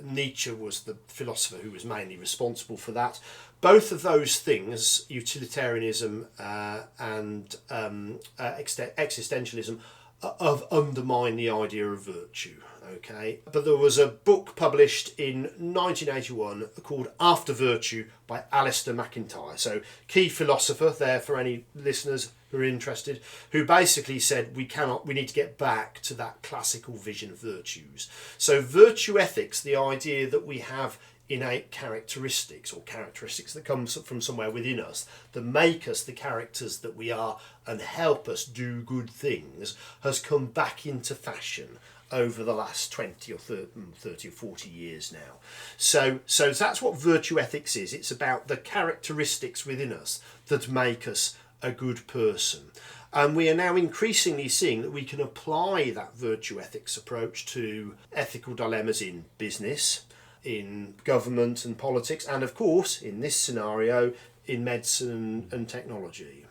S2: Nietzsche was the philosopher who was mainly responsible for that. Both of those things, utilitarianism and existentialism, have undermined the idea of virtue. Okay, but there was a book published in 1981 called After Virtue by Alistair MacIntyre. So key philosopher there for any listeners who are interested, who basically said we need to get back to that classical vision of virtues. So virtue ethics, the idea that we have innate characteristics or characteristics that come from somewhere within us that make us the characters that we are and help us do good things, has come back into fashion over the last 20 or 30 or 40 years now. So that's what virtue ethics is. It's about the characteristics within us that make us a good person. And we are now increasingly seeing that we can apply that virtue ethics approach to ethical dilemmas in business, in government and politics, and of course, in this scenario, in medicine and technology.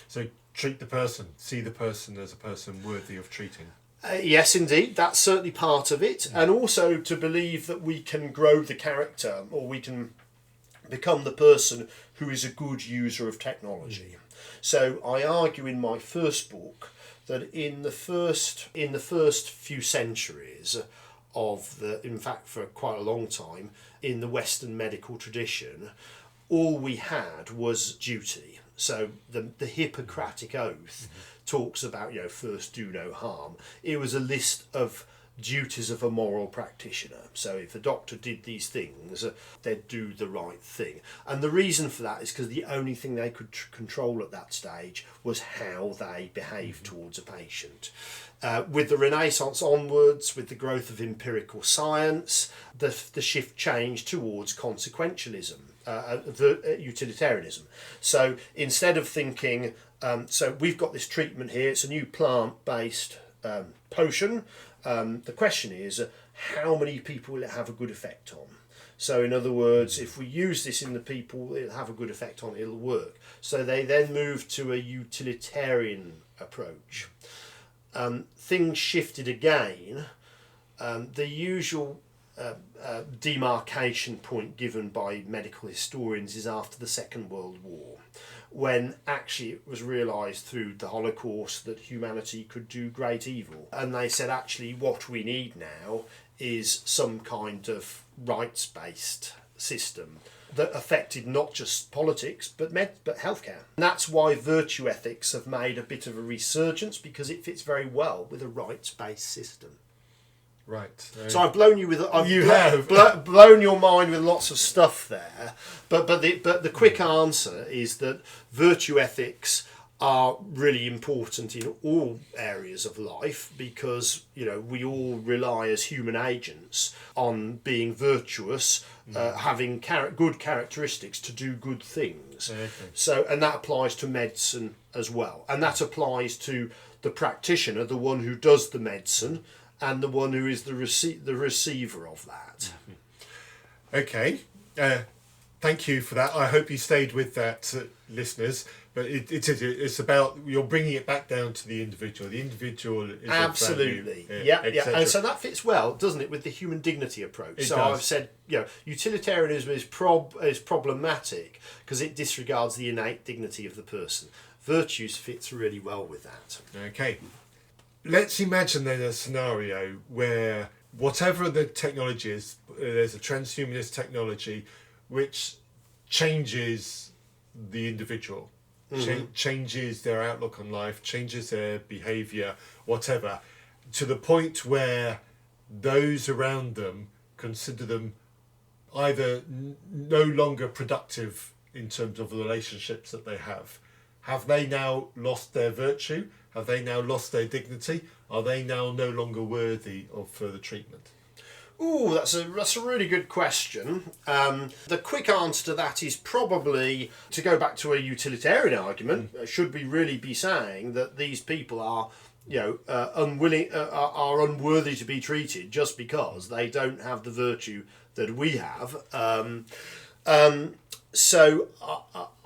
S1: So treat the person, see the person as a person worthy of treating.
S2: Yes, indeed, that's certainly part of it. And also to believe that we can grow the character, or we can become the person who is a good user of technology. So I argue in my first book that in the first few centuries in fact for quite a long time, in the Western medical tradition, all we had was duty. So the Hippocratic Oath talks about, first do no harm. It was a list of duties of a moral practitioner. So if a doctor did these things, they'd do the right thing. And the reason for that is because the only thing they could control at that stage was how they behaved towards a patient. With the Renaissance onwards, with the growth of empirical science, the shift changed towards consequentialism, utilitarianism. So instead of thinking, so we've got this treatment here, it's a new plant-based potion. The question is, how many people will it have a good effect on? So in other words, if we use this in the people it'll have a good effect on, it'll work. So they then moved to a utilitarian approach. Things shifted again. The usual demarcation point given by medical historians is after the Second World War, when actually it was realised through the Holocaust that humanity could do great evil. And they said actually what we need now is some kind of rights-based system that affected not just politics but healthcare. And that's why virtue ethics have made a bit of a resurgence, because it fits very well with a rights-based system.
S1: Right.
S2: So I've blown you with blown your mind with lots of stuff there, but the quick answer is that virtue ethics are really important in all areas of life, because we all rely as human agents on being virtuous, having good characteristics to do good things. Okay. So, and that applies to medicine as well, and that applies to the practitioner, the one who does the medicine, and the one who is the receiver of that.
S1: Okay, thank you for that. I hope you stayed with that, listeners, But it's about, you're bringing it back down to the individual. The individual is
S2: absolutely,
S1: value,
S2: yeah.
S1: etc.
S2: And so that fits well, doesn't it, with the human dignity approach?
S1: It
S2: so
S1: does.
S2: I've said, utilitarianism is problematic because it disregards the innate dignity of the person. Virtues fits really well with that.
S1: Okay. Let's imagine then a scenario where whatever the technology is, there's a transhumanist technology which changes the individual, changes their outlook on life, changes their behaviour, whatever, to the point where those around them consider them either no longer productive in terms of the relationships that they have. Have they now lost their virtue? Have they now lost their dignity? Are they now no longer worthy of further treatment?
S2: Ooh, that's a really good question. The quick answer to that is probably, to go back to a utilitarian argument, should we really be saying that these people are unworthy to be treated just because they don't have the virtue that we have? So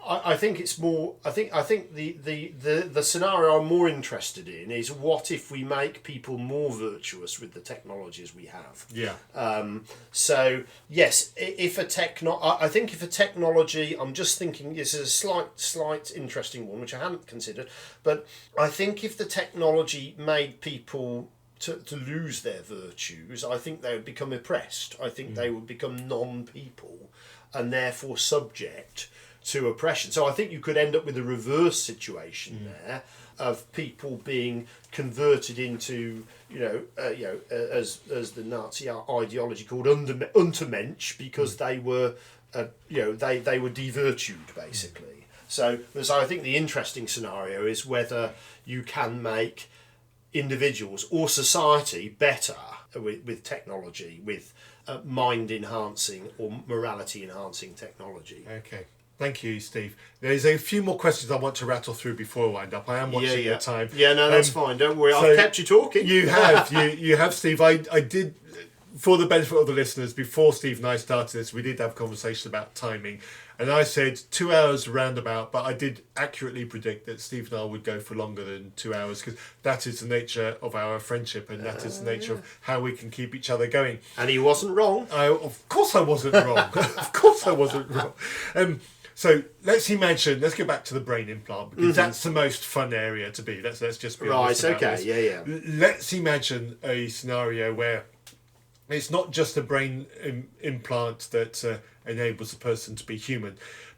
S2: I think it's more. I think the scenario I'm more interested in is, what if we make people more virtuous with the technologies we have?
S1: Yeah.
S2: So yes, I think if a technology, I'm just thinking this is a slight interesting one which I hadn't considered, but I think if the technology made people to lose their virtues, I think they would become oppressed. I think they would become non-people and therefore subject to oppression. So I think you could end up with a reverse situation there of people being converted into, as the Nazi ideology called Untermensch, because they were, they were devirtued basically. So I think the interesting scenario is whether you can make individuals or society better with technology, with mind enhancing or morality enhancing technology.
S1: Okay. Thank you, Steve. There's a few more questions I want to rattle through before I wind up. I am watching your time.
S2: Yeah, no, that's fine. Don't worry. I've kept you talking.
S1: You have. you have, Steve. I did, for the benefit of the listeners, before Steve and I started this, we did have a conversation about timing. And I said 2 hours roundabout, but I did accurately predict that Steve and I would go for longer than 2 hours, because that is the nature of our friendship, and that is the nature of how we can keep each other going.
S2: And he wasn't wrong.
S1: Of course I wasn't wrong. Of course I wasn't wrong. So let's go back to the brain implant, because that's the most fun area to be. Let's just be honest about this.
S2: Yeah.
S1: Let's imagine a scenario where it's not just a brain implant that enables a person to be human.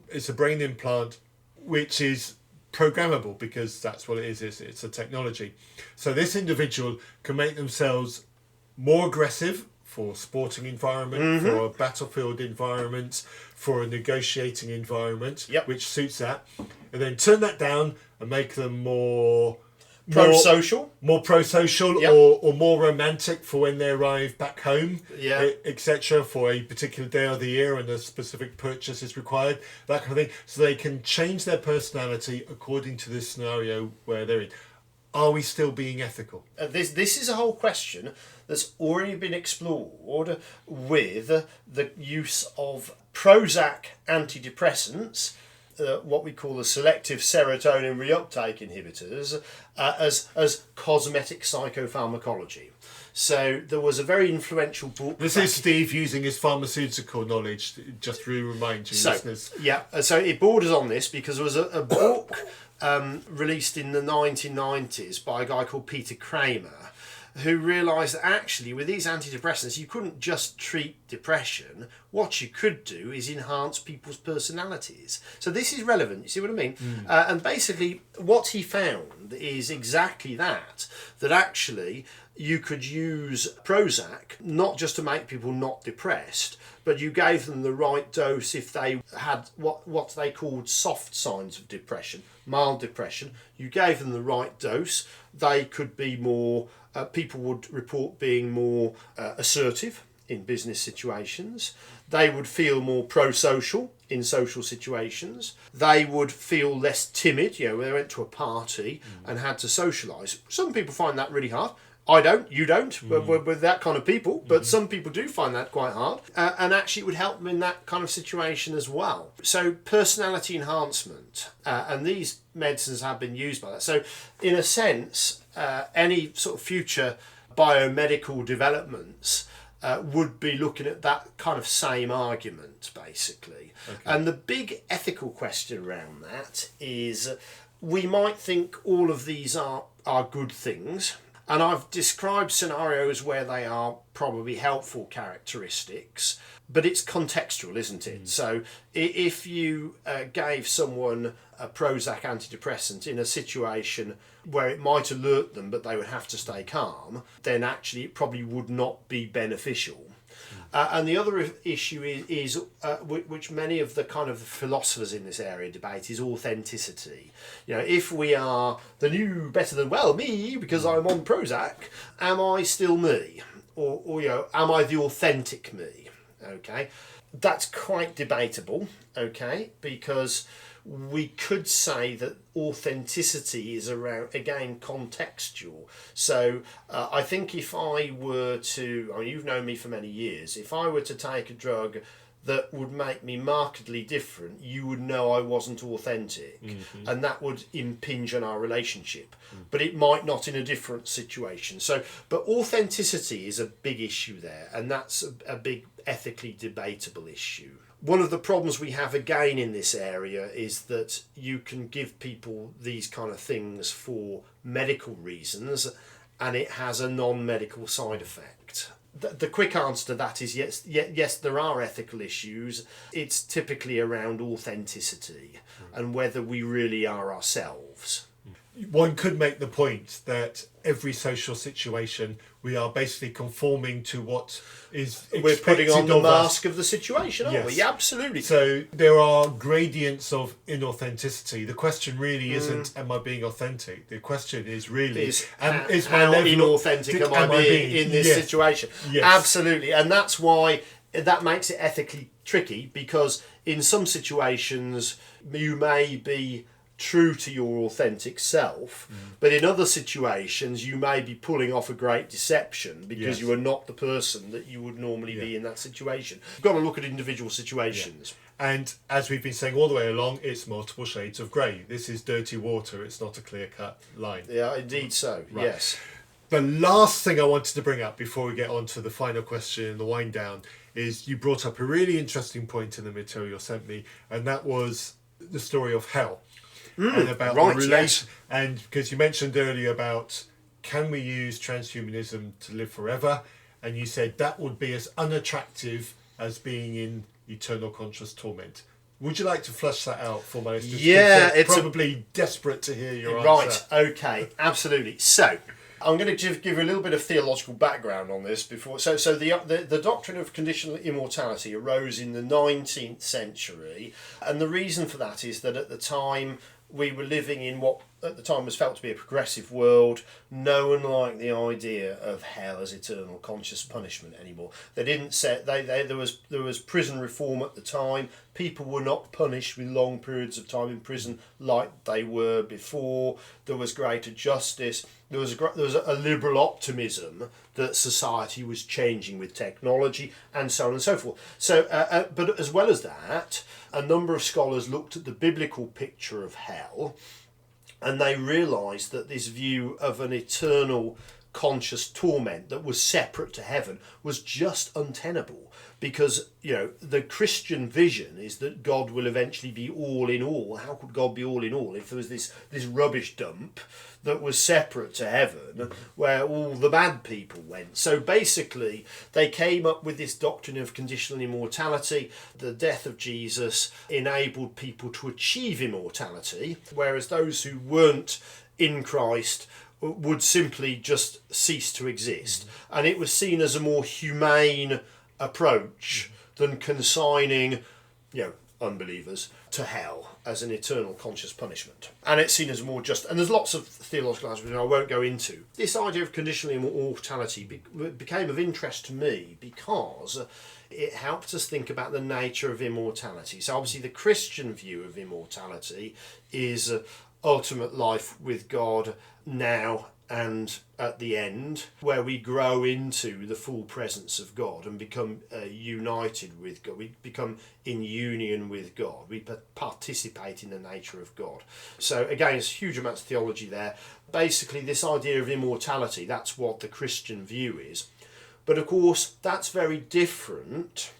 S1: It's a brain implant which is programmable, because that's what it is. It's a technology. So this individual can make themselves more aggressive for a sporting environment, for a battlefield environment, for a negotiating environment, which suits that, and then turn that down and make them more
S2: pro-social,
S1: or more romantic for when they arrive back home, etc., for a particular day of the year and a specific purchase is required, that kind of thing. So they can change their personality according to this scenario where they're in. Are we still being ethical?
S2: This is a whole question that's already been explored with the use of Prozac antidepressants, what we call the selective serotonin reuptake inhibitors, as cosmetic psychopharmacology. So there was a very influential book.
S1: This is Steve using his pharmaceutical knowledge, just to remind you, listeners.
S2: Yeah, so it borders on this because there was a book released in the 1990s by a guy called Peter Kramer, who realised that actually with these antidepressants you couldn't just treat depression. What you could do is enhance people's personalities. So this is relevant, you see what I mean? And basically what he found is exactly that actually you could use Prozac not just to make people not depressed, but you gave them the right dose if they had what they called soft signs of depression, mild depression. You gave them the right dose, they could be more, people would report being more assertive in business situations. They would feel more pro-social in social situations. They would feel less timid, when they went to a party and had to socialise. Some people find that really hard. I don't, you don't, with that kind of people, but some people do find that quite hard. And actually it would help them in that kind of situation as well. So personality enhancement, and these medicines have been used by that. So in a sense, any sort of future biomedical developments would be looking at that kind of same argument, basically. Okay. And the big ethical question around that is, we might think all of these are good things, and I've described scenarios where they are probably helpful characteristics, but it's contextual, isn't it? So if you gave someone a Prozac antidepressant in a situation where it might alert them but they would have to stay calm, then actually it probably would not be beneficial. And the other issue is which many of the kind of philosophers in this area debate, is authenticity. You know, if we are the new, better than, well, me, because I'm on Prozac, am I still me? Or you know, am I the authentic me? Okay, that's quite debatable, okay, because we could say that authenticity is around, again, contextual. So I think if I were to, I mean, you've known me for many years, if I were to take a drug that would make me markedly different, you would know I wasn't authentic, and that would impinge on our relationship. But it might not in a different situation. So, but authenticity is a big issue there, and that's a big ethically debatable issue. One of the problems we have again in this area is that you can give people these kind of things for medical reasons, and it has a non-medical side effect. The quick answer to that is yes, there are ethical issues. It's typically around authenticity and whether we really are ourselves.
S1: One could make the point that every social situation, we are basically conforming to what is expected.
S2: We're putting on the mask
S1: us.
S2: of the situation, aren't we? Absolutely.
S1: So there are gradients of inauthenticity. The question really isn't, am I being authentic? The question is really,
S2: is
S1: my
S2: how
S1: level
S2: inauthentic am I being in this situation?
S1: Yes.
S2: Absolutely. And that's why that makes it ethically tricky, because in some situations you may be true to your authentic self, but in other situations you may be pulling off a great deception because you are not the person that you would normally be in that situation. You've got to look at individual situations.
S1: And as we've been saying all the way along, it's multiple shades of grey. This is dirty water, it's not a clear-cut line.
S2: Yeah, indeed so, right. Yes.
S1: The last thing I wanted to bring up before we get on to the final question and the wind down is you brought up a really interesting point in the material you sent me, and that was the story of hell. And about the relation, and because you mentioned earlier about, can we use transhumanism to live forever, and you said that would be as unattractive as being in eternal conscious torment. Would you like to flesh that out for my listeners?
S2: Yeah,
S1: it's probably desperate to hear your answer.
S2: Right, okay, absolutely. So I'm going to give you a little bit of theological background on this before. So the doctrine of conditional immortality arose in the 19th century, and the reason for that is that at the time we were living in what at the time was felt to be a progressive world. No one liked the idea of hell as eternal conscious punishment anymore. They didn't say there was prison reform at the time. People were not punished with long periods of time in prison like they were before. There was greater justice. There was a liberal optimism that society was changing with technology and so on and so forth. So, but as well as that, a number of scholars looked at the biblical picture of hell, and they realised that this view of an eternal conscious torment that was separate to heaven was just untenable, because the Christian vision is that God will eventually be all in all. How could God be all in all if there was this rubbish dump that was separate to heaven where all the bad people went? So basically they came up with this doctrine of conditional immortality. The death of Jesus enabled people to achieve immortality, whereas those who weren't in Christ would simply just cease to exist. And it was seen as a more humane approach than consigning unbelievers to hell as an eternal conscious punishment. And it's seen as more just, and there's lots of theological answers I won't go into. This idea of conditional immortality became of interest to me because it helped us think about the nature of immortality. So obviously the Christian view of immortality is ultimate life with God now and at the end, where we grow into the full presence of God and become united with God. We become in union with God. We participate in the nature of God. So again, it's huge amounts of theology there. Basically, this idea of immortality, that's what the Christian view is. But of course, that's very different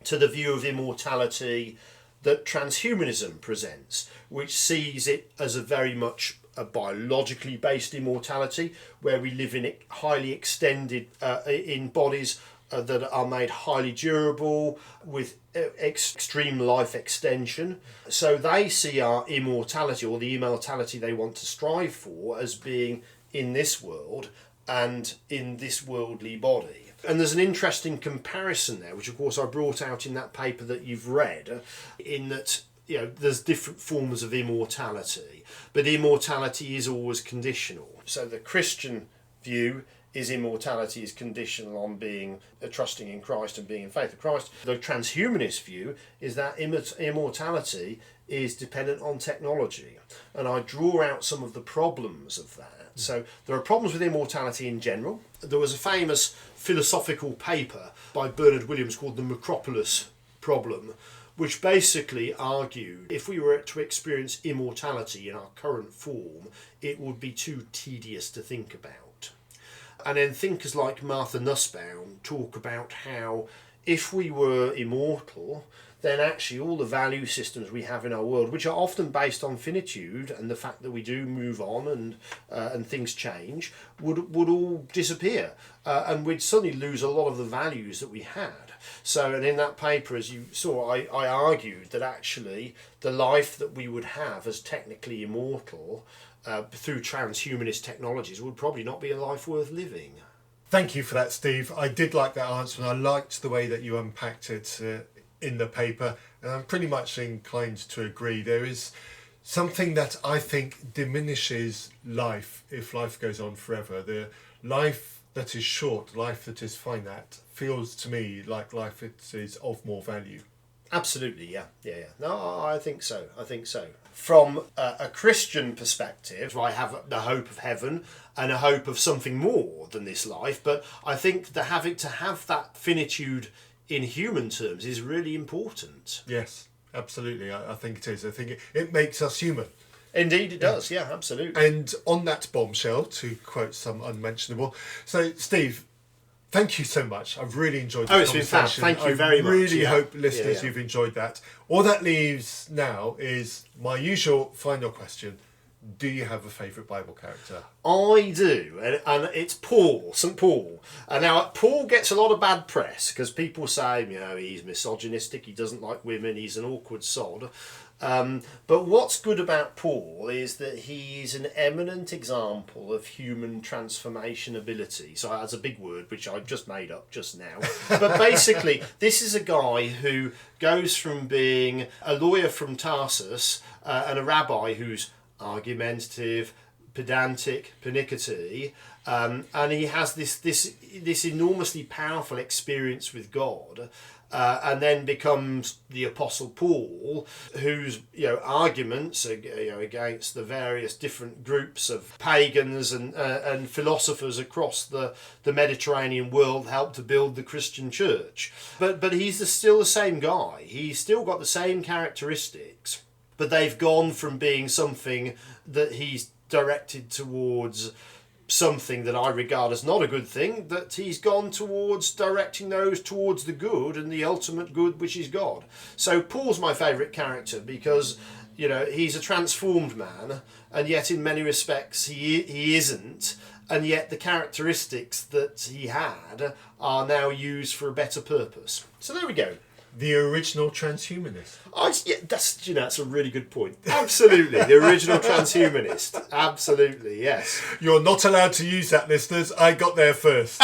S2: to the view of immortality that transhumanism presents, which sees it as a very much a biologically based immortality, where we live in highly extended in bodies that are made highly durable with extreme life extension. So they see our immortality, or the immortality they want to strive for, as being in this world and in this worldly body. And there's an interesting comparison there, which of course I brought out in that paper that you've read, in that there's different forms of immortality, but immortality is always conditional. So the Christian view is immortality is conditional on being trusting in Christ and being in faith in Christ. The transhumanist view is that immortality is dependent on technology, and I draw out some of the problems of that. So there are problems with immortality in general. There was a famous philosophical paper by Bernard Williams called the Macropolis Problem, which basically argued if we were to experience immortality in our current form, it would be too tedious to think about. And then thinkers like Martha Nussbaum talk about how if we were immortal, then actually all the value systems we have in our world, which are often based on finitude and the fact that we do move on and things change, would all disappear. And we'd suddenly lose a lot of the values that we had. So, and in that paper, as you saw, I argued that actually the life that we would have as technically immortal through transhumanist technologies would probably not be a life worth living.
S1: Thank you for that, Steve. I did like that answer, and I liked the way that you unpacked it in the paper, and I'm pretty much inclined to agree. There is something that I think diminishes life if life goes on forever. The life that is short, life that is finite, feels to me like life that is of more value.
S2: Absolutely, yeah. No, I think so. From a Christian perspective, I have the hope of heaven and a hope of something more than this life, but I think that having to have that finitude in human terms is really important.
S1: Yes, absolutely. I think it is. I think it makes us human.
S2: Indeed it does, yeah, absolutely.
S1: And on that bombshell, to quote some unmentionable, so Steve, thank you so much. I've really enjoyed this conversation.
S2: It's been fab. Thank you very much.
S1: I really hope, listeners, you've enjoyed that. All that leaves now is my usual final question. Do you have a favourite Bible character?
S2: I do, and it's Paul, St. Paul. And now, Paul gets a lot of bad press because people say, he's misogynistic, he doesn't like women, he's an awkward sod. But what's good about Paul is that he's an eminent example of human transformation ability. So that's a big word, which I just made up just now. But basically, this is a guy who goes from being a lawyer from Tarsus and a rabbi who's argumentative, pedantic, pernickety, and he has this enormously powerful experience with God, and then becomes the Apostle Paul, whose arguments against the various different groups of pagans and philosophers across the Mediterranean world helped to build the Christian church. But he's still the same guy. He's still got the same characteristics. But they've gone from being something that he's directed towards something that I regard as not a good thing, that he's gone towards directing those towards the good and the ultimate good, which is God. So Paul's my favourite character because, he's a transformed man, and yet in many respects he isn't, and yet the characteristics that he had are now used for a better purpose. So there we go.
S1: The original transhumanist.
S2: That's a really good point. Absolutely, the original transhumanist. Absolutely, yes.
S1: You're not allowed to use that, listeners. I got there first.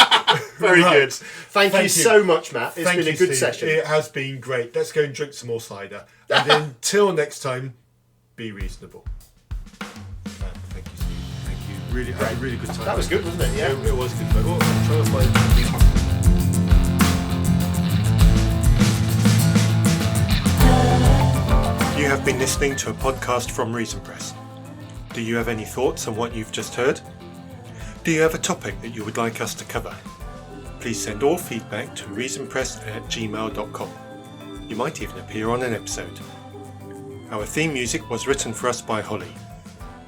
S2: Very good. Thank you so much, Matt. It's been a good session.
S1: It has been great. Let's go and drink some more cider. And until next time, be reasonable. Thank you, Steve. Thank you. Really, had a really good time.
S2: That was good, wasn't it? Yeah,
S1: it was good. I'm trying to find. You have been listening to a podcast from Reason Press. Do you have any thoughts on what you've just heard? Do you have a topic that you would like us to cover? Please send all feedback to reasonpress@gmail.com. You might even appear on an episode. Our theme music was written for us by Holly.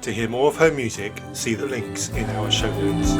S1: To hear more of her music, see the links in our show notes.